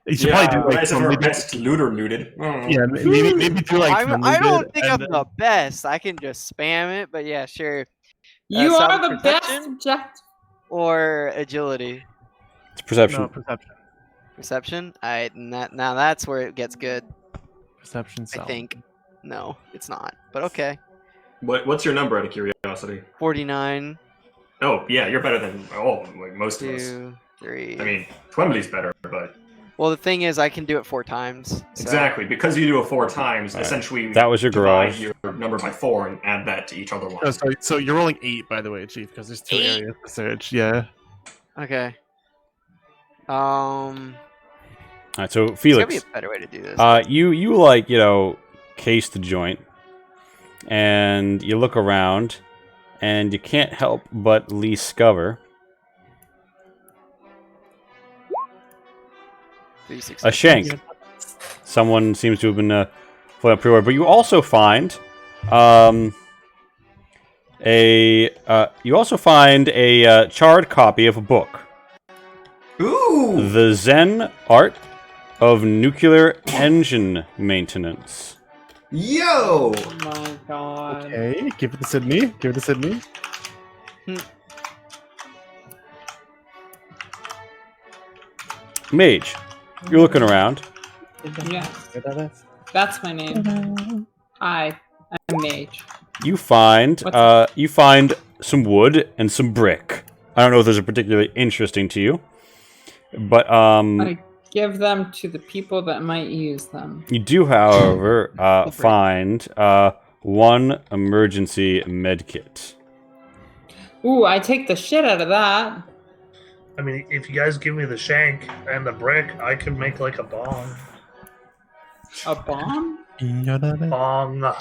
S1: You should probably do like
S3: nice of
S1: some,
S3: our
S1: maybe,
S3: best looter looted.
S1: yeah, maybe do like. some
S6: I don't
S1: looted
S6: think
S1: and
S6: I'm
S1: then-
S6: the best. I can just spam it, but yeah, sure.
S4: You
S6: some
S4: are the best
S6: perception?
S4: object.
S6: Or agility.
S5: It's perception.
S1: No, perception.
S6: Perception? Alright, now that's where it gets good,
S1: Perception.
S6: I think. No, it's not. But okay.
S3: What's your number out of curiosity?
S6: 49,
S3: Oh, yeah, you're better than like most of us.
S6: 2, 3.
S3: I mean, Twembly's better, but
S6: well, the thing is, I can do it 4 times. So.
S3: exactly because you do it 4 times.
S5: Alright.
S3: Essentially,
S5: That was your
S3: divide
S5: garage.
S3: your number by 4 and add that to each other one.
S1: Oh, so you're rolling 8, by the way, Chief, because there's 2
S6: 8?
S1: areas to search. Yeah.
S6: Okay.
S5: All right, so
S6: There's gotta
S5: Felix,
S6: be a better way to do this.
S5: you like case the joint, and you look around, and you can't help but discover
S6: 360.
S5: shank. Someone seems to have been playing up pre-order, but you also find a charred copy of a book.
S3: Ooh!
S5: The Zen Art of Nuclear Engine Maintenance.
S3: Yo!
S4: Oh my god.
S1: Okay, give it to Sydney. Give it to Sydney.
S5: Mage, you're looking around.
S4: Yeah, that's my name. Hi, I'm Mage.
S5: You find
S4: What's
S5: some wood and some brick. I don't know if those are particularly interesting to you, but
S4: I give them to the people that might use them.
S5: you do, however, find one emergency medkit.
S4: Ooh, I take the shit out of that.
S2: I mean, if you guys give me the shank and the brick, I could make like a bong.
S4: A bomb?
S2: Bong.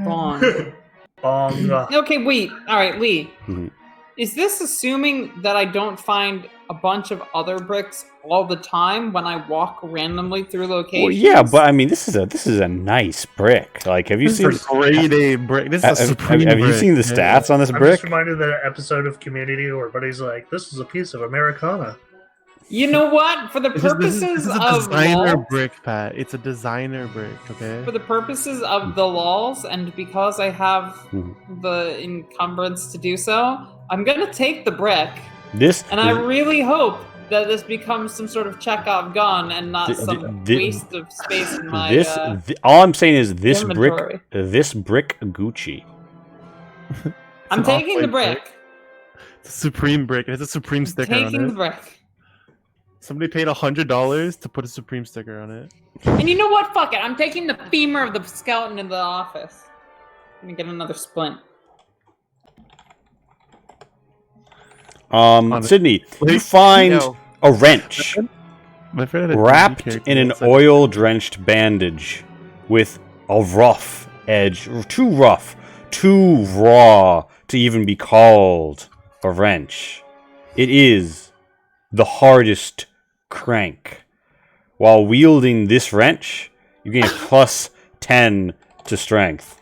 S4: Bong.
S2: Bong.
S4: Okay, wait. All right, Lee.
S5: Mhm.
S4: Is this assuming that I don't find a bunch of other bricks all the time when I walk randomly through locations?
S5: Well, yeah, but I mean, this is a nice brick. Like, have you
S1: This
S5: seen?
S1: is a grade A brick. This is a supreme
S5: Have you
S1: brick.
S5: seen the stats on this
S2: I'm
S5: brick?
S2: just reminded of that episode of Community where Buddy's like, "This is a piece of Americana."
S4: You know what? For the
S1: This is
S4: purposes
S1: a
S4: of
S1: designer
S4: LOLs,
S1: brick, Pat. It's a designer brick, okay?
S4: for the purposes of the lols, and because I have
S5: Mhm.
S4: the encumbrance to do so, I'm gonna take the brick,
S5: This
S4: and I really hope that this becomes some sort of Chekhov gun and not
S5: Th-
S4: some
S5: th-
S4: waste of space in my
S5: all I'm saying is this
S4: inventory.
S5: brick Gucci.
S4: I'm
S1: It's an
S4: taking the
S1: off-white
S4: brick.
S1: It's a supreme brick. It has a supreme sticker on
S4: Taking the
S1: it.
S4: brick.
S1: Somebody paid $100 to put a supreme sticker on it.
S4: And you know what? Fuck it. I'm taking the femur of the skeleton in the office. Let me get another splint.
S5: Sydney, you
S1: Wait,
S5: find
S6: No.
S5: a wrench
S1: My friend had a
S5: wrapped
S1: character
S5: in an
S1: that said-
S5: oil-drenched bandage with a rough edge, too rough, too raw to even be called a wrench. It is the hardest crank. While wielding this wrench, you gain a plus 10 to strength.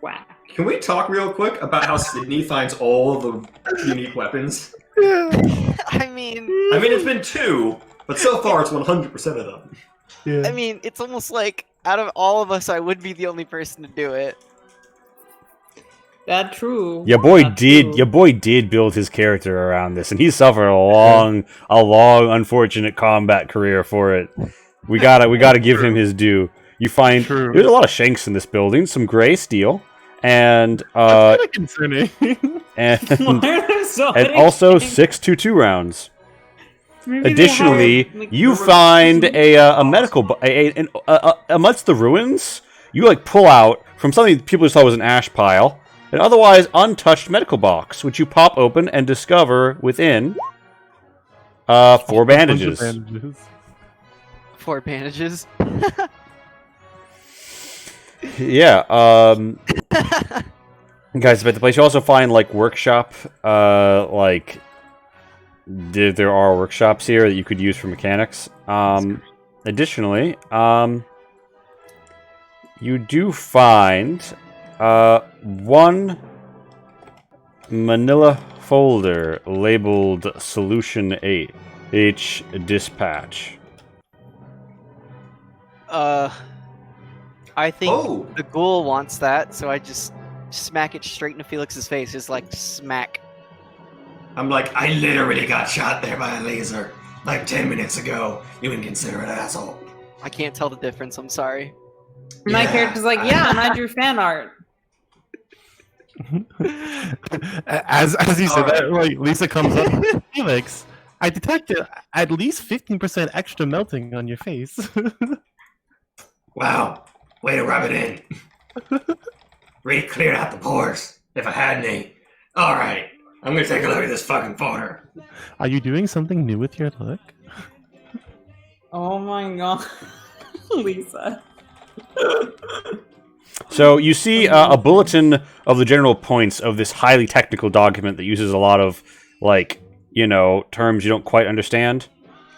S4: Whack.
S3: Can we talk real quick about how Sydney finds all the unique weapons?
S6: I mean,
S3: It's been 2, but so far it's 100% of them.
S1: Yeah.
S6: I mean, it's almost like out of all of us, I would be the only person to do it.
S4: That true.
S5: Your boy
S4: That
S5: did.
S4: true.
S5: Your boy did build his character around this, and he suffered a long, unfortunate combat career for it. We gotta give him his due. You find
S1: True.
S5: there's a lot of shanks in this building, some gray steel, and
S1: That's kind of concerning.
S5: and
S4: Why are there so
S5: and
S4: many
S5: also
S4: things?
S5: 6.22 rounds.
S4: Maybe they
S5: Additionally,
S4: have, like,
S5: you
S4: the-
S5: find a medical amongst the ruins. You like pull out from something people just thought was an ash pile, an otherwise untouched medical box, which you pop open and discover within 4 bandages.
S6: 4 bandages.
S5: Yeah. Guys, about the place, you also find like workshop. There are workshops here that you could use for mechanics. Additionally, you do find one manila folder labeled Solution 8H Dispatch.
S6: I think
S3: Oh!
S6: the ghoul wants that, so I just smack it straight into Felix's face. Just like smack.
S3: I'm like, I literally got shot there by a laser like 10 minutes ago. You can consider it asshole.
S6: I can't tell the difference. I'm sorry.
S4: My
S3: Yeah.
S4: character's like, yeah, and I drew fan art.
S1: as you said
S3: Alright.
S1: that, like Lisa comes up, Felix, I detected at least 15% extra melting on your face.
S3: Wow, way to rub it in. Really cleared out the pores, if I had any. Alright, I'm gonna take a look at this fucking photo.
S1: Are you doing something new with your look?
S4: Oh my god. Lisa.
S5: So you see a bulletin of the general points of this highly technical document that uses a lot of, like, terms you don't quite understand.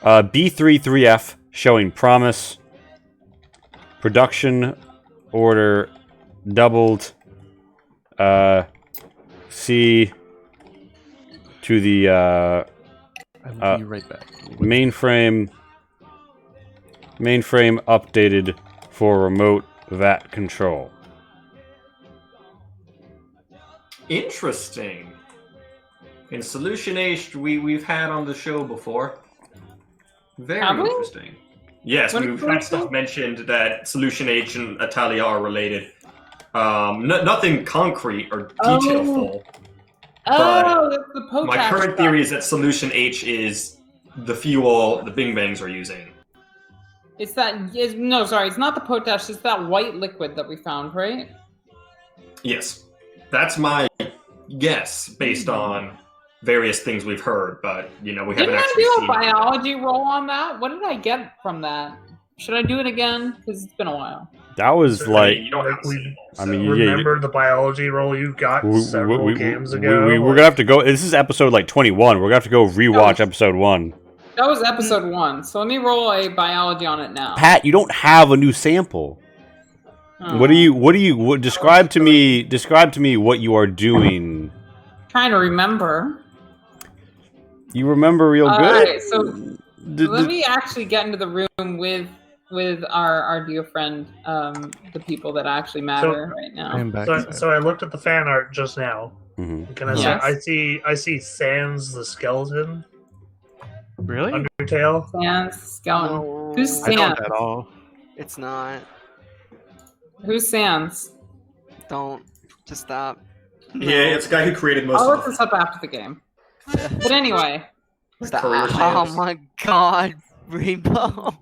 S5: B33F showing promise. Production order doubled. C to the
S1: I'll be right back.
S5: mainframe updated for remote VAT control.
S3: Interesting. In Solution H, we've had on the show before. Very
S4: Have we?
S3: interesting. Yes,
S4: What
S3: we've
S4: is
S3: had stuff mentioned that Solution H and Italia are related. Nothing concrete or detailful.
S4: Oh, that's the potash.
S3: My current
S4: stuff.
S3: theory is that Solution H is the fuel the Bing Bangs are using.
S4: It's that. No, sorry, it's not the potash. It's that white liquid that we found, right?
S3: Yes. That's my guess based on various things we've heard, but we haven't
S4: Didn't I
S3: actually
S4: do a
S3: seen it.
S4: biology roll on that? What did I get from that? Should I do it again? Because it's been a while.
S5: That was like,
S3: you don't have to see it,
S5: I mean,
S3: so-
S5: yeah,
S2: Remember the biology roll you got several games ago?
S5: we're gonna have to go. This is episode like 21. We're gonna have to go rewatch episode 1.
S4: That was episode 1. So let me roll a biology on it now.
S5: Pat, you don't have a new sample.
S4: Oh.
S5: What describe to me what you are doing.
S4: Trying to remember.
S5: You remember real good?
S4: Alright, so let me actually get into the room with our dear friend, the people that actually matter right now.
S1: I'm back.
S2: So I looked at the fan art just now.
S5: Mhm.
S2: Can I
S4: Yes.
S2: say I see Sans the skeleton,
S1: Really?
S2: Undertale.
S4: Sans, skeleton.
S6: No,
S4: Who's
S1: I don't
S4: Sans?
S1: at all.
S6: it's not.
S4: Who's Sans?
S6: Don't. Just stop.
S3: Yeah, it's the guy who created most
S4: I'll
S3: of
S4: look
S3: the
S4: this up after the game. But anyway,
S6: Stop.
S3: career
S6: Oh
S3: chance.
S6: my god, Rainbow.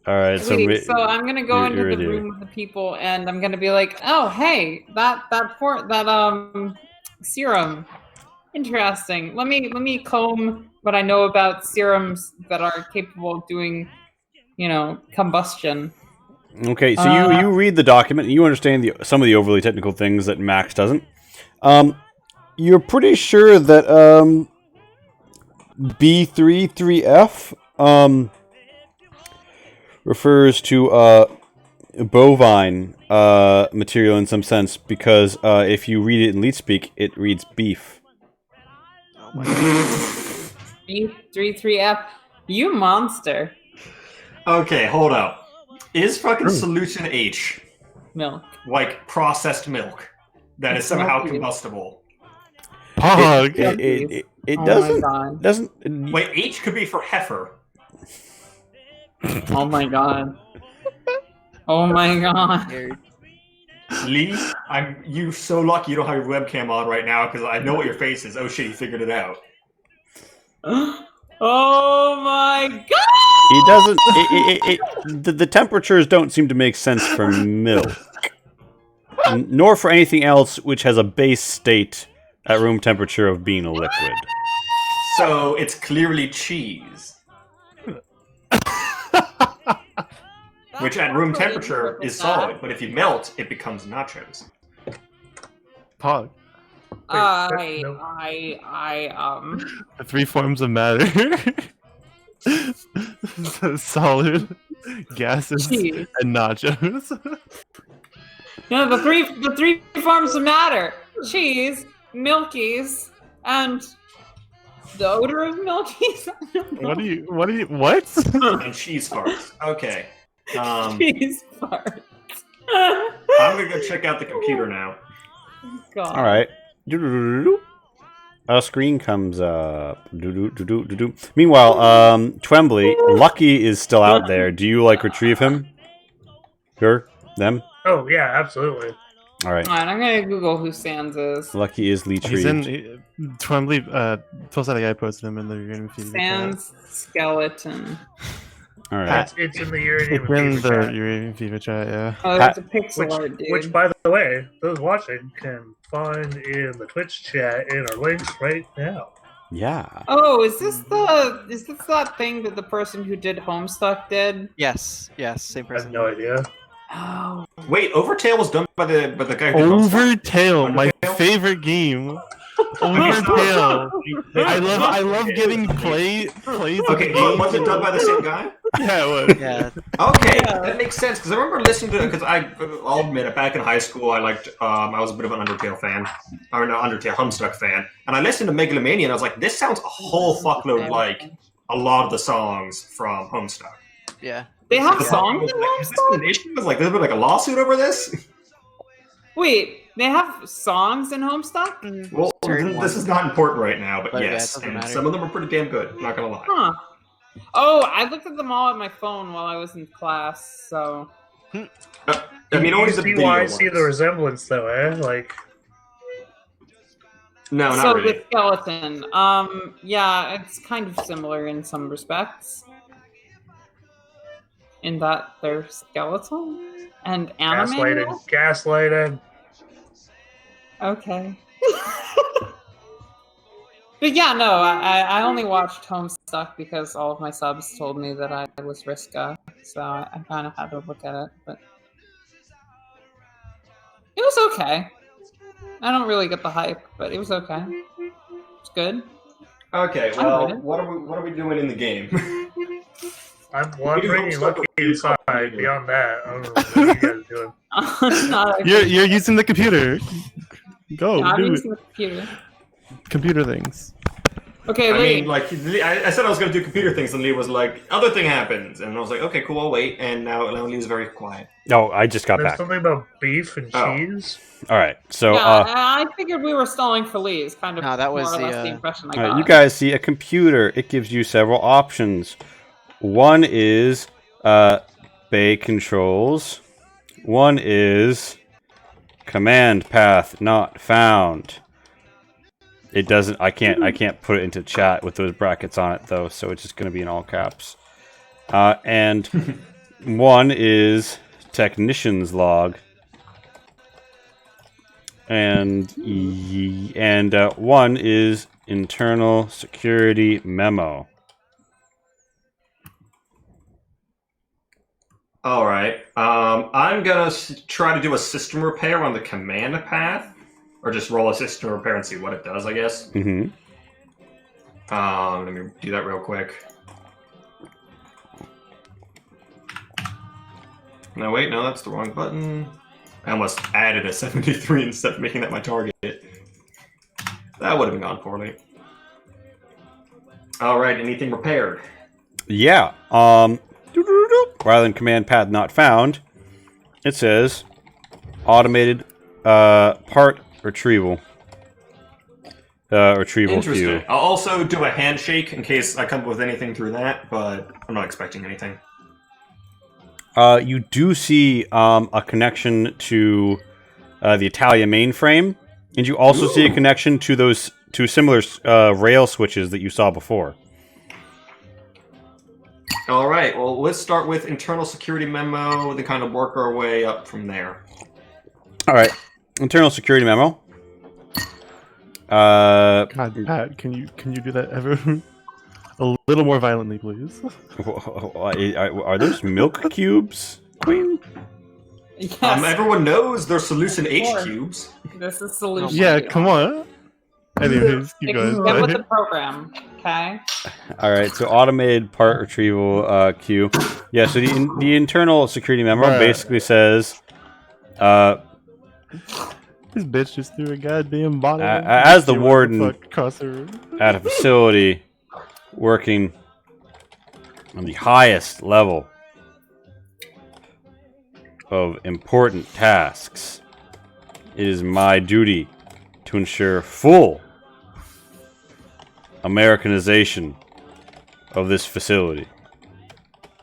S5: All right, so
S4: so I'm gonna go into
S5: you're
S4: the
S5: ready.
S4: room with the people, and I'm gonna be like, "Oh, hey, that serum, interesting. Let me comb what I know about serums that are capable of doing, combustion."
S5: Okay, so you read the document and you understand some of the overly technical things that Max doesn't. You're pretty sure that B33F refers to bovine material in some sense because if you read it in leet speak, it reads beef.
S6: Oh my god.
S4: B33F, you monster.
S3: Okay, hold up. Is fucking Solution H
S4: Milk.
S3: like processed milk that is
S4: It's
S3: somehow
S4: milky.
S3: combustible?
S1: Pog.
S5: It
S4: Oh
S5: doesn't
S4: my god.
S5: doesn't.
S3: Wait, H could be for heifer.
S4: Oh my god. Oh my god.
S6: Weird.
S3: Lee, you so lucky you don't have your webcam on right now because I know what your face is. Oh shit, you figured it out.
S4: Oh my god.
S5: It doesn't. The temperatures don't seem to make sense for milk, nor for anything else which has a base state at room temperature of being a liquid.
S3: So it's clearly cheese, which at room temperature is solid, but if you melt, it becomes nachos.
S1: Pog.
S2: no.
S1: The 3 forms of matter. Solid, gases,
S4: Cheese.
S1: and nachos.
S4: The three forms of matter: cheese, milkies, and the odor of milkies.
S1: What?
S3: And cheese farts. Okay.
S4: Cheese farts.
S3: I'm gonna go check out the computer now.
S4: God.
S5: All right. A screen comes up. Meanwhile, Twembly, Lucky is still out there. Do you retrieve him? Her? Them?
S2: Oh yeah, absolutely.
S5: All right.
S4: Alright, I'm gonna Google who Sans is.
S5: Lucky is
S1: He's
S5: retrieved.
S1: in. Twombly, I posted him in the Uranium feed.
S4: Sans skeleton.
S5: All right.
S2: It's in the Uranium
S1: It's in
S2: Fever
S1: the
S2: chat.
S1: Uranium Fever chat, yeah.
S4: Oh, there's a pixel art, dude.
S2: Which, by the way, those watching can find in the Twitch chat in our links right now.
S5: Yeah.
S4: Oh, is this that thing that the person who did Homestuck did?
S6: Yes, same
S2: I have
S6: person.
S2: no idea.
S4: Oh,
S3: Wait, Overtale was done by the guy who did Homestuck?
S1: Overtale, my
S3: Undertale?
S1: favorite game. Undertale. I love getting plays.
S3: Okay, was it done by the same guy?
S1: Yeah, it was.
S6: Yeah.
S3: Okay, that makes sense because I remember listening to it. Because I'll admit it, back in high school, I liked. I was a bit of an Undertale fan, or no, Undertale Homestuck fan, and I listened to Megalomania, and I was like, this sounds a whole fuckload like a lot of the songs from Homestuck.
S6: Yeah.
S4: They have
S3: The
S4: songs
S3: song-
S4: in
S3: like, is this an issue? Was like, there's been like a lawsuit over this.
S4: Wait, they have songs in Homestuck?
S3: Well,
S6: Certain
S3: this is not important right now, but
S6: But yeah, it
S3: yes,
S6: doesn't
S3: and
S6: matter.
S3: some of them are pretty damn good. Not gonna lie.
S4: Huh. Oh, I looked at them all on my phone while I was in class, so...
S3: I mean, only the
S2: see
S3: video
S2: why I
S3: ones.
S2: see the resemblance, though, eh? Like,
S3: No,
S4: so
S3: not really.
S4: the skeleton. Yeah, it's kind of similar in some respects. In that they're skeletal and animated.
S2: gaslighting.
S4: Okay. But yeah, no, I only watched Homestuck because all of my subs told me that I was Riska, so I kind of had to look at it, but it was okay. I don't really get the hype, but it was okay. It's good.
S3: Okay,
S4: I
S3: well,
S4: read it.
S3: what are we doing in the game?
S2: I'm
S3: We do
S2: bringing
S3: Homestuck
S2: Lucky
S3: with you,
S2: inside.
S3: Lucky.
S2: Beyond that, I don't know what you guys are doing.
S4: Not
S1: You're using the computer. Go
S4: I'm
S1: do it.
S4: using the computer.
S1: Computer things.
S4: Okay,
S3: I
S4: Lee.
S3: mean, like, I said I was going to do computer things, and Lee was like, other thing happens. And I was like, okay, cool, I'll wait. And now Lee's very quiet.
S5: No, I just got
S2: There's
S5: back.
S2: something about beef and
S3: Oh.
S2: cheese.
S5: All right, so
S4: Yeah, I figured we were stalling for Lee. Is kind of
S6: No, that was
S4: more or
S6: the,
S4: less the impression I
S5: all right,
S4: got.
S5: you guys see a computer. It gives you several options. One is bay controls. One is command path not found. It doesn't. I can't put it into chat with those brackets on it though, so it's just going to be in all caps. And one is technician's log. And one is internal security memo.
S3: All right. I'm going to try to do a system repair on the command path. Or just roll a system repair and see what it does, I guess.
S5: Mm-hmm.
S3: Let me do that real quick. No, wait, no, that's the wrong button. I almost added a 73 instead of making that my target. That would have gone poorly. All right, anything repaired?
S5: Yeah. Rather than command path not found, it says automated part retrieval. Retrieval
S3: Interesting.
S5: queue.
S3: I'll also do a handshake in case I come up with anything through that, but I'm not expecting anything.
S5: You do see a connection to the Italia mainframe, and you also see a connection to those two similar rail switches that you saw before.
S3: All right, well, let's start with internal security memo, then kind of work our way up from there.
S5: All right, internal security memo.
S1: God, Pat, can you do that ever a little more violently, please?
S5: Are those milk cubes, Queen?
S4: Yes,
S3: Everyone knows they're solution H
S4: Sure.
S3: cubes.
S4: this is solution.
S1: Yeah, come on. Anyways, keep
S4: Get
S1: going.
S4: with the program, okay?
S5: All right, so automated part retrieval queue. Yeah, so the internal security memo
S1: Bruh.
S5: basically says,
S1: This bitch just threw a goddamn bottle.
S5: as the
S1: She
S5: warden-
S1: wanted to fuck across the room.
S5: at a facility working on the highest level of important tasks, it is my duty to ensure full Americanization of this facility.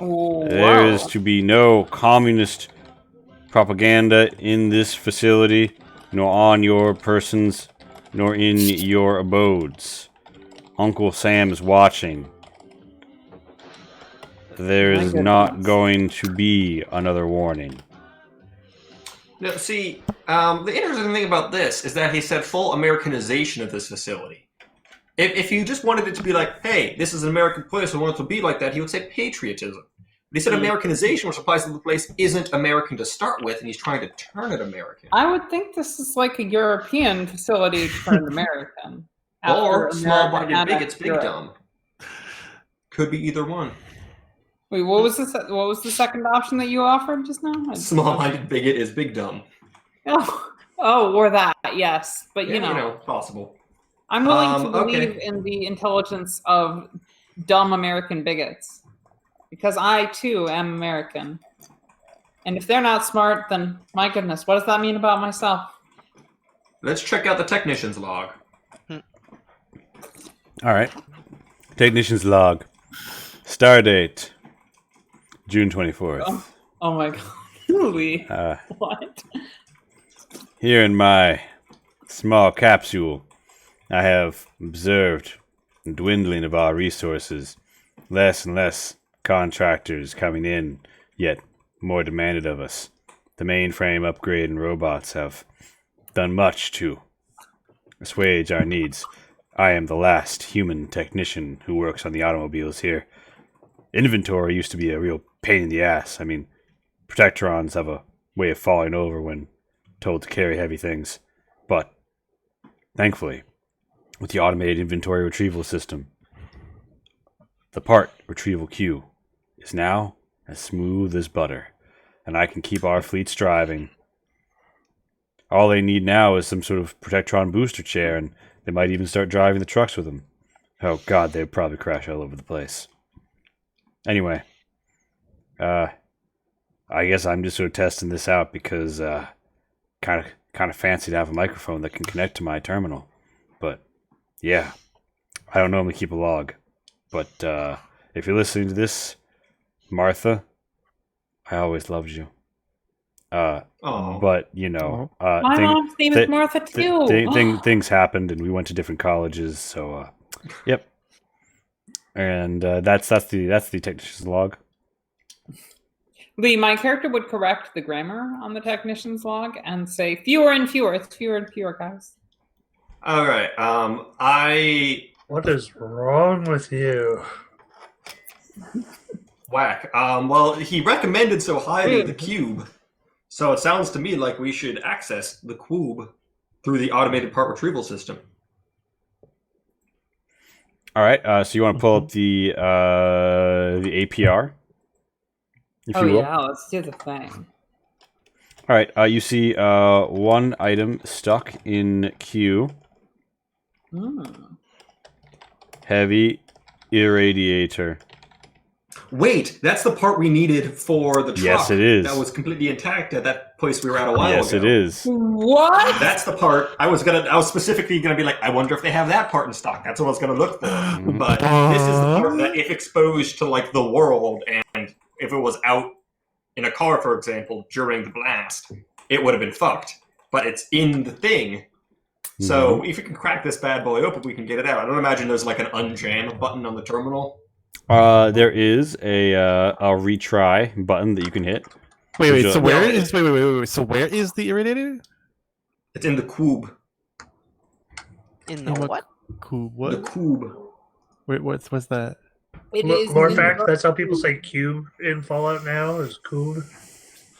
S4: Ooh,
S5: There
S4: wow.
S5: is to be no communist propaganda in this facility, nor on your persons, nor in your abodes. Uncle Sam's watching. There
S4: My
S5: is not
S4: goodness.
S5: going to be another warning.
S3: Now, see, the interesting thing about this is that he said full Americanization of this facility. If you just wanted it to be like, hey, this is an American place, I want it to be like that, he would say patriotism. They said Americanization, which implies that the place isn't American to start with, and he's trying to turn it American.
S4: I would think this is like a European facility turned American.
S3: Or
S4: After
S3: small-minded
S4: America
S3: bigots,
S4: annexed
S3: big
S4: Europe.
S3: dumb. Could be either one.
S4: Wait, what was the second option that you offered just now?
S3: Small-minded bigot is big dumb.
S4: Oh, or that, yes. But
S3: Yeah,
S4: you know,
S3: possible.
S4: I'm willing to
S3: Okay.
S4: believe in the intelligence of dumb American bigots. Because I, too, am American. And if they're not smart, then, my goodness, what does that mean about myself?
S3: Let's check out the technician's log.
S5: All right. Technician's log. Stardate. June 24th.
S4: Oh my god. Louis.
S5: Uh,
S4: What?
S5: Here in my small capsule, I have observed the dwindling of our resources. Less and less contractors coming in, yet more demanded of us. The mainframe upgrade and robots have done much to assuage our needs. I am the last human technician who works on the automobiles here. Inventory used to be a real pain in the ass. I mean, Protectrons have a way of falling over when told to carry heavy things. But, thankfully, with the automated inventory retrieval system, the part retrieval queue is now as smooth as butter, and I can keep our fleets driving. All they need now is some sort of Protectron booster chair, and they might even start driving the trucks with them. Oh god, they'd probably crash all over the place. Anyway, I guess I'm just sort of testing this out because kind of fancy to have a microphone that can connect to my terminal. But yeah, I don't normally keep a log. But if you're listening to this, Martha, I always loved you. But you know,
S4: My mom's name is Martha too.
S5: things happened, and we went to different colleges. So, yep. And that's the technician's log.
S4: Lee, my character would correct the grammar on the technician's log and say fewer and fewer. It's fewer and fewer, guys.
S3: All right.
S2: What is wrong with you?
S3: Whack. Well, he recommended so highly the cube, so it sounds to me like we should access the cube through the automated part retrieval system.
S5: All right. So you want to pull up the APR, if you will.
S4: Yeah, let's do the thing.
S5: All right. You see one item stuck in queue. Heavy irradiator.
S3: Wait, that's the part we needed for the truck.
S5: Yes, it is.
S3: That was completely intact at that place we were at a while ago.
S5: Yes, it is.
S4: What?
S3: That's the part I was specifically gonna be like, I wonder if they have that part in stock. That's what I was gonna look for. But this is the part that, if exposed to like the world, and if it was out in a car, for example, during the blast, it would have been fucked. But it's in the thing. So if we can crack this bad boy open, we can get it out. I don't imagine there's like an unjam button on the terminal.
S5: There is a retry button that you can hit.
S1: Wait. So where is wait. So where is the irradiator?
S3: It's in the cube.
S6: In the what?
S1: Cube. What?
S3: The cube.
S1: Wait, what's that?
S4: It is
S2: More fact, that's how people say cube in Fallout now, is cube.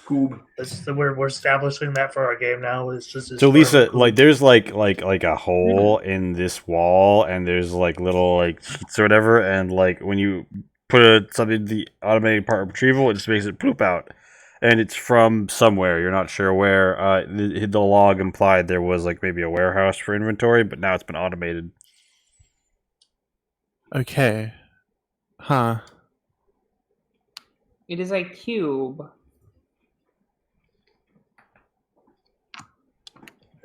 S3: Cube.
S2: We're establishing that for our game now. It's just
S5: So Lisa, like there's like a hole in this wall, and there's like little like sheets or whatever, and like when you put something in the automated part retrieval, it just makes it poop out, and it's from somewhere. You're not sure where. The log implied there was like maybe a warehouse for inventory, but now it's been automated.
S1: Okay. Huh.
S4: It is a cube.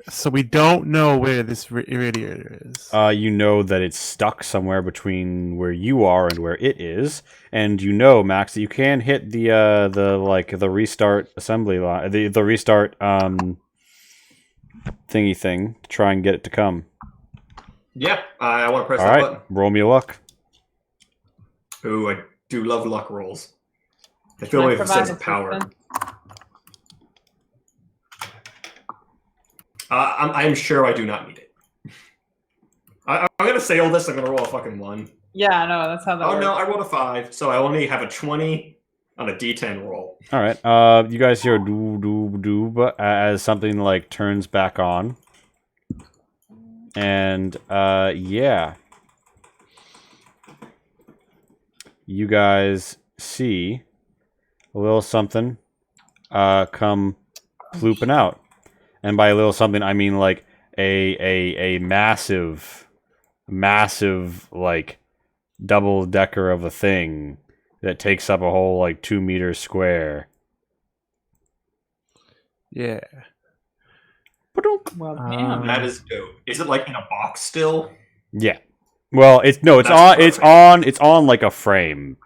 S1: So we don't know where this irradiator is.
S5: You know that it's stuck somewhere between where you are and where it is, and you know, Max, that you can hit the restart assembly line, the restart thingy thing to try and get it to come.
S3: Yeah, I want to press
S5: All
S3: that
S5: right,
S3: button.
S5: roll me a luck.
S3: Ooh, I do love luck rolls. I feel
S4: Can I
S3: like a sense
S4: provide
S3: of power.
S4: assistance?
S3: I'm sure I do not need it. I'm going to say all this. I'm going to roll a fucking 1.
S4: Yeah, no, that's how that
S3: Oh,
S4: works.
S3: no, I rolled a 5, so I only have a 20 on a D10 roll.
S5: All right. You guys hear doo doo doo as something like turns back on, and yeah, you guys see a little something come flooping out, and by a little something I mean like a massive like double decker of a thing that takes up a whole like 2 meters square.
S1: Yeah.
S4: Well, damn.
S3: That is dope. Is it like in a box still?
S5: Yeah. Well, it's
S3: That's
S5: on like a frame,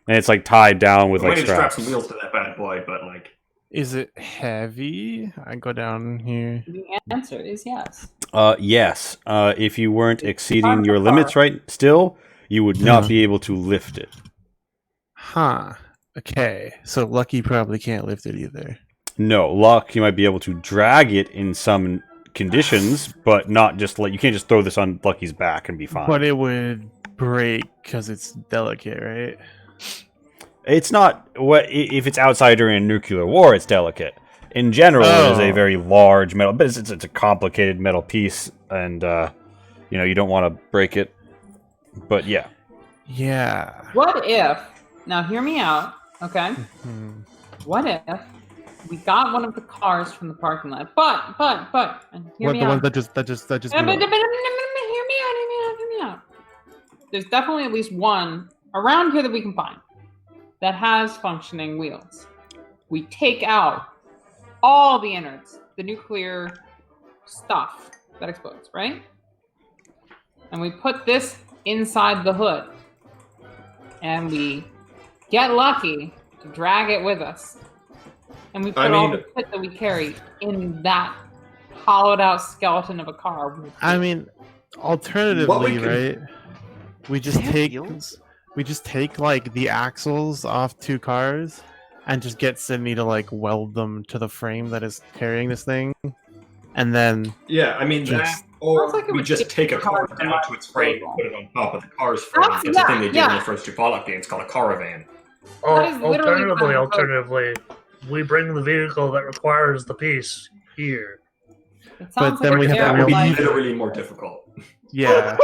S5: and it's like tied down with
S3: We
S5: like
S3: might need to strap
S5: straps.
S3: some wheels to that bad boy, but like,
S1: Is it heavy? I go down here.
S4: The answer is yes.
S5: Yes. If you weren't exceeding your limits right still, you would not be able to lift it.
S1: Huh. Okay. So Lucky probably can't lift it either.
S5: No, Luck, you might be able to drag it in some conditions, but not just like you can't just throw this on Lucky's back and be fine.
S1: But it would break because it's delicate, right?
S5: It's not what if it's outside during a nuclear war. It's delicate. In general, it is a very large metal, but it's a complicated metal piece, and you don't want to break it. But yeah,
S1: Yeah.
S4: What if? Now, hear me out, okay? What if we got one of the cars from the parking lot? But, and hear
S1: What
S4: me
S1: the
S4: out.
S1: one that just
S4: Hear me out. There's definitely at least one around here that we can find that has functioning wheels. We take out all the innards, the nuclear stuff that explodes, right? And we put this inside the hood. And we get Lucky to drag it with us. And we put all the shit that we carry in that hollowed out skeleton of a car.
S1: I mean, alternatively, right? We just
S6: They have
S1: take
S6: wheels?
S1: like the axles off 2 cars and just get Sydney to like weld them to the frame that is carrying this thing. And then
S3: yeah, I mean
S1: Just-
S3: that, or
S4: Sounds like it
S3: we
S4: would
S3: just
S4: get
S3: take a car
S4: hard
S3: down to its frame and put it on top of the car's frame.
S4: That's-
S3: It's a thing they did in
S4: yeah.
S3: the first 2 Fallout games called a caravan.
S4: That is literally
S2: Alternatively, we bring the vehicle that requires the piece here.
S4: It sounds
S1: then
S4: like
S1: we
S4: a
S1: have to
S3: That would be
S1: Like-
S3: literally more difficult.
S1: yeah,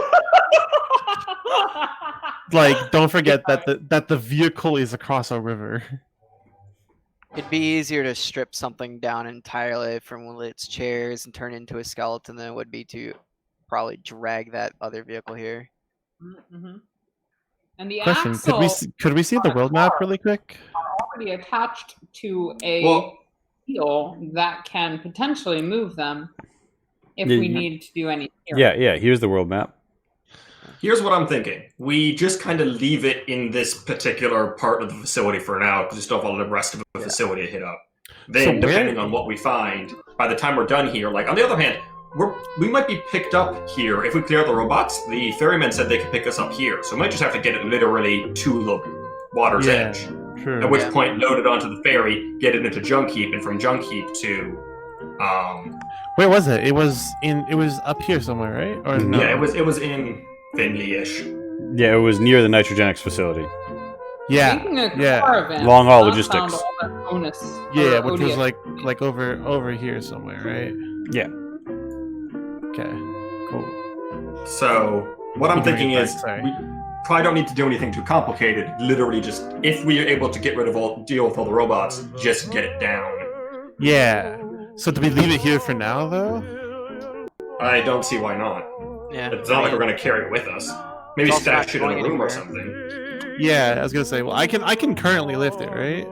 S1: like don't forget that the vehicle is across a river.
S6: It'd be easier to strip something down entirely from one of its chairs and turn it into a skeleton than it would be to probably drag that other vehicle here.
S4: Mhm. And the
S1: Question:
S4: axle
S1: could we see the world map really quick?
S4: already attached to a
S3: Well-
S4: wheel that can potentially move them if
S5: Yeah,
S4: we
S5: you-
S4: need to do any.
S5: yeah. Here's the world map.
S3: Here's what I'm thinking. We just kind of leave it in this particular part of the facility for now, because we still have all the rest of the facility to hit up. Then,
S1: So where-
S3: depending on what we find, by the time we're done here, like, on the other hand, we might be picked up here. If we clear out the robots, the ferrymen said they could pick us up here, so we might just have to get it literally to the water's
S1: Yeah,
S3: edge.
S1: true.
S3: At which point, load it onto the ferry, get it into Junk Heap, and from Junk Heap to,
S1: Where was it? It was up here somewhere, right? Or no?
S3: yeah, it was in Finley-ish.
S5: Yeah, it was near the Nitrogenics facility.
S1: Yeah,
S4: Speaking of
S1: yeah.
S4: caravan,
S5: Long haul
S4: I
S5: logistics.
S4: found all that bonus,
S1: yeah,
S4: or
S1: which was
S4: ODS.
S1: like over here somewhere, right?
S5: Yeah.
S1: Okay, cool.
S3: So, what I'm
S1: You can
S3: thinking
S1: read
S3: is,
S1: that, sorry.
S3: we probably don't need to do anything too complicated. Literally, just if we are able to get rid of deal with all the robots, just get it down.
S1: Yeah. So do we leave it here for now, though?
S3: I don't see why not.
S6: Yeah.
S3: It's not like we're gonna carry it with us. Maybe
S6: It's also not
S3: stash it in a
S6: going
S3: room or
S6: anywhere.
S3: something.
S1: Yeah, I was gonna say. Well, I can currently lift it, right?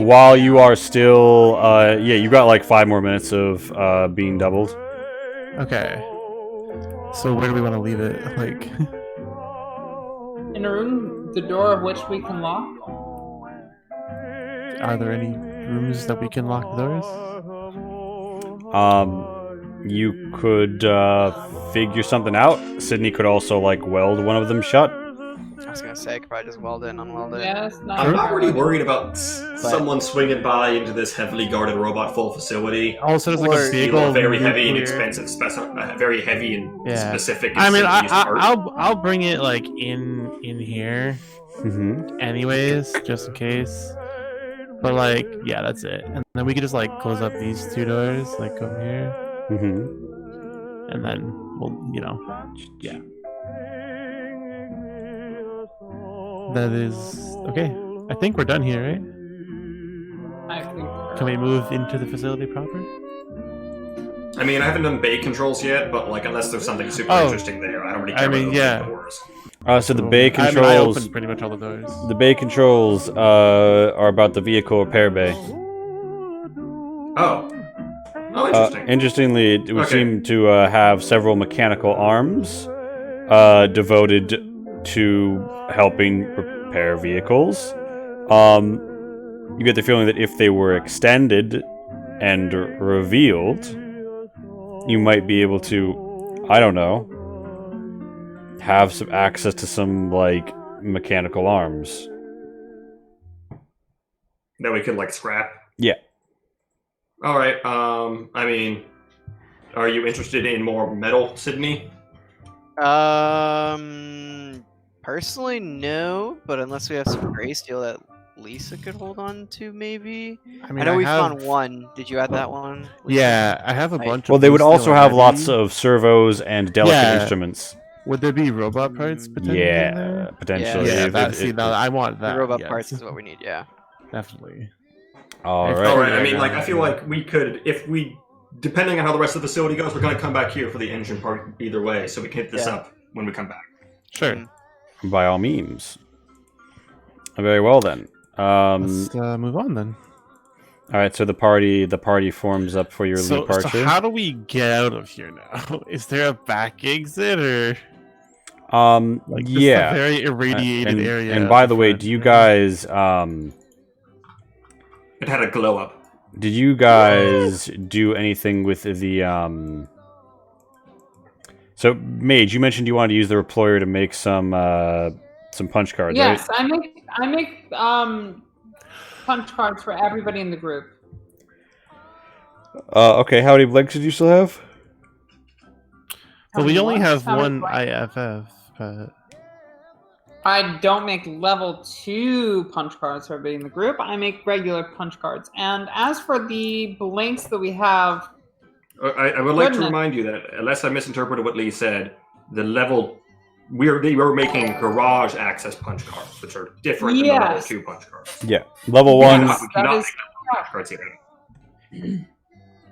S5: While you are still, you got like 5 more minutes of being doubled.
S1: Okay. So where do we want to leave it? Like,
S4: in a room, the door of which we can lock.
S1: are there any rooms that we can lock the doors?
S5: You could figure something out. Sydney could also like weld one of them shut.
S6: I was gonna say I could probably just weld it and unweld it.
S4: Yeah, it's not.
S3: I'm not really worried about someone swinging by into this heavily guarded robot full facility.
S1: Also, there's like
S6: Or,
S1: a
S6: you
S1: big
S3: You know,
S1: old
S3: very heavy and
S1: nuclear-
S3: expensive, very heavy and
S1: Yeah.
S3: specific.
S1: I mean,
S3: Sydney's part.
S1: I'll bring it like in here, anyways, just in case. But like, yeah, that's it. And then we could just like close up these 2 doors, like over here, and then we'll, yeah. That is okay. I think we're done here, right?
S4: I think.
S1: Can we move into the facility proper?
S3: I mean, I haven't done bay controls yet, but like, unless there's something super interesting there, I don't really care
S1: I mean,
S3: about
S1: yeah.
S3: the doors.
S5: So the bay
S1: I
S5: controls.
S1: opened pretty much all the doors.
S5: The bay controls are about the vehicle repair bay.
S3: Oh, interesting.
S5: Interestingly, it would
S3: Okay.
S5: seem to have several mechanical arms devoted to helping repair vehicles. You get the feeling that if they were extended and revealed, you might be able to, I don't know, have some access to some, like, mechanical arms.
S3: That we could like scrap.
S5: Yeah.
S3: All right. I mean, are you interested in more metal, Sydney?
S6: Personally, no. But unless we have some gray steel that Lisa could hold on to, maybe.
S1: I mean,
S6: I know we
S1: have,
S6: found one. Did you add that one? Lisa?
S1: Yeah, I have a bunch of.
S5: Well, they would
S1: blue
S5: also
S1: steel
S5: have
S1: already.
S5: lots of servos and delicate
S1: Yeah.
S5: instruments.
S1: Would there be robot parts potentially in
S5: Yeah,
S1: there?
S5: potentially.
S1: Yeah,
S5: If-
S1: I want
S6: The
S1: that.
S6: robot
S1: yes.
S6: parts is what we need. Yeah.
S1: Definitely.
S5: All
S1: If-
S5: right.
S3: All right. I
S1: yeah,
S3: mean,
S1: no,
S3: like, I feel
S1: yeah.
S3: like we could, if we, depending on how the rest of the facility goes, we're going to come back here for the engine part either way, so we can hit this
S6: Yeah.
S3: up when we come back.
S1: Sure.
S5: By all means. Very well then.
S1: Let's move on then.
S5: All right. So the party forms up for your
S1: So
S5: departure.
S1: how do we get out of here now? Is there a back exit or like this is a
S5: yeah.
S1: very irradiated
S5: and,
S1: area?
S5: And by
S1: at
S5: the way,
S1: front,
S5: do you
S1: right?
S5: guys
S3: It had a glow up.
S5: did you guys do anything with the So Mage, you mentioned you wanted to use the reployer to make some punch cards,
S4: Yes,
S5: right?
S4: I make punch cards for everybody in the group.
S5: Okay, how many blanks did you still have?
S1: But we only have
S4: How many
S1: one
S4: blanks?
S1: IFF.
S4: I don't make level 2 punch cards for everybody in the group. I make regular punch cards. And as for the blanks that we have,
S3: I would like to
S4: Goodness.
S3: remind you that, unless I misinterpreted what Lee said, the level we were making garage access punch cards, which are different than the level
S4: Yes.
S3: 2 punch cards.
S5: Yeah. Level
S3: We
S5: one.
S3: cannot
S4: that
S3: make
S4: is
S3: punch cards yet.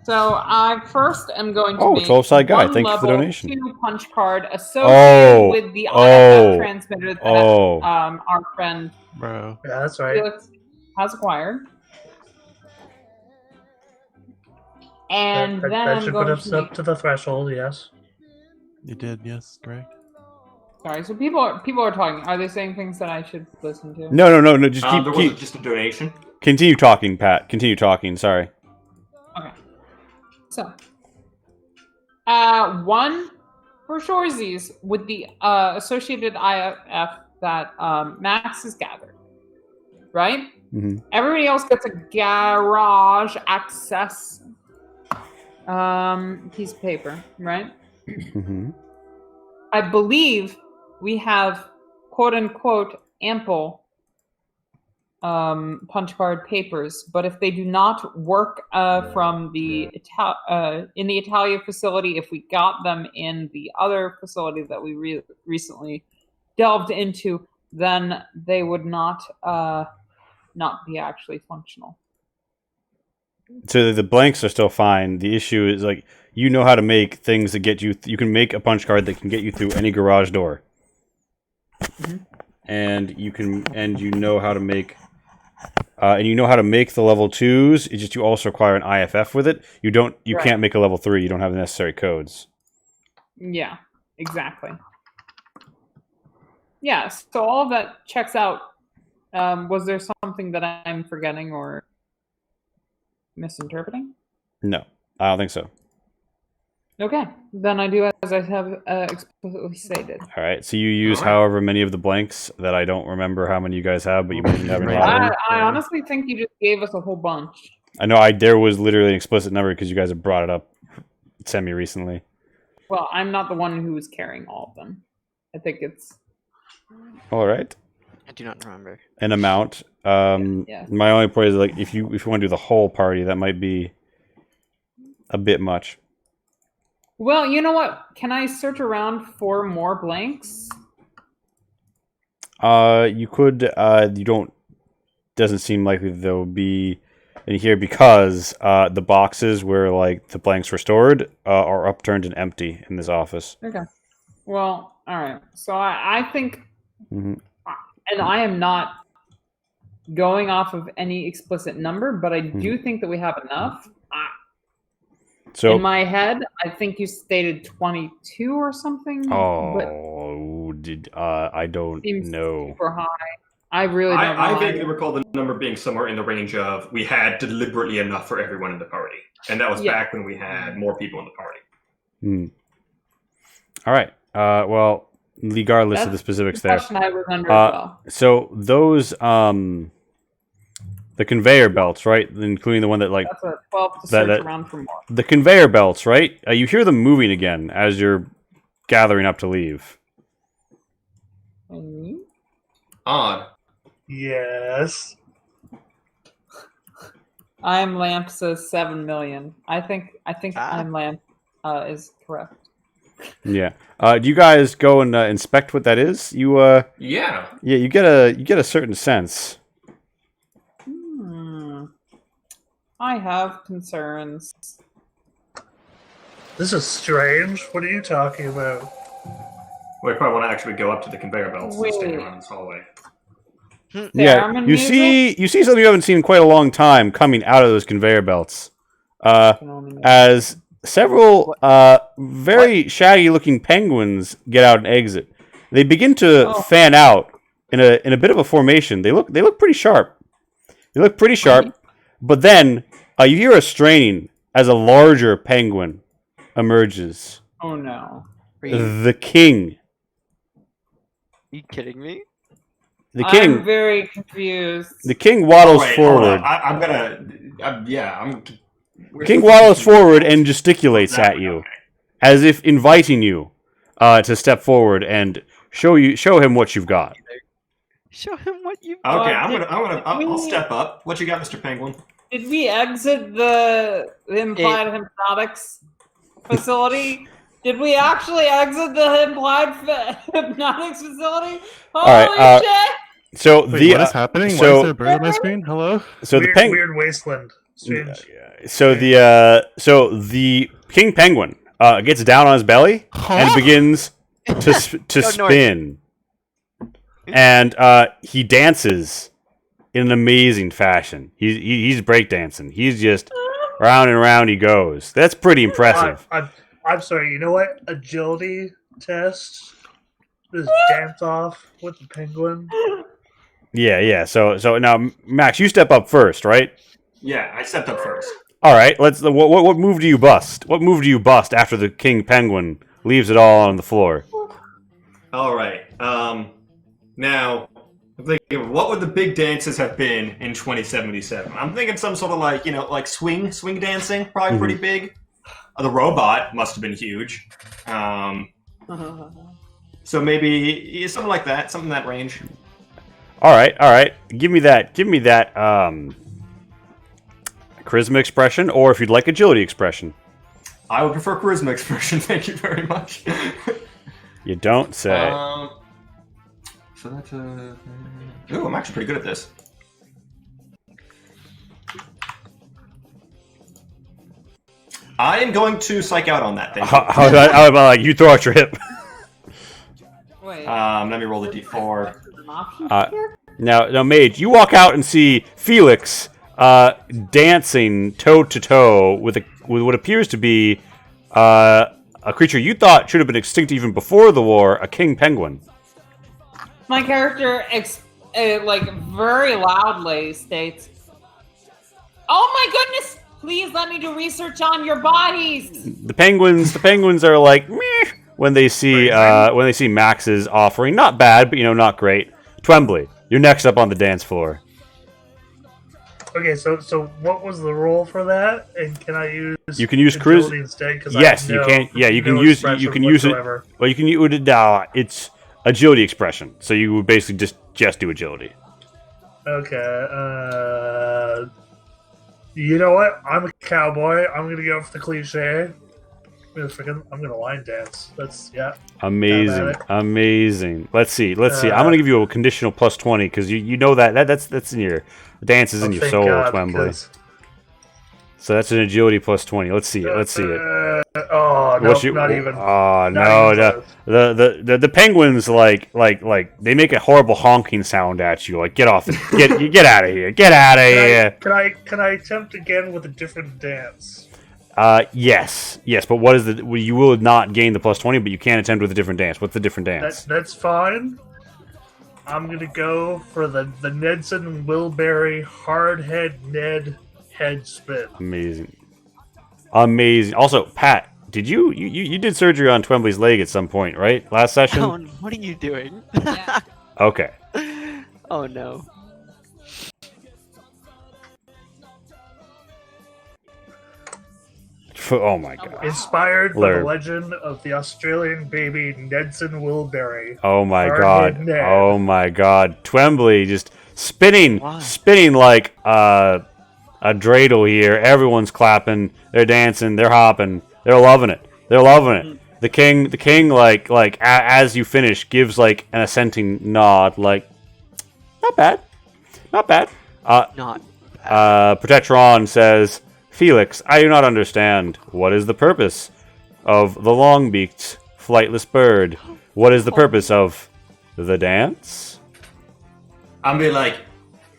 S4: so I first am going to
S5: Oh,
S4: make
S5: 12-side guide.
S4: one
S5: Thank you for the
S4: level
S5: donation.
S4: 2 punch card associated with the IFF transmitter that our friend
S1: Bro.
S2: Yeah, that's right.
S4: Felix has acquired. And
S2: that,
S4: then
S2: that
S4: I'm
S2: should
S4: going
S2: put us
S4: to make...
S2: up to the threshold. Yes.
S1: You did, yes, correct.
S4: Sorry, so people are talking. Are they saying things that I should listen to?
S5: No. Just
S3: There
S5: keep
S3: wasn't just a donation.
S5: continue talking, Pat. Continue talking. Sorry.
S4: Okay. So, one for shoresies with the associated IFF that Max has gathered, right?
S5: Mhm.
S4: Everybody else gets a garage access piece of paper, right?
S5: Mm-hmm.
S4: I believe we have quote unquote ample punch card papers, but if they do not work from the in the Italia facility, if we got them in the other facility that we recently delved into, then they would not be actually functional.
S5: So the blanks are still fine. The issue is like you know how to make things that get you. You can make a punch card that can get you through any garage door, and you know how to make. And you know how to make the level 2s. It's just you also require an IFF with it. You
S4: Right.
S5: can't make a level 3. You don't have the necessary codes.
S4: Yeah, exactly. Yeah, so all of that checks out. Was there something that I'm forgetting or misinterpreting?
S5: No, I don't think so.
S4: Okay, then I do as I have explicitly stated.
S5: All right, so you use
S3: All right.
S5: however many of the blanks that I don't remember how many you guys have, but you mentioned having a lot of them.
S4: I honestly think you just gave us a whole bunch.
S5: I know there was literally an explicit number because you guys have brought it up semi recently.
S4: Well, I'm not the one who was carrying all of them. I think it's...
S5: All right.
S6: do not remember.
S5: an amount.
S4: Yeah.
S5: My only point is like if you want to do the whole party, that might be a bit much.
S4: Well, you know what? Can I search around for more blanks?
S5: You could. You don't. Doesn't seem likely there'll be in here because the boxes where like the blanks were stored are upturned and empty in this office.
S4: Okay. Well, all right. So I think,
S5: Mhm.
S4: and I am not going off of any explicit number, but I do think that we have enough.
S5: So
S4: In my head, I think you stated 22 or something. but
S5: I don't
S4: seems
S5: know.
S4: super high. I really don't know.
S3: I vaguely recall the number being somewhere in the range of we had deliberately enough for everyone in the party, and that was
S4: Yeah.
S3: back when we had more people in the party.
S5: All right. Well, regardless of the
S4: That's
S5: specifics
S4: the
S5: there.
S4: question I was under as well.
S5: So those the conveyor belts, right? Including the one that like
S4: That's a 12 to
S5: that-
S4: search around for more.
S5: the conveyor belts, right? You hear them moving again as you're gathering up to leave.
S4: Mhm.
S3: Odd.
S2: Yes.
S4: I'm Lamp says 7 million. I think I'm Lamp is correct.
S5: Yeah. Do you guys go and inspect what that is? You
S3: Yeah.
S5: yeah, you get a certain sense.
S4: I have concerns.
S2: This is strange. What are you talking about?
S3: We probably want to actually go up to the conveyor belts and stand
S4: Wait.
S3: around this hallway.
S5: Yeah.
S4: Theremin
S5: You
S4: music?
S5: see something you haven't seen in quite a long time coming out of those conveyor belts. As several very shaggy looking penguins get out and exit. They begin to fan out in a bit of a formation. They look pretty sharp. But then you hear a straining as a larger penguin emerges.
S4: Oh no.
S6: Are you
S5: The king.
S6: kidding me?
S5: The king.
S4: I'm very confused.
S5: The king waddles
S3: Wait, hold
S5: forward.
S3: on. I'm gonna. Yeah, I'm.
S5: King waddles forward and gesticulates at you, as if inviting you to step forward and show him what you've got.
S6: Show him what you.
S3: Okay, I'll step up. What you got, Mr. Penguin?
S4: Did we exit the implied hypnotics facility? Did we actually exit the implied hypnotics facility? Holy
S5: right,
S4: shit!
S5: So
S1: Wait,
S5: the
S1: what is happening? Why
S5: so
S1: is there a bird on my screen? Hello?
S5: so the
S2: Weird wasteland. Strange.
S5: so the king penguin gets down on his belly and begins to
S6: Go north.
S5: spin, and he dances in an amazing fashion. He's breakdancing. He's just round and round he goes. That's pretty impressive.
S2: I'm sorry. You know what? Agility test. Just dance off with the penguin.
S5: Yeah. So now, Max, you step up first, right?
S3: Yeah, I stepped up first.
S5: All right. What move do you bust? What move do you bust after the king penguin leaves it all on the floor?
S3: All right. Now, I'm thinking, what would the big dances have been in 2077? I'm thinking some sort of like swing dancing, probably pretty big. The robot must have been huge. So maybe something like that, something in that range.
S5: All right. Give me that charisma expression, or if you'd like, agility expression.
S3: I would prefer charisma expression. Thank you very much.
S5: You don't say.
S3: So that's ooh, I'm actually pretty good at this. I am going to psych out on that thing.
S5: How about like you throw out your hip?
S4: Wait.
S3: Let me roll the d4.
S4: An option here?
S5: Now, Mage, you walk out and see Felix dancing toe to toe with what appears to be a creature you thought should have been extinct even before the war, a king penguin.
S4: My character, very loudly states, "Oh my goodness! Please let me do research on your bodies."
S5: The penguins are like meh when they see Max's offering. Not bad, but not great. Twembley, you're next up on the dance floor.
S2: Okay, so what was the roll for that? And can I use?
S5: You can use
S2: agility instead. 'Cause
S5: Yes,
S2: I
S5: you
S2: have
S5: can. Yeah, you can
S2: no
S5: use.
S2: expression
S5: You can use it.
S2: whatsoever.
S5: Well, you can use it. It's agility expression. So you would basically just do agility.
S2: Okay. You know what? I'm a cowboy. I'm gonna go for the cliche. I'm gonna line dance. That's
S5: Amazing, amazing. Let's see. I'm gonna give you a conditional +20 because you know that's in your dance is in your soul, Twembley. So that's an agility +20. Let's see it.
S2: Oh no, not even.
S5: Oh no, the penguins like they make a horrible honking sound at you. Like get off, get out of here, get out of here.
S2: Can I attempt again with a different dance?
S5: Yes, but what is you will not gain the +20, but you can attempt with a different dance. What's the different dance?
S2: That's fine. I'm gonna go for the Nedson Wilbury hardhead Ned head spin.
S5: Amazing. Also, Pat, did you did surgery on Twembley's leg at some point, right? Last session?
S6: Oh, what are you doing?
S5: Okay.
S6: Oh no.
S5: Oh my god.
S2: Inspired by the legend of the Australian baby Nedson Wilbury.
S5: Oh my god. Ned. Oh my god. Twembley just spinning like a dreidel here. Everyone's clapping, they're dancing, they're hopping, they're loving it. The king like as you finish gives like an assenting nod, like not bad.
S6: Not bad.
S5: Protectron says, Felix, I do not understand. What is the purpose of the long-beaked, flightless bird? What is the purpose of the dance?
S3: I'm be like,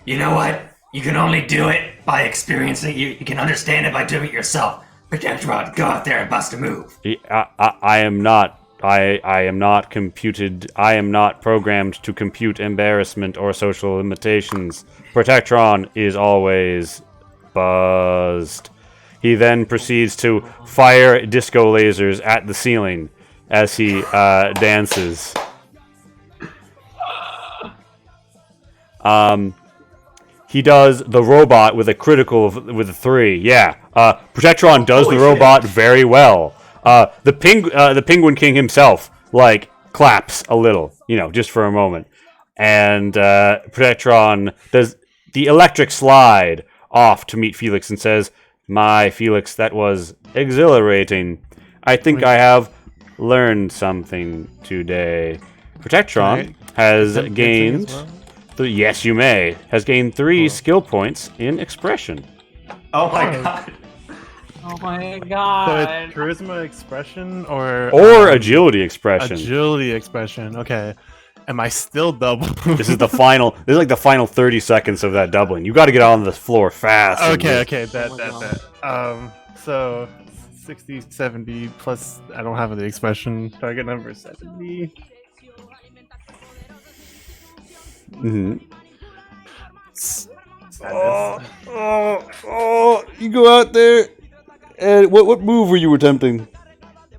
S3: you know what? You can only do it by experiencing it. You can understand it by doing it yourself. Protectron, go out there and bust a move.
S5: I am not. I am not computed. I am not programmed to compute embarrassment or social limitations. Protectron is always buzzed. He then proceeds to fire disco lasers at the ceiling as he dances. He does the robot with a critical with a 3. Yeah. Protectron does the robot very well. The Penguin King himself like claps a little, just for a moment. And Protectron does the electric slide off to meet Felix and says, "My Felix, that was exhilarating. I think I have learned something today." Protectron has gained... Yes, you may. Has gained 3 skill points in expression.
S3: Oh my god.
S4: Oh my god.
S1: So it's charisma expression or
S5: agility expression.
S1: Agility expression. Okay. Am I still double?
S5: This is the final. This is like the final 30 seconds of that doubling. You got to get on the floor fast.
S1: Okay. That. So 60, 70 plus. I don't have the expression. Target number 70.
S5: Mm-hmm. You go out there. And what move were you attempting?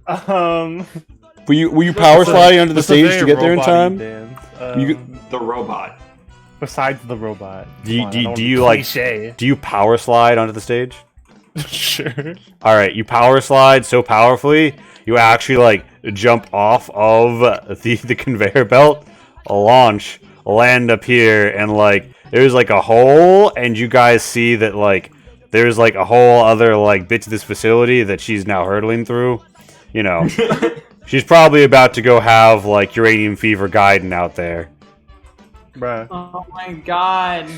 S5: Were you power sliding onto the stage to get there in time?
S3: The robot.
S1: Besides the robot.
S5: Do you power slide onto the stage?
S1: Sure.
S5: All right, you power slide so powerfully you actually like jump off of the conveyor belt, launch, land up here, and like there's like a hole, and you guys see that like there's like a whole other like bit to this facility that she's now hurtling through. She's probably about to go have like uranium fever guiding out there.
S1: Bruh.
S4: Oh my god.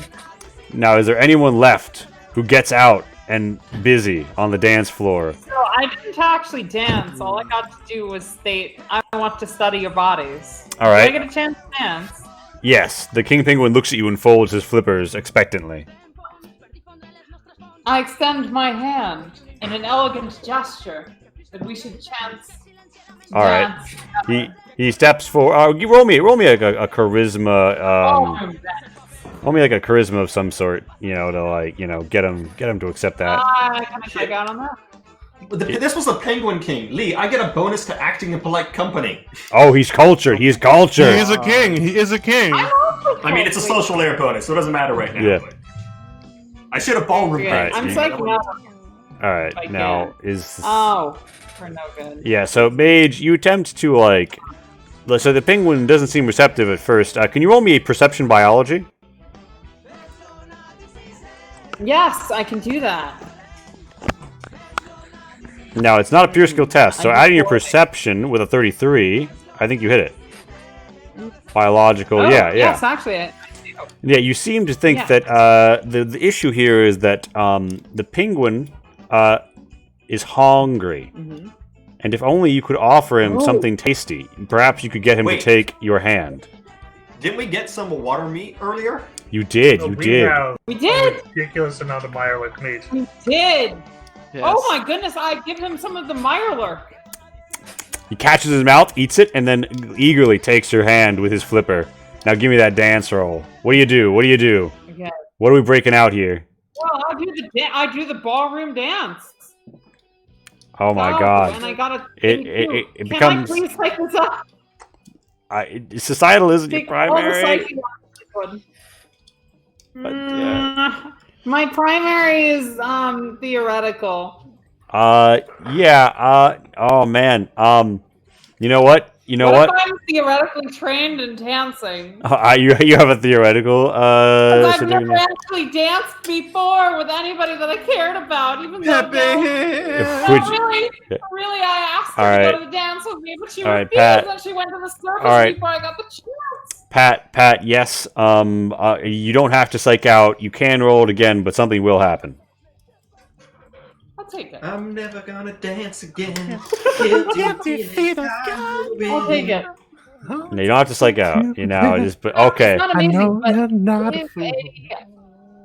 S5: Now, is there anyone left who gets out and busy on the dance floor?
S4: So I didn't actually dance. All I got to do was state, I want to study your bodies.
S5: All right.
S4: Do I get a chance to dance?
S5: Yes. The King Penguin looks at you and folds his flippers expectantly.
S4: I extend my hand in an elegant gesture that we should chance.
S5: All right. He steps forward. Roll me a charisma. Roll me like a charisma of some sort. To like get him to accept that.
S4: Can I check out on that?
S3: This was the Penguin King. Lee, I get a bonus to acting in polite company.
S5: Oh, he's cultured. He's cultured.
S1: He is a king. He is a king.
S3: I mean, it's a social layer bonus, so it doesn't matter right now. Yeah. But I should have ballroom.
S4: Okay, I'm psyching out.
S5: All right, now is...
S4: Oh, for no good.
S5: Yeah, so Mage, you attempt to, like So the penguin doesn't seem receptive at first. Can you roll me a perception biology?
S4: Yes, I can do that.
S5: Now, it's not a pure skill test, so
S4: I
S5: adding your
S4: before-
S5: perception with a 33, I think you hit it. Biological,
S4: Oh,
S5: yeah.
S4: Yes, actually,
S5: Yeah, you seem to think
S4: Yeah.
S5: that the issue here is that the penguin is hungry. And if only you could offer him
S4: Oh.
S5: something tasty, perhaps you could get him
S3: Wait.
S5: to take your hand.
S3: Didn't we get some water meat earlier?
S5: You did,
S2: So
S5: you
S2: we
S5: did.
S2: have
S4: we
S2: a
S4: did.
S2: ridiculous amount of Mirelurk meat.
S4: We did.
S6: Yes.
S4: Oh my goodness! I give him some of the Mirelurk.
S5: He catches his mouth, eats it, and then eagerly takes your hand with his flipper. Now give me that dance roll. What do you do? What do you do?
S4: Okay.
S5: What are we breaking out here?
S4: Well, I do the ballroom dance.
S5: Oh my god.
S4: And I got
S5: It
S4: Can
S5: becomes...
S4: I please take this up?
S5: Societal isn't your
S4: Take all the
S5: primary.
S4: psychic-
S5: yeah.
S4: My primary is theoretical.
S5: Yeah, oh man. You know what? You know what?
S4: If I'm theoretically trained in dancing?
S5: You have a theoretical,
S4: 'Cause I've
S5: certificate?
S4: never actually danced before with anybody that I cared about, even though
S5: Which-
S4: really, I asked
S5: All
S4: her to
S5: right.
S4: go to the dance with me, but she
S5: All right,
S4: refused,
S5: Pat.
S4: and she went to the circus
S5: All right.
S4: before I got the chance.
S5: Pat, yes. You don't have to psych out. You can roll it again, but something will happen.
S4: I'll take it.
S3: I'm never gonna dance again.
S4: I'll take it.
S5: No, you don't have to psych out. You know, just but okay.
S4: It's not amazing, but if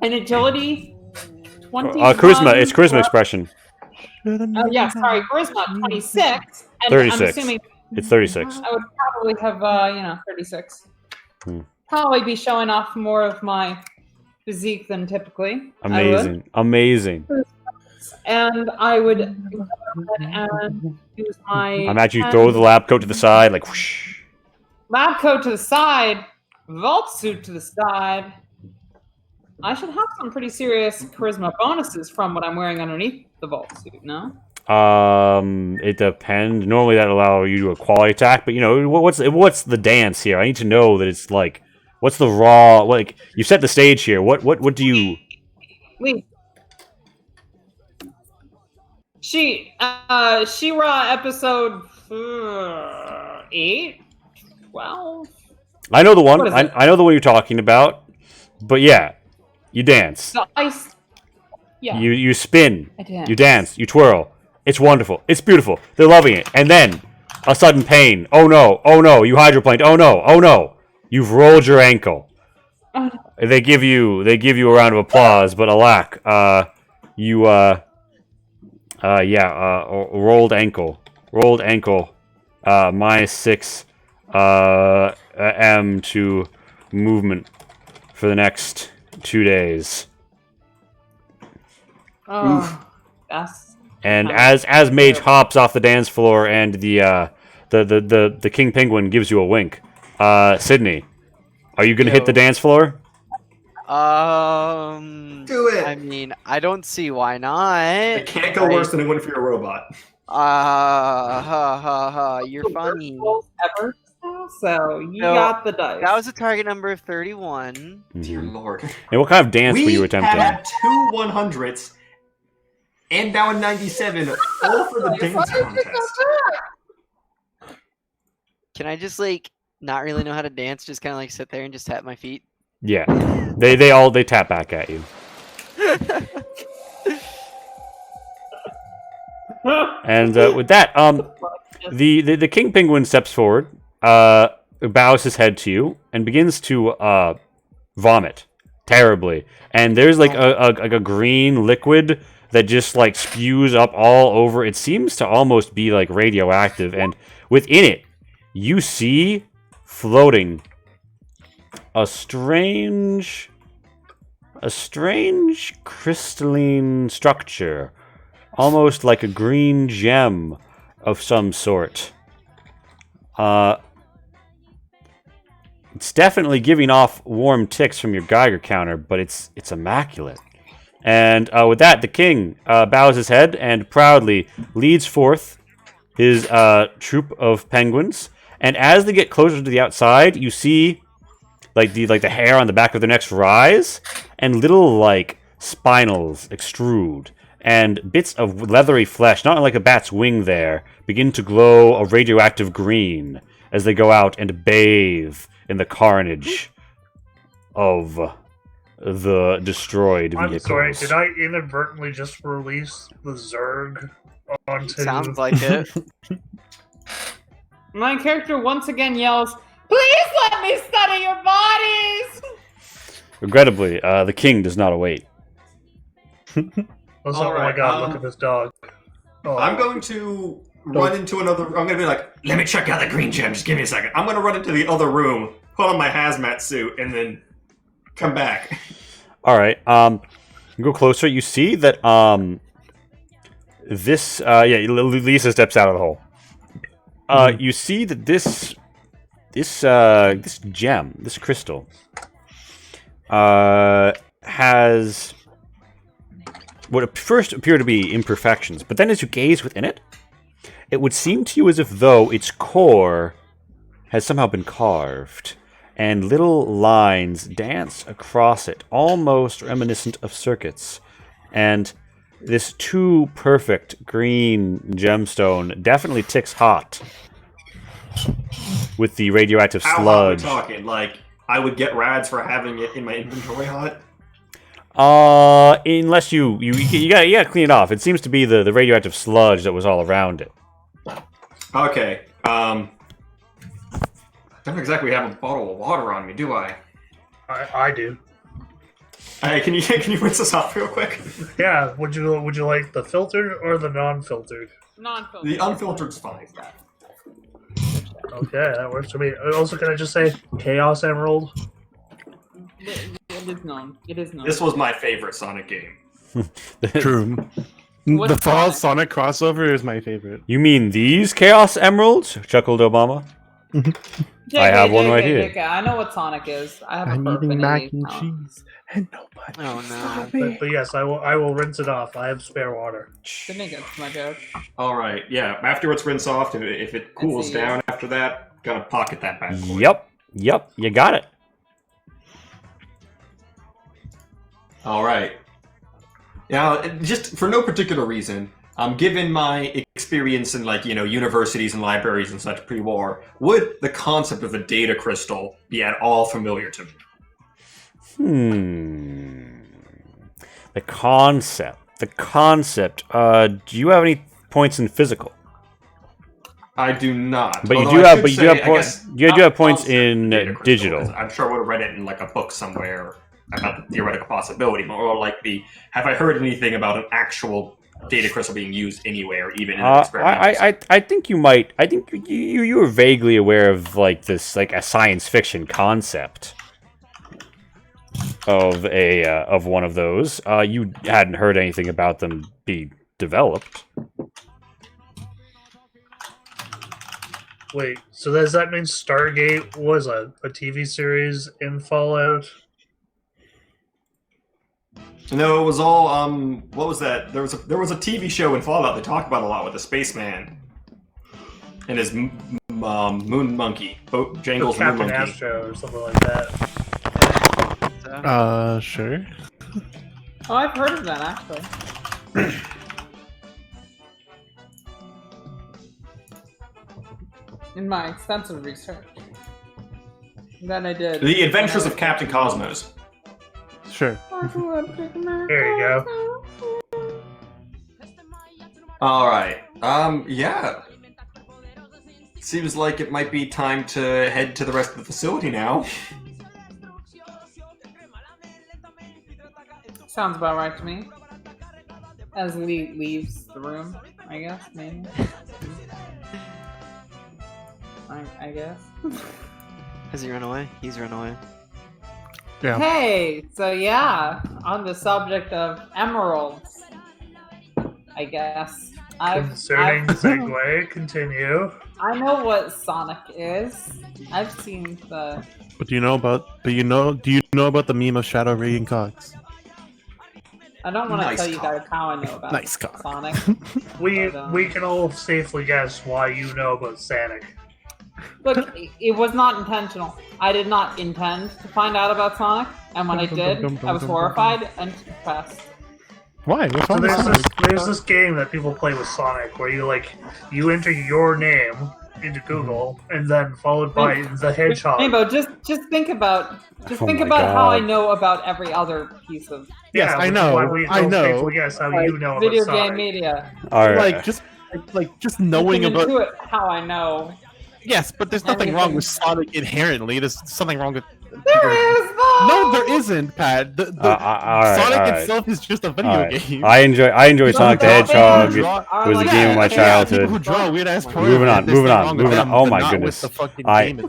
S4: an agility 21.
S5: Charisma. It's charisma expression.
S4: Oh yeah, sorry, charisma 26. And
S5: 36.
S4: I'm assuming
S5: It's 36.
S4: I would probably have 36.
S5: Hmm.
S4: Probably be showing off more of my physique than typically.
S5: Amazing. Amazing.
S4: And I would go ahead and use my
S5: I'm at you. Throw the lab coat to the side, like whoosh.
S4: lab coat to the side, vault suit to the side. I should have some pretty serious charisma bonuses from what I'm wearing underneath the vault suit, no?
S5: It depends. Normally that allow you to a quality attack, but you know what's the dance here? I need to know that it's like what's the raw like you set the stage here. What do you?
S4: Wait. She-Ra episode 8, 12.
S5: I know the one.
S4: What is it?
S5: I know the one you're talking about. But yeah, you dance.
S4: The ice. Yeah.
S5: You spin.
S4: I dance.
S5: You dance. You twirl. It's wonderful. It's beautiful. They're loving it. And then a sudden pain. Oh no. Oh no. You hydroplaned. Oh no. Oh no. You've rolled your ankle.
S4: Oh,
S5: They give you a round of applause, but alack, rolled ankle. Rolled ankle. -6 M to movement for the next 2 days.
S4: oh that's
S5: And
S4: Nice.
S5: as Mage hops off the dance floor and the King Penguin gives you a wink. Sydney, are you gonna hit the dance floor?
S3: Do it.
S6: I mean, I don't see why not.
S3: It can't go worse than it would for your robot.
S6: You're funny.
S4: ever. So you
S6: No,
S4: got the dice.
S6: That was a target number of 31.
S3: Dear Lord.
S5: And what kind of dance were you attempting?
S3: had 2 100s and now a 97, all for the dance contest.
S6: Can I just not really know how to dance? Just kind of sit there and just tap my feet.
S5: Yeah, they tap back at you. And with that, the King Penguin steps forward, bows his head to you, and begins to vomit terribly. And there's a green liquid that just spews up all over. It seems to almost be radioactive, and within it, you see floating a strange crystalline structure, almost like a green gem of some sort. It's definitely giving off warm ticks from your Geiger counter, but it's immaculate. And with that, the king bows his head and proudly leads forth his troop of penguins And as they get closer to the outside, you see like the hair on the back of their necks rise, and little like spinals extrude, and bits of leathery flesh, not like a bat's wing there, begin to glow a radioactive green as they go out and bathe in the carnage of the destroyed vehicles.
S2: I'm sorry, did I inadvertently just release the Zerg onto...
S6: Sounds like it.
S4: My character once again yells, "Please let me study your bodies!"
S5: Regrettably, the king does not await.
S2: Oh my god, look at this dog. Oh.
S3: I'm going to run into another... I'm going to be like, let me check out the green gem. Just give me a second. I'm going to run into the other room, put on my hazmat suit, and then come back.
S5: All right. Go closer. You see that this Lisa steps out of the hole. You see that this gem, this crystal, has what at first appear to be imperfections, but then as you gaze within it, it would seem to you as if though its core has somehow been carved, and little lines dance across it, almost reminiscent of circuits. And this too perfect green gemstone definitely ticks hot with the radioactive
S3: How
S5: sludge.
S3: hot are we talking? Like, I would get rads for having it in my inventory hot?
S5: Unless you gotta clean it off. It seems to be the radioactive sludge that was all around it.
S3: Okay. I don't exactly have a bottle of water on me, do I?
S2: I do.
S3: Hey, can you rinse this off real quick?
S2: Yeah, would you like the filtered or the non-filtered?
S4: Non-filtered.
S3: The unfiltered's fine.
S2: Okay, that works for me. Also, can I just say Chaos Emerald?
S4: It is known. It is known.
S3: This was my favorite Sonic game.
S1: True.
S4: What's
S1: The Fall
S4: Sonic?
S1: Sonic crossover is my favorite.
S5: You mean these Chaos Emeralds? Chuckled Obama. I have one right here.
S4: I know what Sonic is. I have a
S1: I'm
S4: burp
S1: eating
S4: in
S1: mac
S4: it.
S1: and cheese, and nobody.
S6: Oh no.
S2: But yes, I will rinse it off. I have spare water.
S4: Didn't make it to my joke.
S3: All right, yeah. After it's rinsed off, if it cools
S4: see.
S3: down after that, gonna pocket that back. for you.
S5: Yep, you got it.
S3: All right. Now, just for no particular reason, given my experience in universities and libraries and such pre-war, would the concept of a data crystal be at all familiar to me?
S5: The concept. Do you have any points in physical?
S3: I do not.
S5: But you
S3: Although
S5: do
S3: I
S5: have.
S3: should
S5: But you
S3: say,
S5: do
S3: I
S5: have points.
S3: guess,
S5: You do have points
S3: concept of
S5: in
S3: data crystal
S5: digital.
S3: is- I'm sure I would have read it in like a book somewhere about the theoretical possibility, or like have I heard anything about an actual data crystal being used anywhere, even in an experiment?
S5: I think you might. I think you were vaguely aware of like this, like a science fiction concept of one of those. You hadn't heard anything about them be developed.
S2: Wait, so does that mean Stargate was a TV series in Fallout?
S3: No, it was all what was that? There was a TV show in Fallout they talked about a lot with the spaceman and his moon monkey, Jangle's moon
S2: Captain
S3: monkey.
S2: Astro or something like that.
S1: Sure.
S4: Oh, I've heard of that actually. In my extensive research that I did.
S3: The Adventures of Captain Cosmos.
S1: Sure.
S2: There you go.
S3: All right. Yeah. Seems like it might be time to head to the rest of the facility now.
S4: Sounds about right to me. As Lee leaves the room, I guess, maybe. I guess.
S6: Has he run away? He's run away.
S1: Yeah.
S4: Hey, so yeah, on the subject of emeralds, I guess.
S2: Concerning segue, continue.
S4: I know what Sonic is. I've seen the.
S1: But do you know about the meme of Shadow Ray and Cox?
S4: I don't want to
S3: Nice
S4: tell you
S3: cock.
S4: guys how I know about
S1: Nice cock.
S4: Sonic.
S2: We
S4: But,
S2: we can all safely guess why you know about Sonic.
S4: Look, it was not intentional. I did not intend to find out about Sonic, and when I did, I was horrified and depressed.
S1: Why? What's
S2: So
S1: wrong with Sonic?
S2: there's this game that people play with Sonic where you enter your name into Google and then followed by the hedgehog.
S4: Rainbow, just think about
S5: Oh my
S4: how I
S5: God.
S4: know about every other piece of
S1: Yes,
S2: Yeah,
S1: I
S2: which is
S1: know.
S2: why we
S1: I
S2: don't
S1: know.
S2: faithfully guess how you know
S4: video
S2: about
S4: game
S2: Sonic.
S4: media.
S5: All right.
S1: Like just knowing
S4: Looking
S1: about.
S4: into it, how I know.
S1: Yes, but there's nothing wrong with Sonic inherently. There's something wrong with.
S4: There is though.
S1: No, there isn't, Pat. The
S5: all right,
S1: Sonic
S5: all right.
S1: itself is just a
S5: All
S1: video
S5: right.
S1: game.
S5: I enjoy Sonic the Hedgehog. It was a game of my childhood.
S1: People who draw weird ass
S5: Moving on. Oh my goodness.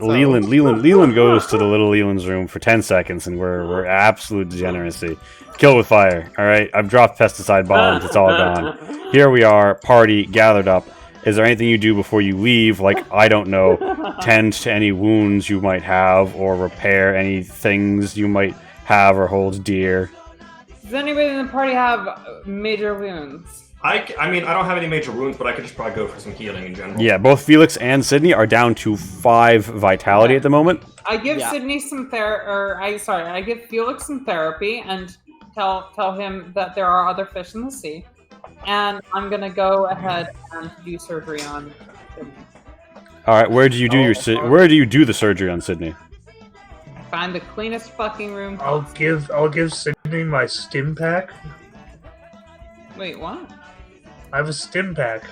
S5: Leland goes to the little Leland's room for 10 seconds, and we're absolute degeneracy. Kill with fire. All right, I've dropped pesticide bombs. It's all gone. Here we are, party gathered up. Is there anything you do before you leave? Like, I don't know, tend to any wounds you might have, or repair any things you might have or hold dear.
S4: Does anybody in the party have major wounds?
S3: I mean, I don't have any major wounds, but I could just probably go for some healing in general.
S5: Yeah, both Felix and Sydney are down to 5 vitality at the moment.
S4: I give
S6: Yeah.
S4: Sydney some I give Felix some therapy and tell him that there are other fish in the sea. And I'm gonna go ahead and do surgery on Sydney.
S5: All right, where do you do where do you do the surgery on Sydney?
S4: Find the cleanest fucking room.
S2: I'll give Sydney my stim pack.
S4: Wait, what?
S2: I have a stim pack.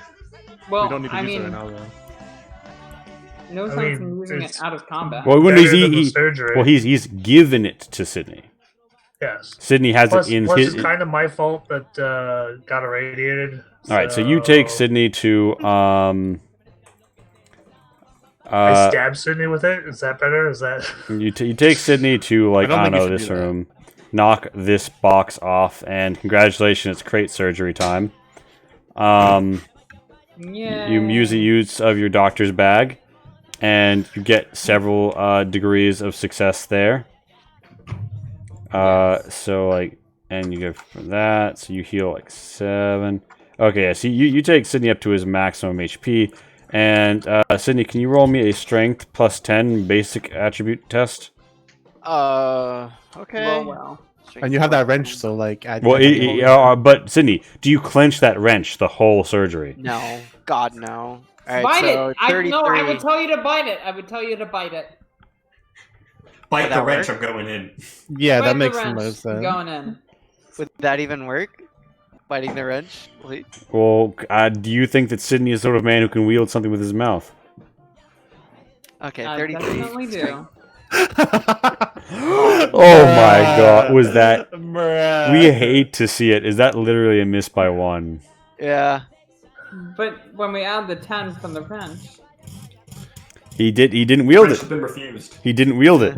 S4: Well,
S1: We don't need to
S4: I
S1: use
S4: mean,
S1: it right now, though.
S4: no
S2: I
S4: sense
S2: mean,
S4: in using it
S2: it's-
S4: out of combat.
S5: Well, when
S2: Better than the
S5: he's
S2: surgery.
S5: he's given it to Sydney.
S2: Yes.
S5: Sydney has
S2: Plus,
S5: it in
S2: plus
S5: his.
S2: it's kind of my fault that got irradiated.
S5: All right, so you take Sydney to
S2: I stab Sydney with it. Is that better? Is that?
S5: you take Sydney to, like,
S1: I don't
S5: I don't
S1: think you
S5: know,
S1: should
S5: this
S1: do that.
S5: room. Knock this box off, and congratulations, it's crate surgery time.
S4: Yeah.
S5: You use the use of your doctor's bag, and you get several degrees of success there. So, like, and you go for that, so you heal like 7. Okay, yeah, so you take Sydney up to his maximum HP, and Sydney, can you roll me a strength plus 10 basic attribute test?
S6: Okay.
S4: Well.
S1: And you have that wrench, so like. Add
S5: Well, but Sydney, do you clench that wrench the whole surgery?
S6: No. God, no. Alright,
S4: Bite
S6: so
S4: it!
S6: 33.
S4: I would tell you to bite it. I would tell you to bite it.
S3: Bite
S6: Would
S3: the
S6: that
S3: wrench,
S6: work?
S3: I'm going in.
S1: Yeah,
S4: Bite
S1: that
S4: the
S1: makes the
S4: wrench.
S1: most sense.
S4: Going in.
S6: Would that even work? Biting the wrench? Wait.
S5: Well, do you think that Sydney is the sort of man who can wield something with his mouth?
S6: Okay,
S4: I
S6: 33.
S4: definitely do.
S5: Oh my god, was that...
S1: Bruh.
S5: We hate to see it. Is that literally a miss by 1?
S6: Yeah.
S4: But when we add the 10 from the wrench.
S5: He didn't wield
S3: Wrench
S5: it.
S3: has been refused.
S5: He didn't wield it.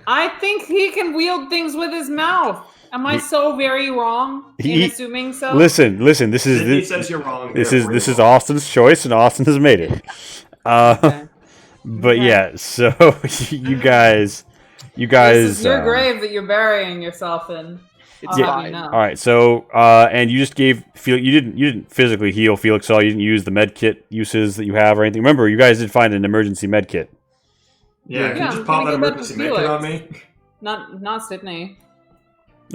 S4: I think he can wield things with his mouth. Am I so very wrong in
S5: He-
S4: assuming so?
S5: Listen, this
S3: Sydney
S5: is
S3: says you're wrong.
S5: this
S3: therefore
S5: is
S3: you're wrong.
S5: Austin's choice, and Austin has made it.
S4: Okay.
S5: But
S4: Okay.
S5: yeah, so you guys,
S4: This is your grave that you're burying yourself in.
S6: It's
S4: I'll have
S6: fine.
S4: you know.
S5: All right, so and you just gave Felix. You didn't physically heal Felix at all. You didn't use the med kit uses that you have or anything. Remember, you guys did find an emergency med kit.
S3: Yeah, can
S4: Yeah,
S3: you
S4: I'm
S3: just pop
S4: gonna
S3: that
S4: give that
S3: emergency
S4: to
S3: medkit on
S4: Felix.
S3: me?
S4: Not Sydney.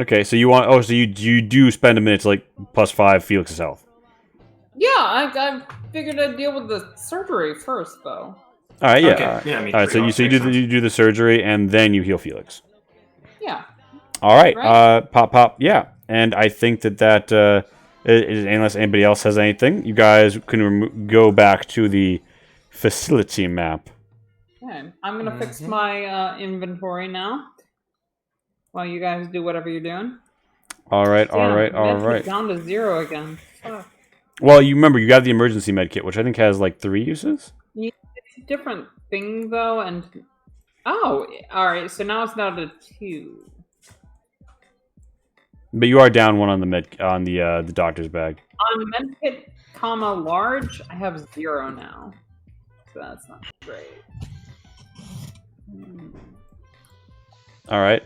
S5: Okay, so you want? Oh, so you do spend a minute to, like, +5 Felix's health.
S4: Yeah, I figured I'd deal with the surgery first, though.
S5: All right, yeah.
S3: Okay,
S5: All right,
S3: yeah, I mean,
S5: all right, so
S3: pretty
S5: you
S3: much makes sense.
S5: do the surgery and then you heal Felix.
S4: Yeah.
S5: All right,
S4: Right.
S5: pop, yeah. And I think that unless anybody else has anything, you guys can go back to the facility map.
S4: Okay. I'm gonna fix my inventory now. While you guys do whatever you're doing.
S5: All right, all
S4: Damn,
S5: right, all
S4: medkit
S5: right.
S4: Down to 0 again. Fuck.
S5: Well, you remember you got the emergency med kit, which I think has like 3 uses.
S4: It's a different thing though, and oh, all right. So now it's down to 2.
S5: But you are down 1 on the doctor's bag.
S4: On medkit, comma large, I have 0 now. So that's not great.
S5: All right.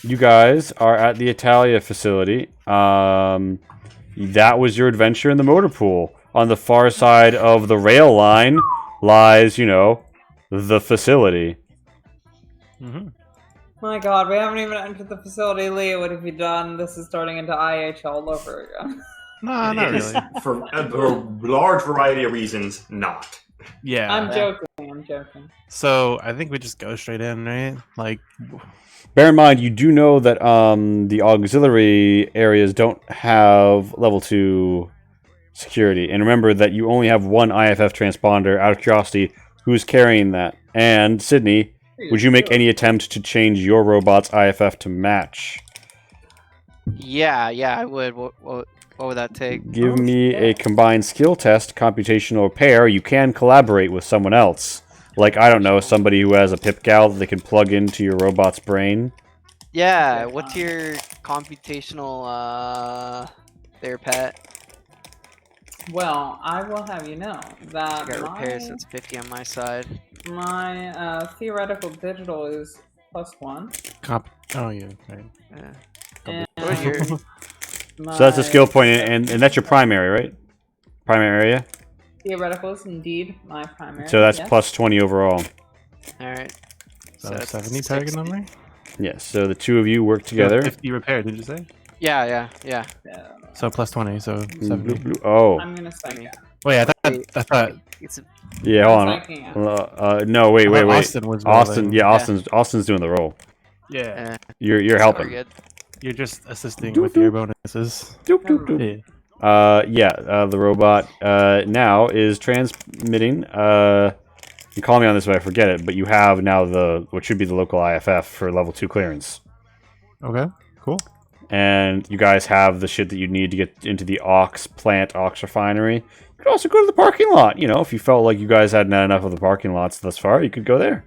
S5: You guys are at the Italia facility. That was your adventure in the motor pool. On the far side of the rail line lies, you know, the facility.
S1: Mm-hmm.
S4: My God, we haven't even entered the facility, Lee. What have you done? This is turning into IH all over again.
S1: No, not
S3: It is,
S1: really.
S3: for a large variety of reasons, not.
S1: Yeah.
S4: I'm joking. I'm joking.
S1: So I think we just go straight in, right? Like,
S5: Bear in mind, you do know that the auxiliary areas don't have level 2 security. And remember that you only have one IFF transponder, out of curiosity, who's carrying that. And, Sydney, would you make any attempt to change your robot's IFF to match?
S6: Yeah, I would. What would that take?
S5: Give me a combined skill test, computational pair. You can collaborate with someone else. Like, I don't know, somebody who has a pip gal that they can plug into your robot's brain.
S6: Yeah, what's your computational, there, Pat?
S4: Well, I will have you know that
S6: I got repairs, so it's 50 on my side.
S4: my theoretical digital is +1.
S1: oh yeah, right.
S4: And
S6: What was your...
S5: So that's a skill point, and that's your primary, right? Primary area?
S4: Theoretical is indeed my primary.
S5: So that's
S4: yes.
S5: plus 20 overall.
S6: Alright.
S1: So
S6: that's
S1: 70 target
S6: 60.
S1: number.
S5: Yes, so the two of you work together.
S1: 50 repair. Did you say?
S6: Yeah.
S4: Yeah.
S1: So plus 20. So 70.
S5: Oh,
S4: I'm gonna psych out.
S1: Wait, I thought
S6: It's a...
S5: yeah, hold
S4: I'm psyching out.
S5: on. No, wait.
S1: Austin was rolling.
S5: Yeah, Austin's doing the roll.
S1: Yeah.
S5: You're helping.
S6: Good.
S1: You're just assisting with your bonuses. Yeah.
S5: The robot now is transmitting. You call me on this if I forget it, but you have now what should be the local IFF for level 2 clearance.
S1: Okay. Cool.
S5: And you guys have the shit that you need to get into the aux refinery. You could also go to the parking lot. You know, if you felt like you guys hadn't had enough of the parking lots thus far, you could go there.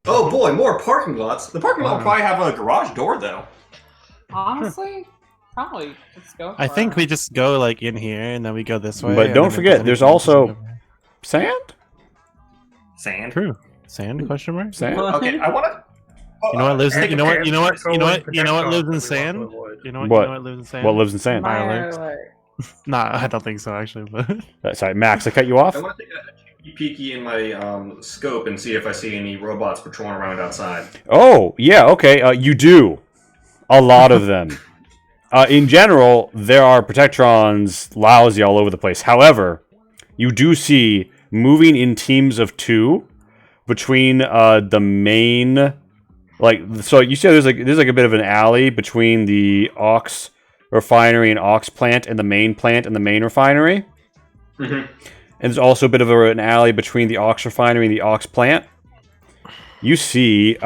S3: Oh boy, more parking lots. The parking lot will probably have a garage door, though.
S4: Honestly, probably just go.
S1: I
S4: for
S1: think
S4: it.
S1: we just go like in here and then we go this way.
S5: But
S1: and
S5: don't
S1: then if
S5: forget, there's
S1: anything, we just
S5: also-
S1: go over.
S5: Sand?
S3: Sand.
S1: True. Sand? Question mark.
S5: Sand?
S3: Okay, I want to.
S1: You know what lives? You know what? You know what? You know what? You know what lives in
S2: Protectron
S1: sand?
S2: that we want to avoid.
S1: You know what?
S5: What?
S1: You know what lives in sand?
S5: What lives in sand?
S1: Fireworks.
S4: Fireworks.
S1: Nah, I don't think so actually. But
S5: Sorry, Max, I cut you off?
S3: I want to take a peeky in my scope and see if I see any robots patrolling around outside.
S5: Oh, yeah, okay. You do. A lot of them. In general, there are Protectrons lousy all over the place. However, you do see moving in teams of 2 between the main... so you see there's like a bit of an alley between the aux refinery and aux plant and the main refinery.
S3: Mm-hmm.
S5: And there's also a bit of an alley between the aux refinery and the aux plant. You see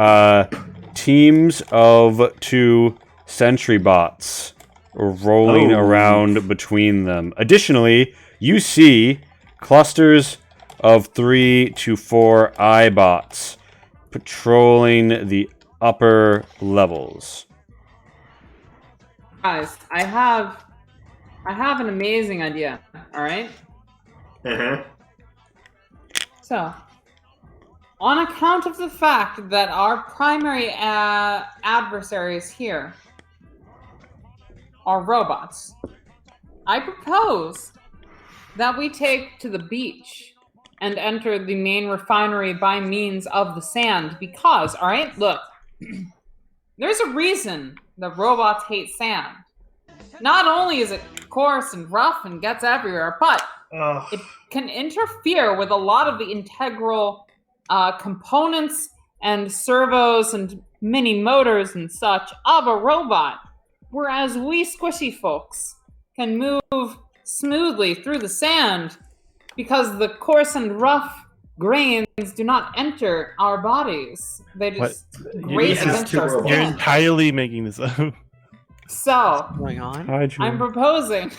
S5: teams of 2 sentry bots rolling around between them. Additionally, you see clusters of 3 to 4 iBots patrolling the upper levels.
S4: Guys, I have an amazing idea. All right.
S3: Uh-huh.
S4: So, on account of the fact that our primary adversaries here are robots, I propose that we take to the beach and enter the main refinery by means of the sand because, all right, look, there's a reason that robots hate sand. Not only is it coarse and rough and gets everywhere, but it can interfere with a lot of the integral components and servos and mini motors and such of a robot, whereas we squishy folks can move smoothly through the sand because the coarse and rough grains do not enter our bodies. They just graze
S3: This is
S4: against
S3: too
S4: our
S3: early.
S1: you're
S4: skin.
S1: entirely making this up.
S4: So,
S6: What's going on?
S4: I'm proposing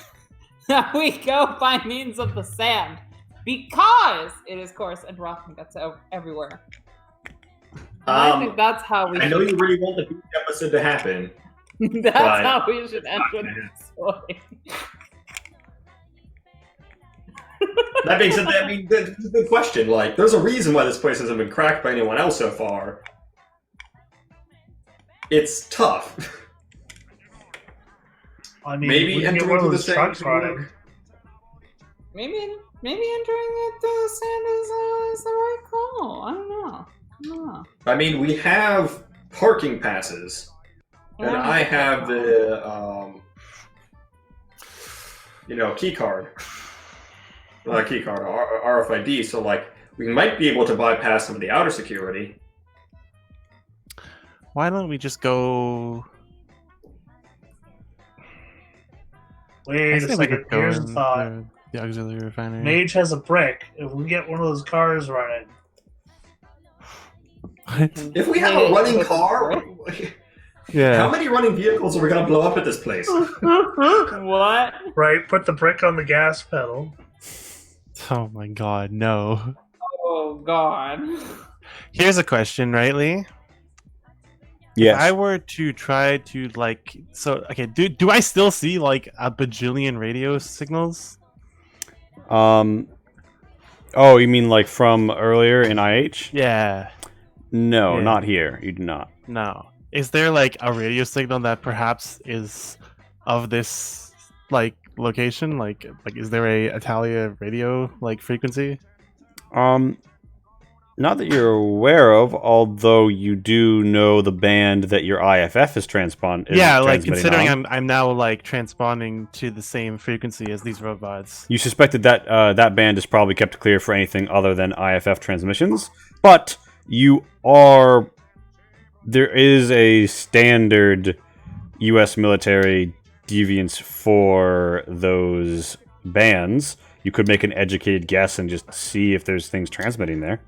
S4: that we go by means of the sand because it is coarse and rough and gets everywhere. I think that's how we
S3: I know
S4: should,
S3: you really want the beach episode to happen.
S4: that's
S3: but-
S4: how we should enter this story.
S3: That being said, I mean, that's a good question. Like, there's a reason why this place hasn't been cracked by anyone else so far. It's tough.
S2: I mean,
S3: Maybe
S2: we can get
S3: enter
S2: one of
S3: into the
S2: those
S3: same
S2: trucks
S3: group.
S2: running.
S4: Maybe maybe entering it through the sand is the right call. I don't know.
S3: I mean, we have parking passes, and I have the key card. Not a key card, RFID. So like, we might be able to bypass some of the outer security.
S1: Why don't we just go?
S2: Wait a second. Here's a thought.
S1: The auxiliary refinery.
S2: Mage has a brick. If we get one of those cars running.
S3: If we have a running car,
S1: Yeah.
S3: how many running vehicles are we gonna blow up at this place?
S4: What?
S2: Right, put the brick on the gas pedal.
S1: Oh my god, no.
S4: Oh god.
S1: Here's a question, right, Lee?
S5: Yes.
S1: If I were to try to do I still see like a bajillion radio signals?
S5: Oh, you mean like from earlier in IH?
S1: Yeah.
S5: No,
S1: Yeah.
S5: not here. You do not.
S1: No. Is there like a radio signal that perhaps is of this like location? Like is there a Italia radio like frequency?
S5: Not that you're aware of, although you do know the band that your IFF is transmitting.
S1: Yeah, like considering I'm now like transponding to the same frequency as these robots.
S5: You suspected that that band is probably kept clear for anything other than IFF transmissions, but there is a standard U.S. military deviance for those bands. You could make an educated guess and just see if there's things transmitting there.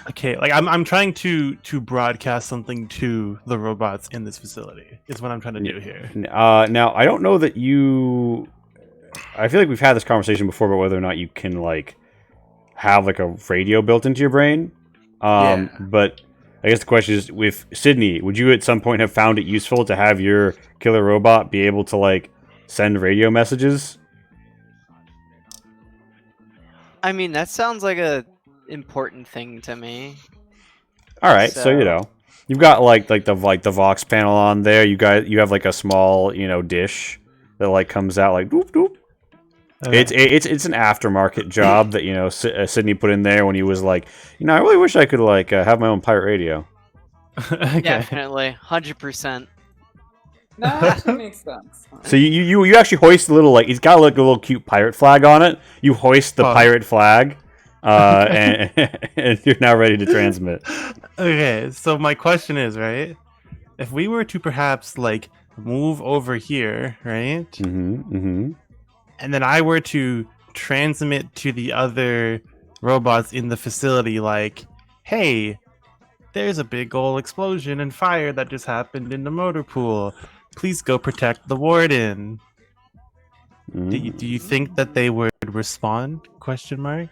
S1: Okay, like I'm trying to broadcast something to the robots in this facility. Is what I'm trying to do here.
S5: Now I don't know that you. I feel like we've had this conversation before about whether or not you can like have like a radio built into your brain.
S1: Yeah.
S5: But I guess the question is, with Sydney, would you at some point have found it useful to have your killer robot be able to like send radio messages?
S6: I mean, that sounds like a important thing to me.
S5: All right, so you know, you've got like the Vox panel on there. You have like a small dish that like comes out like doop doop. It's an aftermarket job that Sydney put in there when he was like, I really wish I could like have my own pirate radio.
S1: Okay.
S6: Definitely, 100%.
S4: That actually makes sense.
S5: So you actually hoist the little it's got like a little cute pirate flag on it. You hoist the pirate flag. And you're now ready to transmit.
S1: Okay, so my question is, right? If we were to perhaps like move over here, right?
S5: Mm-hmm.
S1: And then I were to transmit to the other robots in the facility, like, hey, there's a big old explosion and fire that just happened in the motor pool. Please go protect the warden.
S5: Mm-hmm.
S1: Do you think that they would respond? Question mark.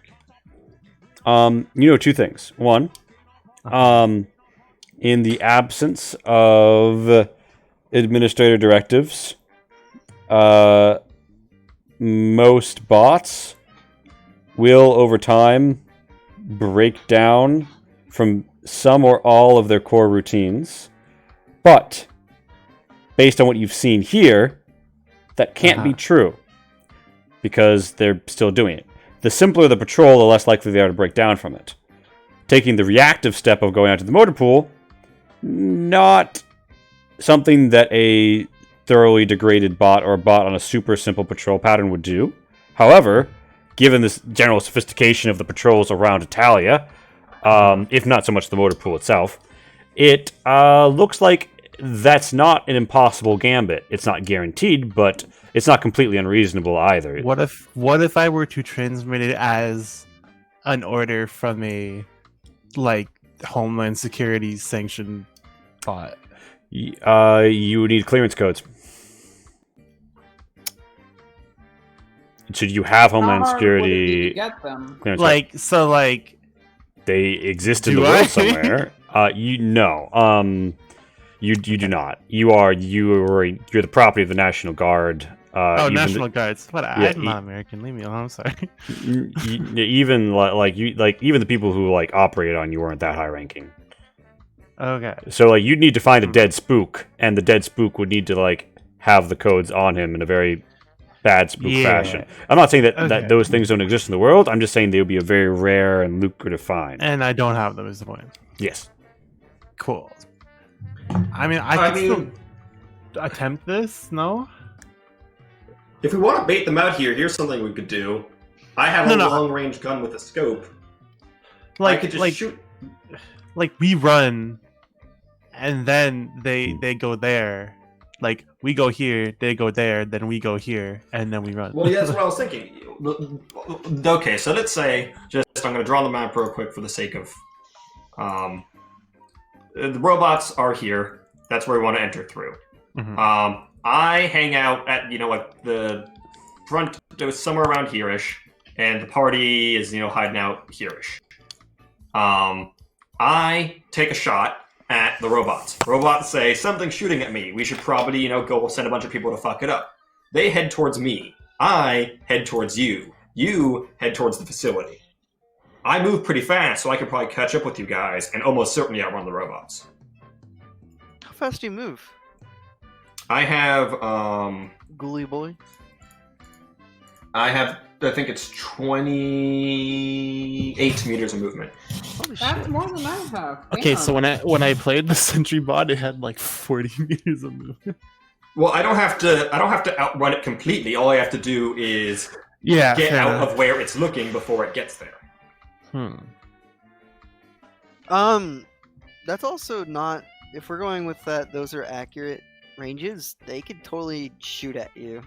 S5: Two things. One, in the absence of administrator directives, most bots will, over time, break down from some or all of their core routines. But, based on what you've seen here, that can't be true, because they're still doing it. The simpler the patrol, the less likely they are to break down from it. Taking the reactive step of going out to the motor pool, not something that a thoroughly degraded bot or a bot on a super simple patrol pattern would do. However, given this general sophistication of the patrols around Italia, if not so much the motor pool itself, it looks like that's not an impossible gambit. It's not guaranteed, but it's not completely unreasonable either.
S1: What if I were to transmit it as an order from a like Homeland Security sanctioned bot?
S5: You would need clearance codes. Should you have Homeland Security
S4: Get them.
S5: clearance
S1: Like,
S5: they exist in
S1: Do
S5: the world
S1: I?
S5: somewhere. You do not. You're the property of the National Guard.
S1: National Guards. What?
S5: Yeah,
S1: I'm not American. Leave me alone. I'm sorry.
S5: Even even the people who like operate on you aren't that high ranking.
S1: Okay.
S5: So like you'd need to find a dead spook, and the dead spook would need to like have the codes on him in a very bad spook
S1: Yeah.
S5: fashion. I'm not saying that,
S1: Okay.
S5: that those things don't exist in the world. I'm just saying they would be a very rare and lucrative find.
S1: And I don't have them, is the point.
S5: Yes.
S1: Cool. I mean, I
S3: I
S1: could
S3: mean,
S1: still attempt this, no?
S3: if we want to bait them out here, here's something we could do. I have a
S1: No.
S3: long-range gun with a scope. I
S1: Like,
S3: could just shoot.
S1: like we run, and then they go there. Like we go here, they go there, then we go here, and then we run.
S3: Well, yeah, that's what I was thinking. Okay, so let's say, I'm going to draw the map real quick for the sake of, the robots are here. That's where we want to enter through.
S1: Mhm.
S3: I hang out at, at the front, somewhere around here-ish, and the party is, hiding out here-ish. I take a shot at the robots. Robots say, something's shooting at me. We should probably, go send a bunch of people to fuck it up. They head towards me. I head towards you. You head towards the facility. I move pretty fast, so I could probably catch up with you guys and almost certainly outrun the robots.
S6: How fast do you move?
S3: I have,
S6: Ghoulie boy?
S3: I think it's 28 meters of movement.
S6: Holy
S4: That's
S6: shit.
S4: more than I have.
S1: Okay,
S4: Damn.
S1: so when I played the Sentry Bot, it had like 40 meters of movement.
S3: Well, I don't have to outrun it completely. All I have to do is
S1: Yeah,
S3: get
S1: fair
S3: out
S1: enough.
S3: of where it's looking before it gets there.
S6: That's also not. If we're going with that, those are accurate ranges. They could totally shoot at you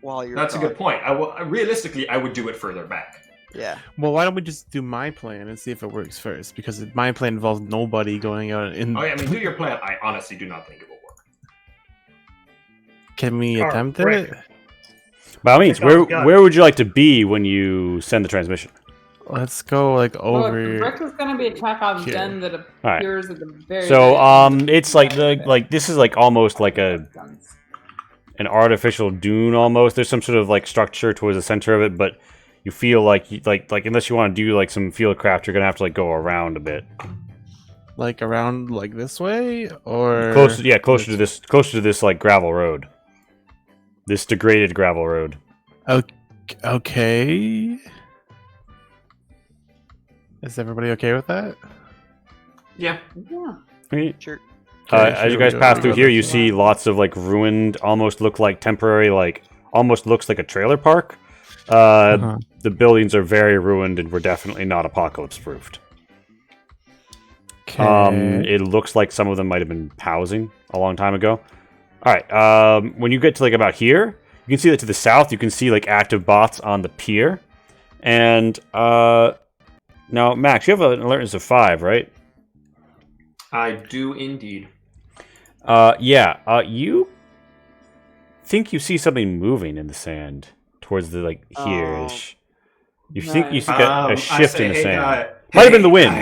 S6: while you're.
S3: That's a
S6: gone.
S3: good point. Realistically, I would do it further back.
S6: Yeah.
S1: Well, why don't we just do my plan and see if it works first? Because my plan involves nobody going out in.
S3: Oh, yeah, I mean, do your plan. I honestly do not think it will work.
S1: Can we
S2: Alright,
S1: attempt
S2: Rick.
S1: it?
S5: By all means,
S2: Pick up the gun.
S5: where would you like to be when you send the transmission?
S1: Let's go like
S4: Well,
S1: over.
S4: Rick is gonna be a Chekhov's
S1: Here.
S4: gun that
S5: Alright.
S4: appears at the very.
S5: So,
S4: very end.
S5: it's like this is like almost like an artificial dune almost. There's some sort of like structure towards the center of it, but you feel like unless you want to do like some field craft, you're gonna have to like go around a bit.
S1: Like around like this way, or
S5: Closer to this like gravel road. This degraded gravel road.
S1: Okay. Is everybody okay with that?
S3: Yeah.
S4: Yeah.
S5: Okay.
S6: Sure.
S1: Okay,
S5: As you
S1: sure,
S5: guys
S1: we
S5: pass
S1: go
S5: through
S1: this
S5: here, you
S1: way.
S5: see lots of like ruined, almost look like temporary, like almost looks like a trailer park.
S1: Uh-huh.
S5: The buildings are very ruined and were definitely not apocalypse proofed.
S1: Okay.
S5: It looks like some of them might have been housing a long time ago. All right. When you get to like about here, you can see that to the south, you can see like active bots on the pier. And now, Max, you have an alertness of 5, right?
S3: I do indeed.
S5: Yeah. You think you see something moving in the sand towards the like here-ish. You think you see a shift in the sand. Might have been the wind.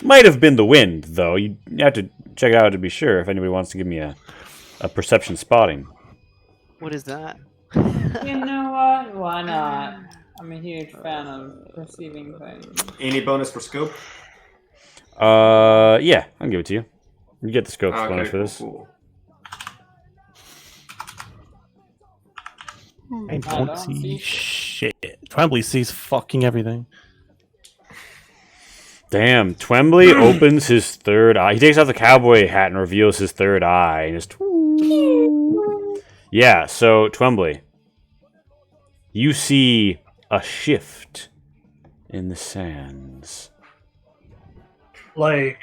S5: Might have been the wind, though. You have to check it out to be sure. If anybody wants to give me a perception spotting.
S6: What is that?
S4: You know what? Why not? I'm a huge fan of perceiving things.
S3: Any bonus for scope?
S5: Yeah, I'll give it to you. You get the scope bonus for this.
S3: Cool.
S1: I
S4: don't
S1: don't
S4: see
S1: see shit. Trembly sees fucking everything.
S5: Damn, Twembley opens his third eye. He takes off the cowboy hat and reveals his third eye. And just yeah, so Twembley, you see a shift in the sands.
S2: Like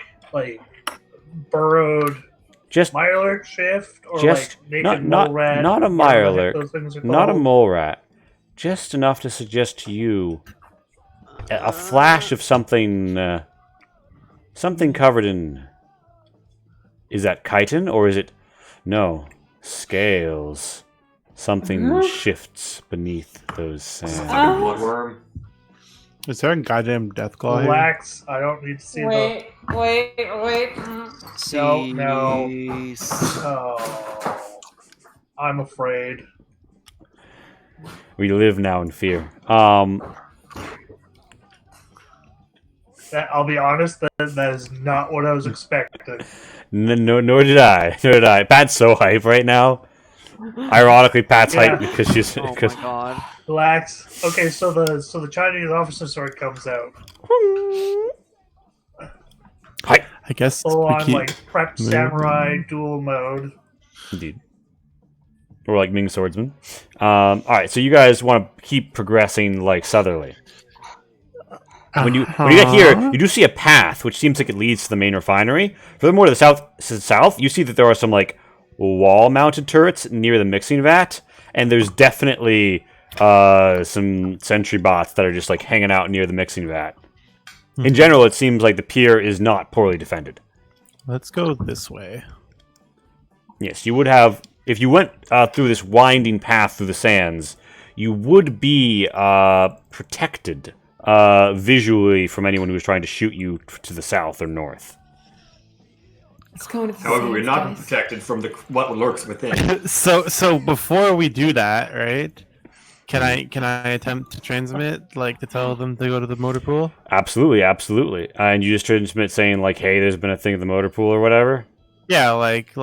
S2: burrowed
S5: Just
S2: Mirelurk shift, or
S5: Just-
S2: like naked
S5: not
S2: mole rat,
S5: a
S2: whatever the
S5: Mirelurk,
S2: heck those things are
S5: not a
S2: called.
S5: mole rat. Just enough to suggest to you a flash of something, something covered in. Is that chitin or is it? No, scales. Something shifts beneath those sands.
S3: Fucking bloodworm.
S1: Is there a goddamn death claw here?
S2: Relax. I don't need to see
S4: Wait.
S2: No.
S6: Cease.
S2: Oh, I'm afraid.
S5: We live now in fear.
S2: That, I'll be honest. That is not what I was expecting.
S5: Nor did I. Nor did I. Pat's so hype right now. Ironically, Pat's
S2: Yeah.
S5: height because she's
S6: Oh my
S5: because
S6: god.
S2: Relax. Okay, so the Chinese officer sword comes out.
S1: I guess
S2: Full
S1: we
S2: on
S1: keep
S2: like prep
S1: moving.
S2: samurai dual mode.
S5: indeed. Or like Ming swordsman. All right, so you guys want to keep progressing like southerly. When you get here, you do see a path which seems like it leads to the main refinery. Furthermore, to the south, you see that there are some like wall-mounted turrets near the mixing vat, and there's definitely some sentry bots that are just like hanging out near the mixing vat. In general, it seems like the pier is not poorly defended.
S1: Let's go this way.
S5: Yes, you would have if you went through this winding path through the sands. You would be protected visually from anyone who was trying to shoot you to the south or north.
S4: Let's go to the
S3: However, we're
S4: sands,
S3: not
S4: guys.
S3: protected from what lurks within.
S1: So before we do that, right? Can I attempt to transmit, like, to tell them to go to the motor pool?
S5: Absolutely, absolutely. And you just transmit saying like, "Hey, there's been a thing at the motor pool" or whatever.
S1: Yeah, like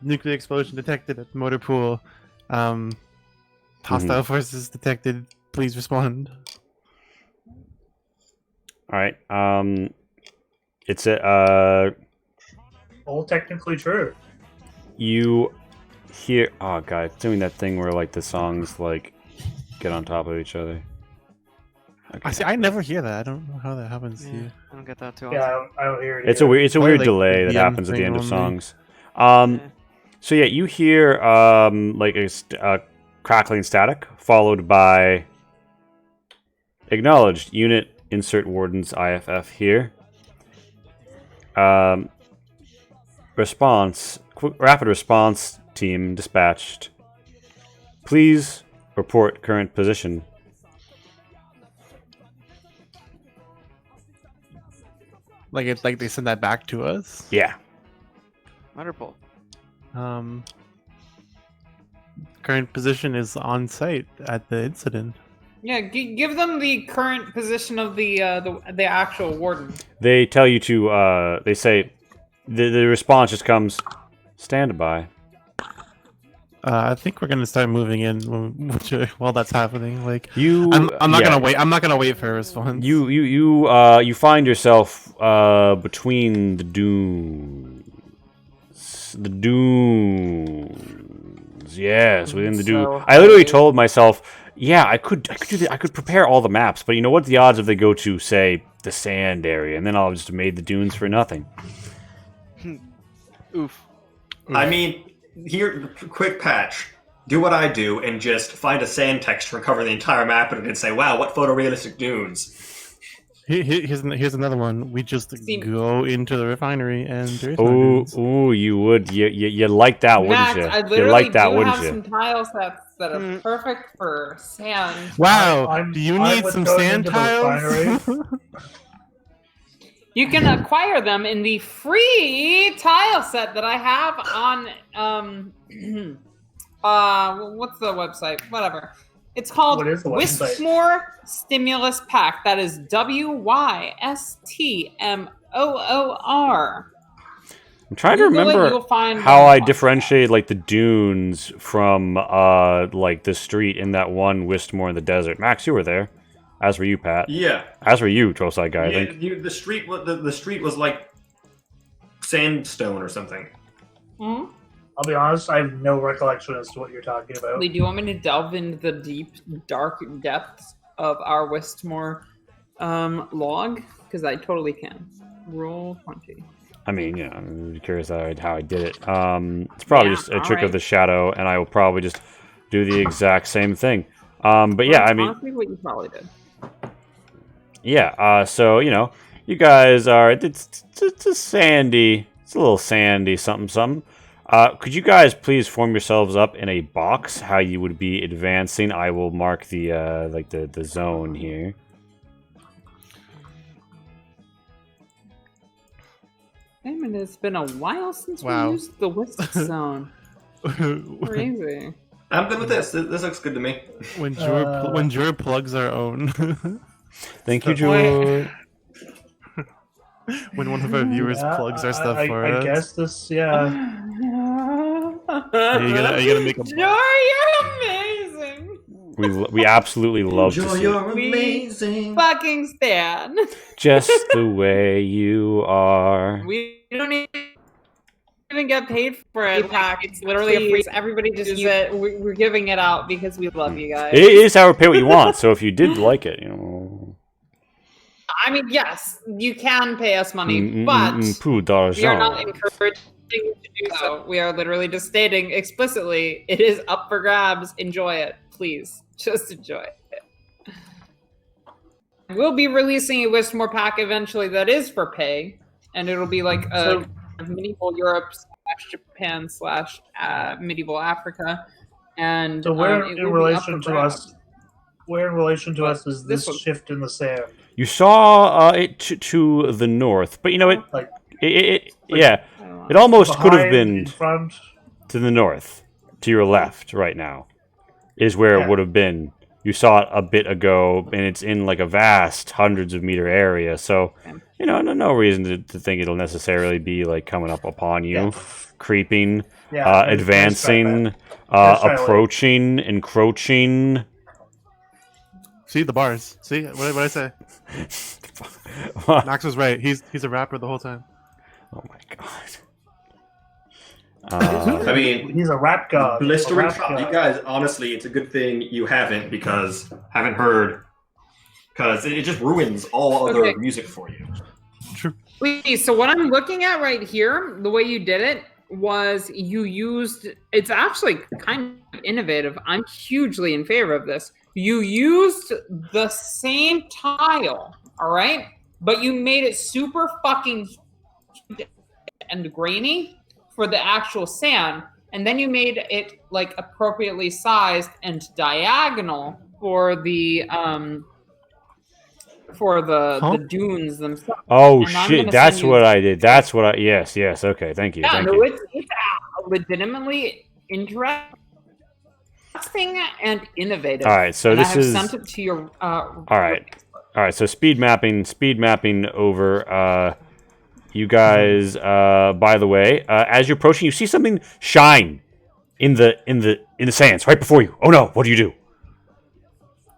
S1: nuclear explosion detected at the motor pool. Hostile forces detected. Please respond.
S5: All right. It's a
S2: All technically true.
S5: you hear. Oh god, it's doing that thing where like the songs like get on top of each other.
S1: I see. I never hear that. I don't know how that happens to you.
S6: I don't get that too often.
S2: Yeah, I don't hear it.
S5: It's a
S2: either.
S5: weird. It's a
S1: Probably
S5: weird
S1: like
S5: delay
S1: the
S5: that
S1: DM
S5: happens at the
S1: thing
S5: end of
S1: only.
S5: songs.
S6: Yeah.
S5: So yeah, you hear like a crackling static followed by acknowledged unit insert wardens IFF here. Rapid response team dispatched. Please report current position.
S1: Like it's like they send that back to us.
S5: Yeah.
S6: Wonderful.
S1: Current position is on site at the incident.
S4: Yeah, give them the current position of the actual warden.
S5: They tell you to. They say the response just comes. Stand by.
S1: I think we're gonna start moving in while that's happening. Like
S5: You.
S1: I'm not
S5: yeah.
S1: gonna wait. I'm not gonna wait for a response.
S5: You find yourself between the dunes. The dunes. Yes, within the dunes.
S4: So
S5: I literally told myself, yeah, I could do that. I could prepare all the maps, but you know what? The odds if they go to say the sand area, and then I'll just have made the dunes for nothing.
S6: Oof.
S3: I mean, here, quick patch. Do what I do and just find a sand texture and cover the entire map and say, wow, what photorealistic dunes.
S1: Here's another one. We just go into the refinery and there's no
S5: Ooh,
S1: dunes.
S5: ooh, you would. You like that,
S4: Max,
S5: wouldn't
S4: I
S5: you? You
S4: literally
S5: like that,
S4: do
S5: wouldn't
S4: have
S5: you?
S4: some tile sets that are perfect for sand.
S1: Wow, do you
S2: I'm
S1: need
S2: with
S1: some
S2: going
S1: sand
S2: into the
S1: tiles?
S4: You can acquire them in the free tile set that I have on what's the website? Whatever. It's called
S2: What is the website?
S4: Wistmore Stimulus Pack. That is WYSTMOOR.
S5: I'm trying to
S4: Google it,
S5: remember
S4: you'll find
S5: how
S4: them.
S5: I differentiated like the dunes from like the street in that one Wistmore in the desert. Max, you were there, as were you, Pat.
S3: Yeah.
S5: As were you, Trollside guy. I
S3: Yeah,
S5: think.
S3: the street was like sandstone or something.
S4: Mhm.
S2: I'll be honest, I have no recollection as to what you're talking about.
S4: Lee, do you want me to delve into the deep, dark depths of our Wistmore log? Because I totally can. Roll 20.
S5: I mean, yeah, I'm curious how I did it. It's probably
S4: Yeah,
S5: just a trick
S4: alright.
S5: of the shadow, and I will probably just do the exact same thing. But yeah, I mean,
S4: Honestly, what you probably did.
S5: yeah. So you know, you guys are. It's a sandy. It's a little sandy. Something. Could you guys please form yourselves up in a box? How you would be advancing? I will mark the like the zone here.
S4: Damn it, it's been a while since
S1: Wow.
S4: we used the whisk zone. Crazy.
S3: I'm good with this. This looks good to me.
S1: when Jura plugs our own.
S5: Thank you,
S4: Wait.
S5: Jewel.
S1: When one of our viewers plugs our stuff for
S2: I
S1: us.
S2: guess this, yeah.
S1: Are you gonna make a
S4: Joy, you're amazing.
S5: We absolutely love to see it.
S3: amazing.
S4: Fucking Stan.
S5: Just the way you are.
S4: We don't even get paid for it. Pack. It's literally a free. Everybody just use it. We're giving it out because we love you guys.
S5: It is however pay what you want. So if you did like it, you know.
S4: I mean, yes, you can pay us money, but
S5: Peu
S4: we are not
S5: d'argent.
S4: encouraging you to do so. We are literally just stating explicitly it is up for grabs. Enjoy it, please. Just enjoy it. We'll be releasing a Wistmore pack eventually that is for pay, and it'll be like a medieval Europe / Japan / medieval Africa. And
S2: So where
S4: it
S2: in
S4: will be up
S2: relation
S4: for
S2: to
S4: grabs.
S2: us? Where in relation to us is
S4: This
S2: this
S4: one.
S2: shift in the sand?
S5: You saw it to the north, but you know
S2: Like
S5: yeah,
S4: I don't know.
S5: it almost could have
S2: behind,
S5: been
S2: in front.
S5: to the north, to your left, right now, is where
S2: Yeah.
S5: it would have been. You saw it a bit ago, and it's in like a vast hundreds of meter area. So, you know, no reason to think it'll necessarily be like coming up upon you,
S2: Yeah.
S5: creeping,
S2: Yeah, nice try,
S5: advancing,
S2: man. Nice try,
S5: approaching, encroaching.
S1: See the bars. See what I say? Max was right. He's a rapper the whole time.
S5: Oh my god.
S3: I mean,
S2: He's a rap god.
S3: blistering
S2: A rap
S3: trap. You
S2: god.
S3: guys, honestly, it's a good thing you haven't heard, because it just ruins all other
S4: Okay.
S3: music for you.
S4: Wait, so what I'm looking at right here, the way you did it was you used, it's actually kind of innovative. I'm hugely in favor of this. You used the same tile, all right? But you made it super fucking and grainy for the actual sand. And then you made it like appropriately sized and diagonal for the dunes themselves.
S5: Oh
S4: And I'm
S5: shit,
S4: gonna
S5: that's
S4: send you-
S5: what I did. That's what I. Yes, okay. Thank you.
S4: Yeah,
S5: Thank
S4: no,
S5: you.
S4: it's legitimately interesting and innovative.
S5: All right, so
S4: and
S5: this
S4: I have
S5: is
S4: sent it to your.
S5: all right. So speed mapping over. You guys. By the way, as you're approaching, you see something shine in the sands right before you. Oh no! What do you do?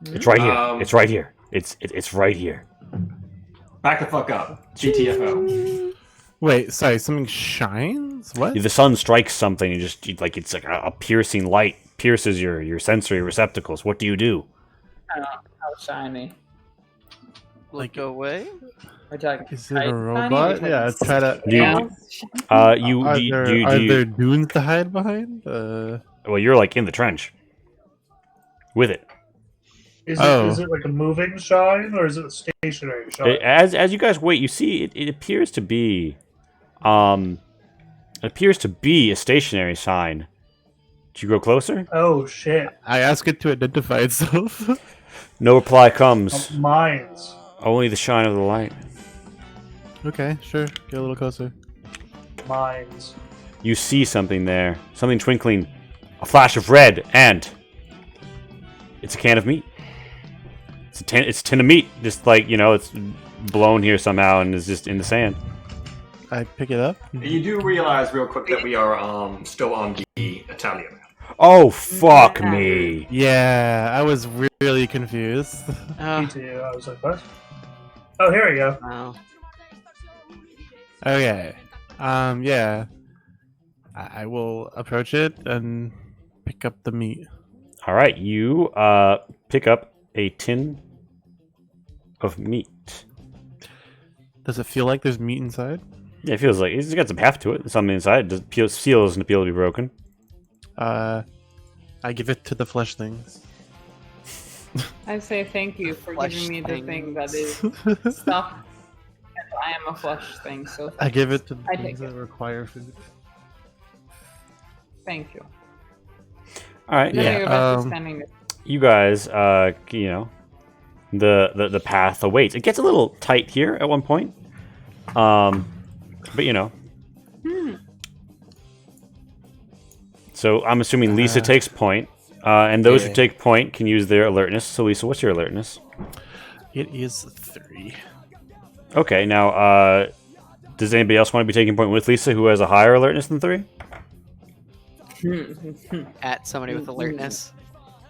S5: It's right here. It's right here. It's right here.
S3: Back the fuck up. GTFO.
S1: Wait, sorry. Something shines. What?
S5: The sun strikes something, and it's like a piercing light pierces your sensory receptacles. What do you do?
S4: How shiny.
S6: Look away.
S4: We're talking
S1: Is it a
S4: shiny,
S1: robot?
S4: we're
S1: Yeah,
S4: talking
S1: try to.
S5: Do you-
S4: scales.
S1: Are
S5: Do
S1: there dunes to hide behind?
S5: well, you're like in the trench with it.
S2: Is
S1: Oh.
S2: it like a moving shine or is it a stationary shine?
S5: As you guys wait, you see it appears to be, a stationary sign. Did you go closer?
S2: Oh shit!
S1: I ask it to identify itself.
S5: No reply comes.
S2: Mines.
S5: Only the shine of the light.
S1: Okay, sure. Get a little closer.
S2: Mines.
S5: You see something there, something twinkling, a flash of red, and it's a can of meat. It's a tin of meat, just like it's blown here somehow and is just in the sand.
S1: I pick it up.
S3: You do realize real quick that we are still on the Italian map.
S5: Oh fuck me!
S1: Yeah, I was really confused.
S2: Me too. I was like, what? Oh, here we go.
S6: Wow.
S1: Okay. Yeah. I will approach it and pick up the meat.
S5: All right, you pick up a tin of meat.
S1: Does it feel like there's meat inside?
S5: Yeah, it feels like it's got some heft to it. There's something inside. The seal doesn't appear to be broken.
S1: I give it to the flesh things.
S4: I say thank you for
S6: Flesh
S4: giving me the thing that
S6: things.
S4: is stuff. And I am a flesh thing, so
S1: I give it to the
S4: I
S1: things
S4: take
S1: that require food.
S4: thank you.
S5: All right,
S4: Then
S1: Yeah,
S4: you're about to spending this.
S5: you guys, the path awaits. It gets a little tight here at one point, but So I'm assuming Lisa takes point, and those who
S1: yeah.
S5: take point can use their alertness. So Lisa, what's your alertness?
S1: It is 3.
S5: Okay, now does anybody else want to be taking point with Lisa, who has a higher alertness than 3?
S6: At somebody with alertness.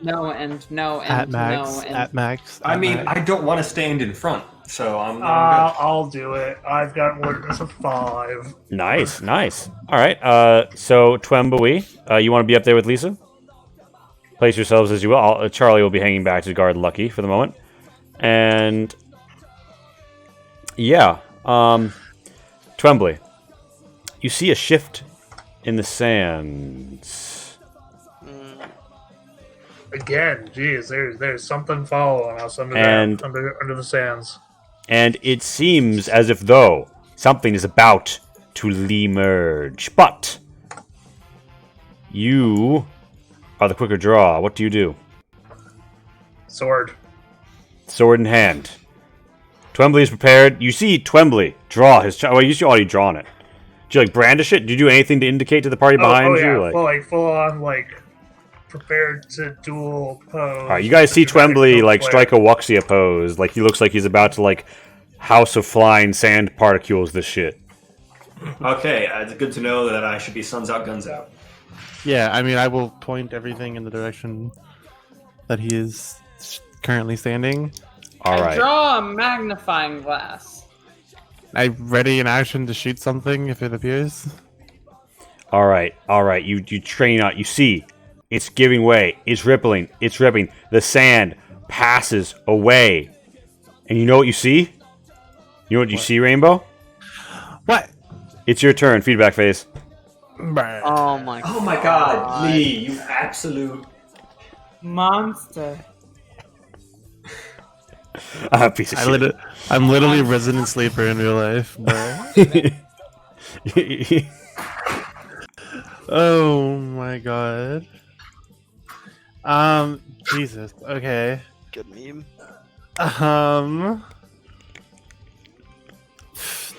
S4: No and no and
S1: At Max.
S4: no and
S1: At Max.
S3: I
S1: at
S3: mean,
S1: Max.
S3: I don't want to stand in front, so I'm good.
S2: I'll do it. I've got alertness of 5.
S5: Nice, nice. All right. So Twembly, you want to be up there with Lisa? Place yourselves as you will. Charlie will be hanging back to guard Lucky for the moment, and yeah, Twembly, you see a shift in the sands.
S2: Again, geez, there's something following us under the sands.
S5: And it seems as if though something is about to emerge. But you are the quicker draw. What do you do?
S2: Sword.
S5: Sword in hand. Twembly is prepared. You see Twembly draw his... Well, you see already drawn it. Did you, like, brandish it? Did you do anything to indicate to the party behind
S2: yeah,
S5: you?
S2: full on, prepared to duel pose.
S5: Alright, you guys see Twembly, strike a Wuxia pose. Like, he looks like he's about to, House of Flying Sand Particles this shit.
S3: Okay, it's good to know that I should be suns out, guns out.
S1: Yeah, I mean, I will point everything in the direction that he is currently standing.
S5: All
S4: I
S5: right.
S4: draw a magnifying glass.
S1: I ready in action to shoot something if it appears.
S5: All right. You train out. You see, it's giving way. It's rippling. It's ripping. The sand passes away, and you know what you see? You know what you see, Rainbow?
S1: What?
S5: It's your turn. Feedback phase.
S6: Oh my.
S3: Oh my god, Lee, you absolute...
S4: Monster.
S5: Piece of shit.
S1: I'm literally resident sleeper in real life. But... oh my god. Jesus. Okay.
S6: Good meme.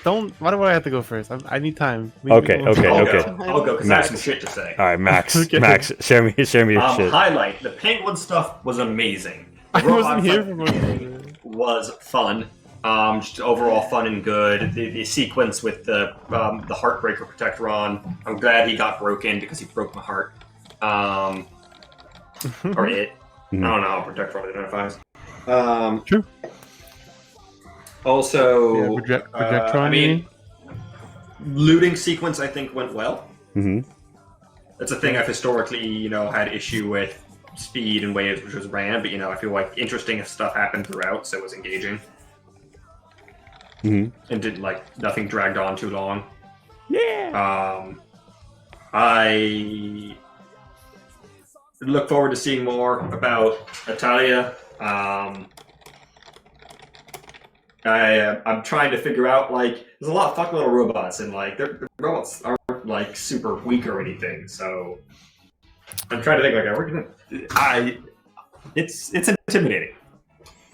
S1: Don't. Why do I have to go first? I need time.
S5: Okay.
S3: I'll go because I have some shit to say.
S5: All right, Max.
S1: Okay.
S5: Max, share me your shit.
S3: Highlight, the penguin stuff was amazing. The
S1: I
S3: robot
S1: wasn't here
S3: fight
S1: for most of it.
S3: was fun. Just overall fun and good. The sequence with the Heartbreaker Protectron, I'm glad he got broken because he broke my heart. Or it. I don't know how Protectron identifies.
S1: True.
S3: Also,
S1: Projectron.
S3: I mean, looting sequence I think went well.
S5: Mm-hmm.
S3: That's a thing I've historically, had issue with speed and waves, which was ran, but I feel like interesting stuff happened throughout, so it was engaging.
S5: Mm-hmm.
S3: And didn't nothing dragged on too long.
S5: Yeah.
S3: I look forward to seeing more about Italia. I'm trying to figure out there's a lot of fucking little robots and the robots aren't super weak or anything, so I'm trying to think it's intimidating.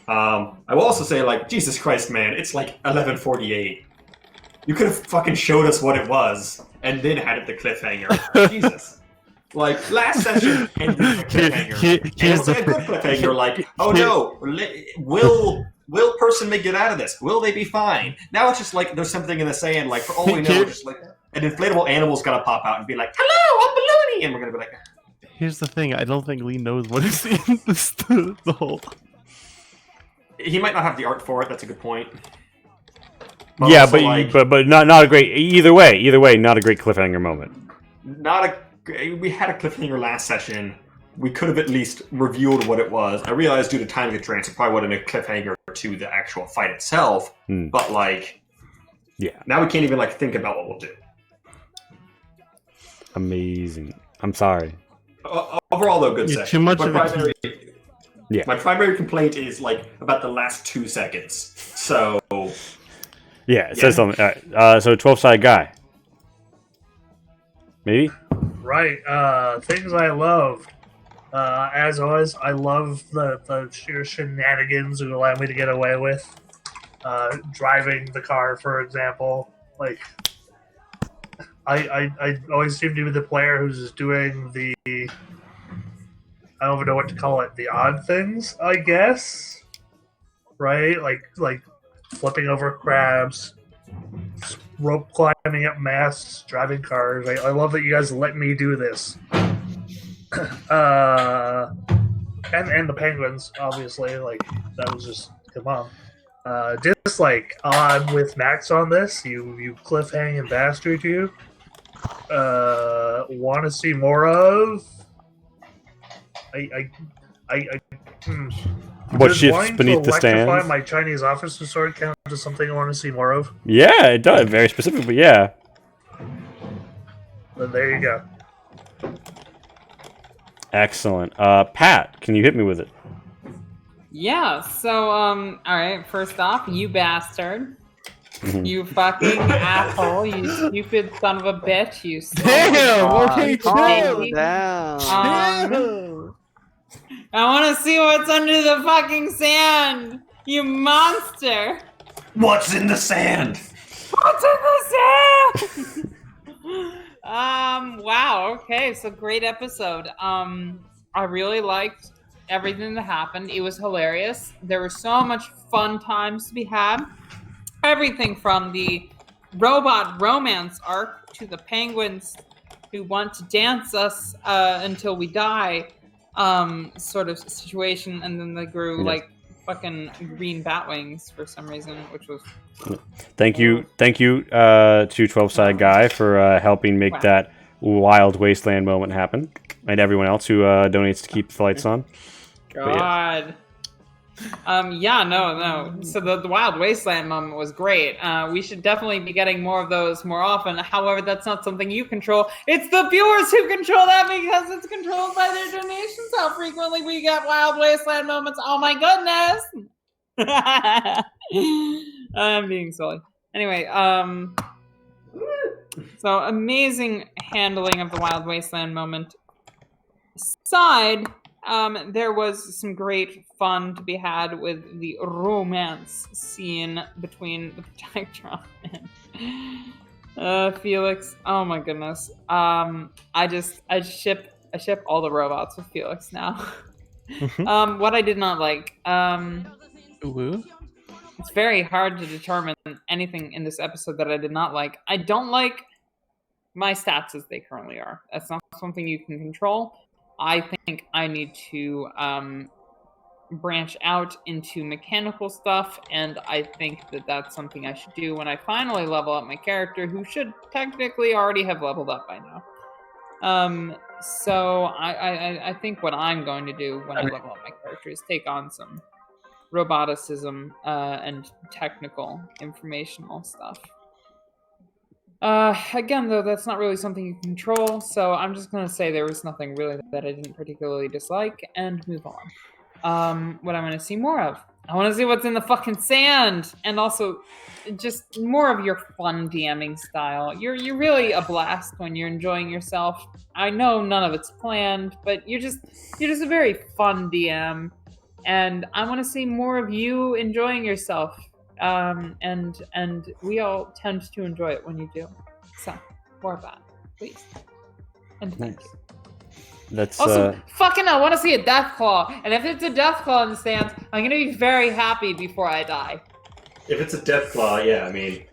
S3: I will also say Jesus Christ, man, it's 11:48. You could have fucking showed us what it was and then had it the cliffhanger. Jesus. Last session ended the cliffhanger. And it was a good cliffhanger, oh no, will person make it out of this? Will they be fine? Now it's just there's something in the sand, for all we know, just an inflatable animal's gonna pop out and be like, hello, I'm Balloony! And we're gonna be like...
S1: Here's the thing, I don't think Lee knows what is in the whole...
S3: He might not have the art for it, that's a good point.
S5: Yeah, but not a great... Either way, not a great cliffhanger moment.
S3: We had a cliffhanger last session. We could have at least revealed what it was. I realized due to time constraints, it probably wasn't a cliffhanger to the actual fight itself. But
S5: yeah,
S3: now we can't even think about what we'll do.
S5: Amazing. I'm sorry.
S3: Overall, though, good session.
S1: Too much of
S5: it.
S3: My primary complaint is about the last 2 seconds. So
S5: yeah, it says something. All right. So 12-sided guy. Maybe.
S2: Right. Things I loved. As always, I love the sheer shenanigans that allow me to get away with. Driving the car, for example. I always seem to be the player who's just doing the... I don't even know what to call it. The odd things, I guess? Right? Like flipping over crabs, rope climbing up masts, driving cars. I love that you guys let me do this. And the penguins, obviously. Like, that was just, come on. Just like, I'm with Max on this, you cliffhanging bastard, you. Want to see more of?
S5: What
S2: Does
S5: shifts
S2: wanting
S5: beneath
S2: to
S5: the
S2: electrify
S5: stands?
S2: my Chinese officer sword count as something I want to see more of?
S5: Yeah, it does. Very specific, but yeah.
S2: Then there you go.
S5: Excellent. Pat, can you hit me with it?
S4: Yeah, so, alright, first off, you bastard.
S5: Mhm.
S4: You fucking asshole, you stupid son of a bitch, you
S1: Damn! Okay,
S6: Calm
S4: chill.
S6: down.
S4: I want to see what's under the fucking sand, you monster!
S3: What's in the sand?
S4: What's in the sand? Wow, okay, so great episode. I really liked everything that happened. It was hilarious. There were so much fun times to be had. Everything from the robot romance arc to the penguins who want to dance us until we die sort of situation, and then they grew like fucking green bat wings for some reason, which was
S5: Thank you, to 12 Side Guy for helping make that wild wasteland moment happen, and everyone else who donates to keep the lights on.
S4: God. No. So the Wild Wasteland moment was great. We should definitely be getting more of those more often. However, that's not something you control. It's the viewers who control that because it's controlled by their donations. How frequently we get Wild Wasteland moments. Oh my goodness. I'm being silly. Anyway, so amazing handling of the Wild Wasteland moment aside. There was some great fun to be had with the romance scene between the Protectron and Felix. Oh my goodness. I ship all the robots with Felix now. What I did not like. It's very hard to determine anything in this episode that I did not like. I don't like my stats as they currently are. That's not something you can control. I think I need to branch out into mechanical stuff, and I think that that's something I should do when I finally level up my character, who should technically already have leveled up by now. So I think what I'm going to do when I level up my character is take on some roboticism and technical informational stuff. Again, though, that's not really something you control, so I'm just gonna say there was nothing really that I didn't particularly dislike, and move on. What I'm gonna see more of. I want to see what's in the fucking sand, and also just more of your fun DMing style. You're really a blast when you're enjoying yourself. I know none of it's planned, but you're just a very fun DM, and I want to see more of you enjoying yourself. And we all tend to enjoy it when you do. So, more of that, please. And thank you.
S5: That's
S4: also, fucking I want to see a death claw. And if it's a death claw in the stands, I'm going to be very happy before I die.
S3: If it's a death claw, yeah, I mean...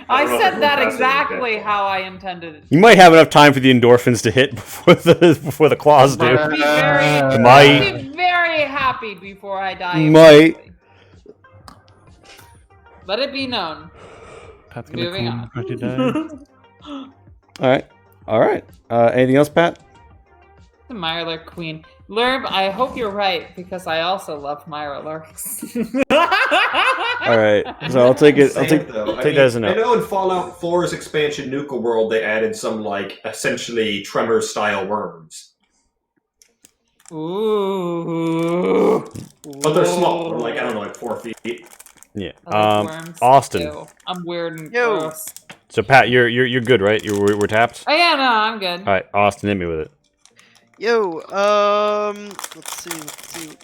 S4: I said that exactly how I intended it.
S5: You might have enough time for the endorphins to hit before the claws do.
S4: I'll be very happy before I die.
S5: Might.
S4: Let it be known.
S1: Pat's gonna
S4: Moving
S1: come after you die.
S5: All right. Anything else, Pat?
S4: The Mirelurk Queen. Lurb, I hope you're right, because I also love Mirelurks.
S5: All right. So I'll take it. Take that as a
S3: I
S5: no.
S3: know in Fallout 4's expansion Nuka World they added some like essentially Tremor style worms.
S4: Ooh.
S3: But they're small. They're like, I don't know, like 4 feet.
S5: Yeah.
S4: I like worms,
S5: Austin.
S4: too. I'm weird and
S6: Yo.
S4: gross.
S5: So Pat, you're good, right? We're tapped.
S4: Oh yeah, no, I'm good.
S5: All right, Austin, hit me with it.
S6: Yo, let's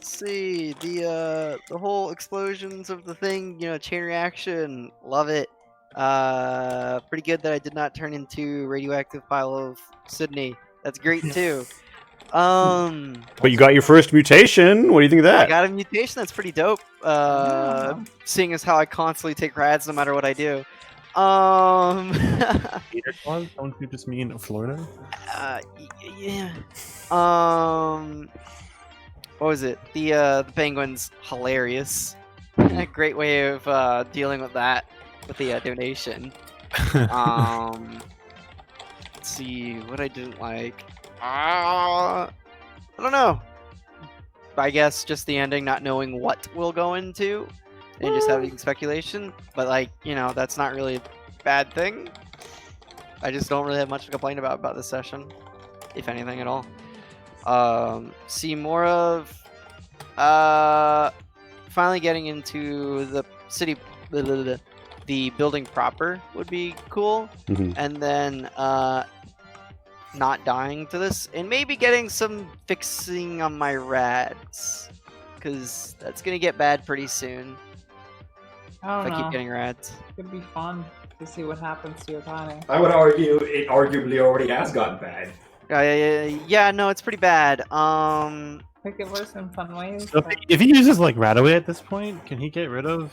S6: see. The whole explosions of the thing, chain reaction, love it. Pretty good that I did not turn into radioactive pile of Sydney. That's great too.
S5: But you got your first mutation. What do you think of
S6: I
S5: that?
S6: got a mutation. That's pretty dope. Seeing as how I constantly take rads no matter what I do.
S1: Gator claws? Don't you just mean Florida?
S6: Yeah. What was it? The penguin's hilarious. A great way of dealing with that with the donation. Let's see what I didn't like. I don't know. I guess just the ending, not knowing what we'll go into, and just having speculation. But like, that's not really a bad thing. I just don't really have much to complain about this session, if anything at all. See more of finally getting into the city, the building proper would be cool, and then not dying to this, and maybe getting some fixing on my rads, because that's gonna get bad pretty soon
S4: I
S6: if
S4: don't
S6: I
S4: know.
S6: keep getting rads.
S4: It'd be fun to see what happens to your timing.
S3: I would argue it arguably already has gotten bad.
S6: Yeah, no, it's pretty bad.
S4: Make it worse in fun ways.
S1: So if he uses like Radaway at this point, can he get rid of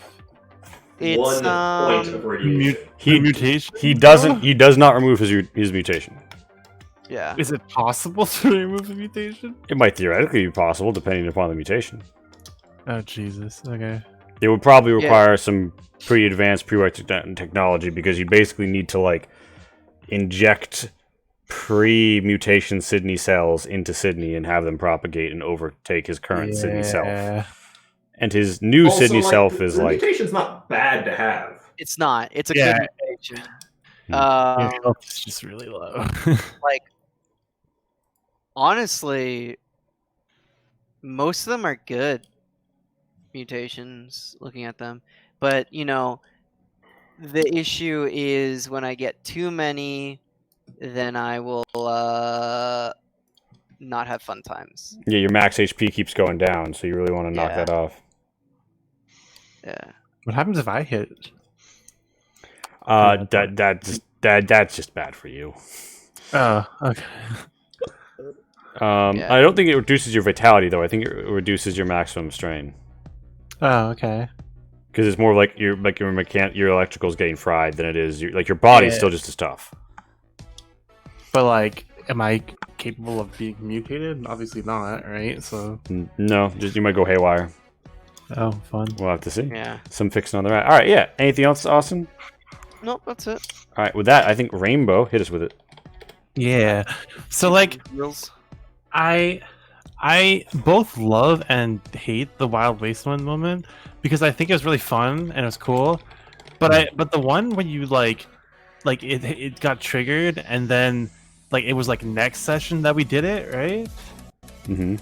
S6: It's
S3: 1 point of radiation.
S1: the mutation?
S5: He doesn't. He does not remove his mutation.
S6: yeah.
S1: Is it possible to remove a mutation?
S5: It might theoretically be possible, depending upon the mutation.
S1: Oh Jesus. Okay.
S5: It would probably require some pretty advanced pre-work technology, because you basically need to like inject pre-mutation Sydney cells into Sydney and have them propagate and overtake his current Sydney self. And his new
S3: Also,
S5: Sydney self is
S3: the
S5: like
S3: mutation's not bad to have.
S6: It's not. It's a
S1: Yeah.
S6: good mutation.
S1: Your health is just really low.
S6: Like, honestly, most of them are good mutations, looking at them. But, the issue is when I get too many, then I will not have fun times.
S5: yeah, your max HP keeps going down, so you really want to knock
S6: Yeah.
S5: that off.
S6: Yeah.
S1: What happens if I hit?
S5: That's just bad for you.
S1: Oh, okay.
S6: Yeah.
S5: I don't think it reduces your vitality though. I think it reduces your maximum strain,
S1: Oh, okay.
S5: because it's more like your electrical's getting fried than it is your body's
S1: Yeah.
S5: still just as tough.
S1: But like, am I capable of being mutated? Obviously not, right? So,
S5: No, just you might go haywire.
S1: oh, fun.
S5: We'll have to see.
S6: Yeah.
S5: Some fixing on the right. All right, yeah. Anything else, Austin?
S6: Nope, that's it.
S5: All right, with that, I think Rainbow hit us with it.
S1: Yeah. So like,
S6: Rules.
S1: I both love and hate the Wild Wasteland moment, because I think it was really fun and it was cool. But the one when you like it got triggered, and then like it was like next session that we did it, right?
S5: Mm-hmm.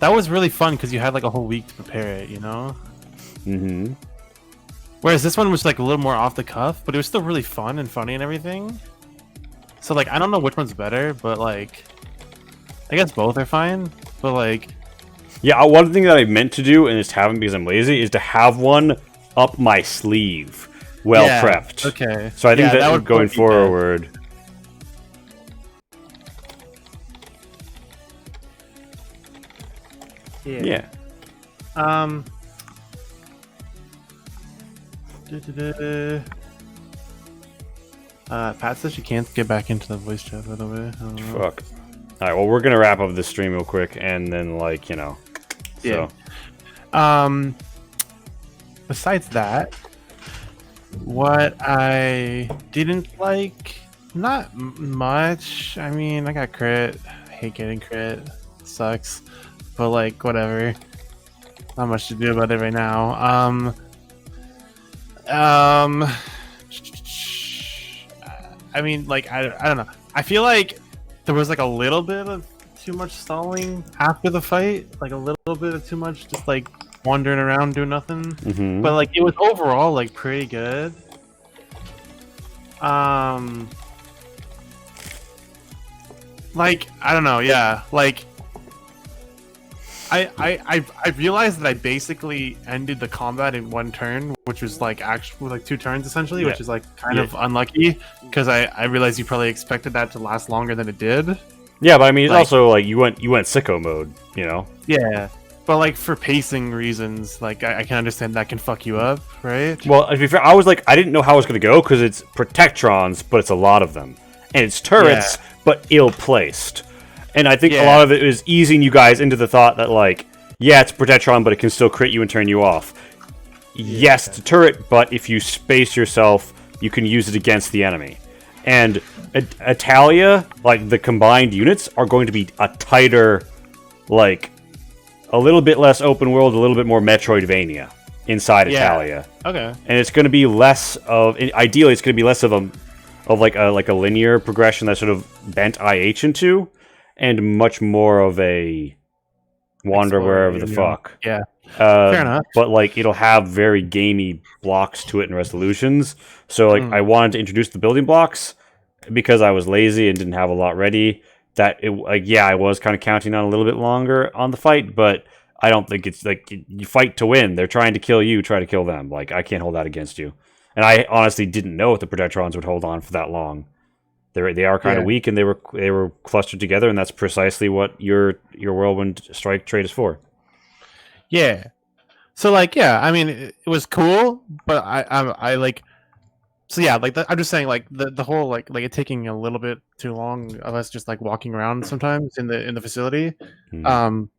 S1: That was really fun because you had like a whole week to prepare it,
S5: Mm-hmm.
S1: Whereas this one was like a little more off the cuff, but it was still really fun and funny and everything. So like, I don't know which one's better, but like, I guess both are fine. But like,
S5: Yeah, one thing that I meant to do, and just haven't because I'm lazy, is to have one up my sleeve, well
S1: yeah,
S5: prepped.
S1: Okay.
S5: So I think
S1: Yeah,
S5: that
S1: would
S5: going
S1: probably be good.
S5: forward. Yeah.
S1: Pat says she can't get back into the voice chat, by the way. I don't know.
S5: Fuck. All right. Well, we're gonna wrap up this stream real quick, and then
S1: Yeah.
S5: So.
S1: Besides that, what I didn't like, not much. I mean, I got crit. I hate getting crit. Sucks. But like, whatever. Not much to do about it right now. I mean, like, I don't know. I feel like there was like a little bit of too much stalling after the fight. Like a little bit of too much just like wandering around doing nothing.
S5: Mm-hmm.
S1: But like, it was overall like pretty good. Like, I don't know, yeah. Like, I realized that I basically ended the combat in one turn, which was like actually like 2 turns essentially,
S5: Yeah.
S1: which is like kind of unlucky, because I realized you probably expected that to last longer than it did.
S5: Yeah, but I mean, it's
S1: Like-
S5: also like you went sicko mode, you know.
S1: Yeah. but like for pacing reasons, like I can understand that can fuck you up, right?
S5: Well, to be fair, I was like, I didn't know how it was going to go because it's Protectrons, but it's a lot of them. And it's turrets, but ill-placed. And I think a lot of it is easing you guys into the thought that, like, yeah, it's Protectron, but it can still crit you and turn you off. Yes, it's a turret, but if you space yourself, you can use it against the enemy. And Italia, like, the combined units are going to be a tighter, like, a little bit less open world, a little bit more Metroidvania inside Italia.
S1: Okay.
S5: And it's going to be less of, ideally, it's going to be less of a linear progression that sort of bent IH into, and much more of a wander wherever the fuck.
S1: Yeah. Fair enough.
S5: But like it'll have very gamey blocks to it and resolutions. So like I wanted to introduce the building blocks because I was lazy and didn't have a lot ready. That it I was kind of counting on a little bit longer on the fight, but I don't think it's like you fight to win. They're trying to kill you, try to kill them. Like I can't hold that against you. And I honestly didn't know if the Protectrons would hold on for that long. They are kind of weak, and they were clustered together, and that's precisely what your Whirlwind Strike trait is for.
S1: Yeah. So like, I mean, it was cool, but I like. So yeah, like I'm just saying, like the whole like it taking a little bit too long of us just like walking around sometimes in the facility. I'm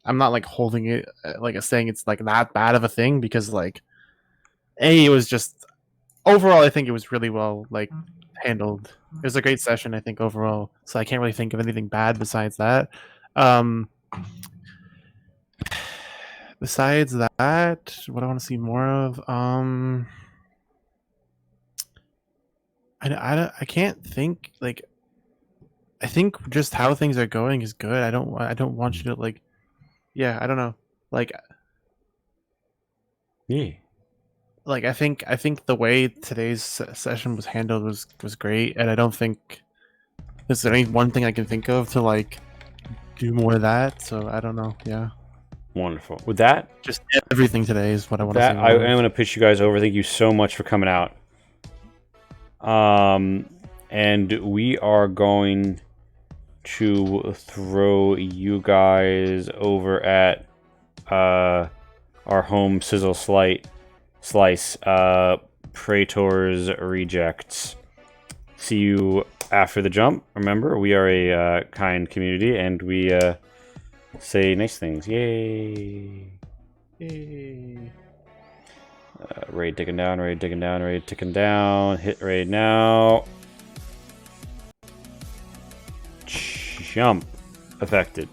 S1: not like holding it like saying it's like that bad of a thing because like, it was just overall I think it was really well like handled. It was a great session, I think, overall. So I can't really think of anything bad besides that. Besides that, what I want to see more of, I can't think like. I think just how things are going is good. I don't want you to like. Yeah, I don't know. Like.
S5: Yeah.
S1: Like I think the way today's session was handled was great, and I don't think there's any one thing I can think of to like do more of that. So I don't know. Yeah.
S5: Wonderful. With that,
S1: just everything today is what I want to say.
S5: I am going to pitch you guys over. Thank you so much for coming out. And we are going to throw you guys over at our home sizzle slice Praetor's Rejects. See you after the jump. Remember, we are a kind community, and we say nice things. Yay!
S1: Yay.
S5: Raid ticking down, raid ticking down, raid ticking down. Hit raid now. Jump affected.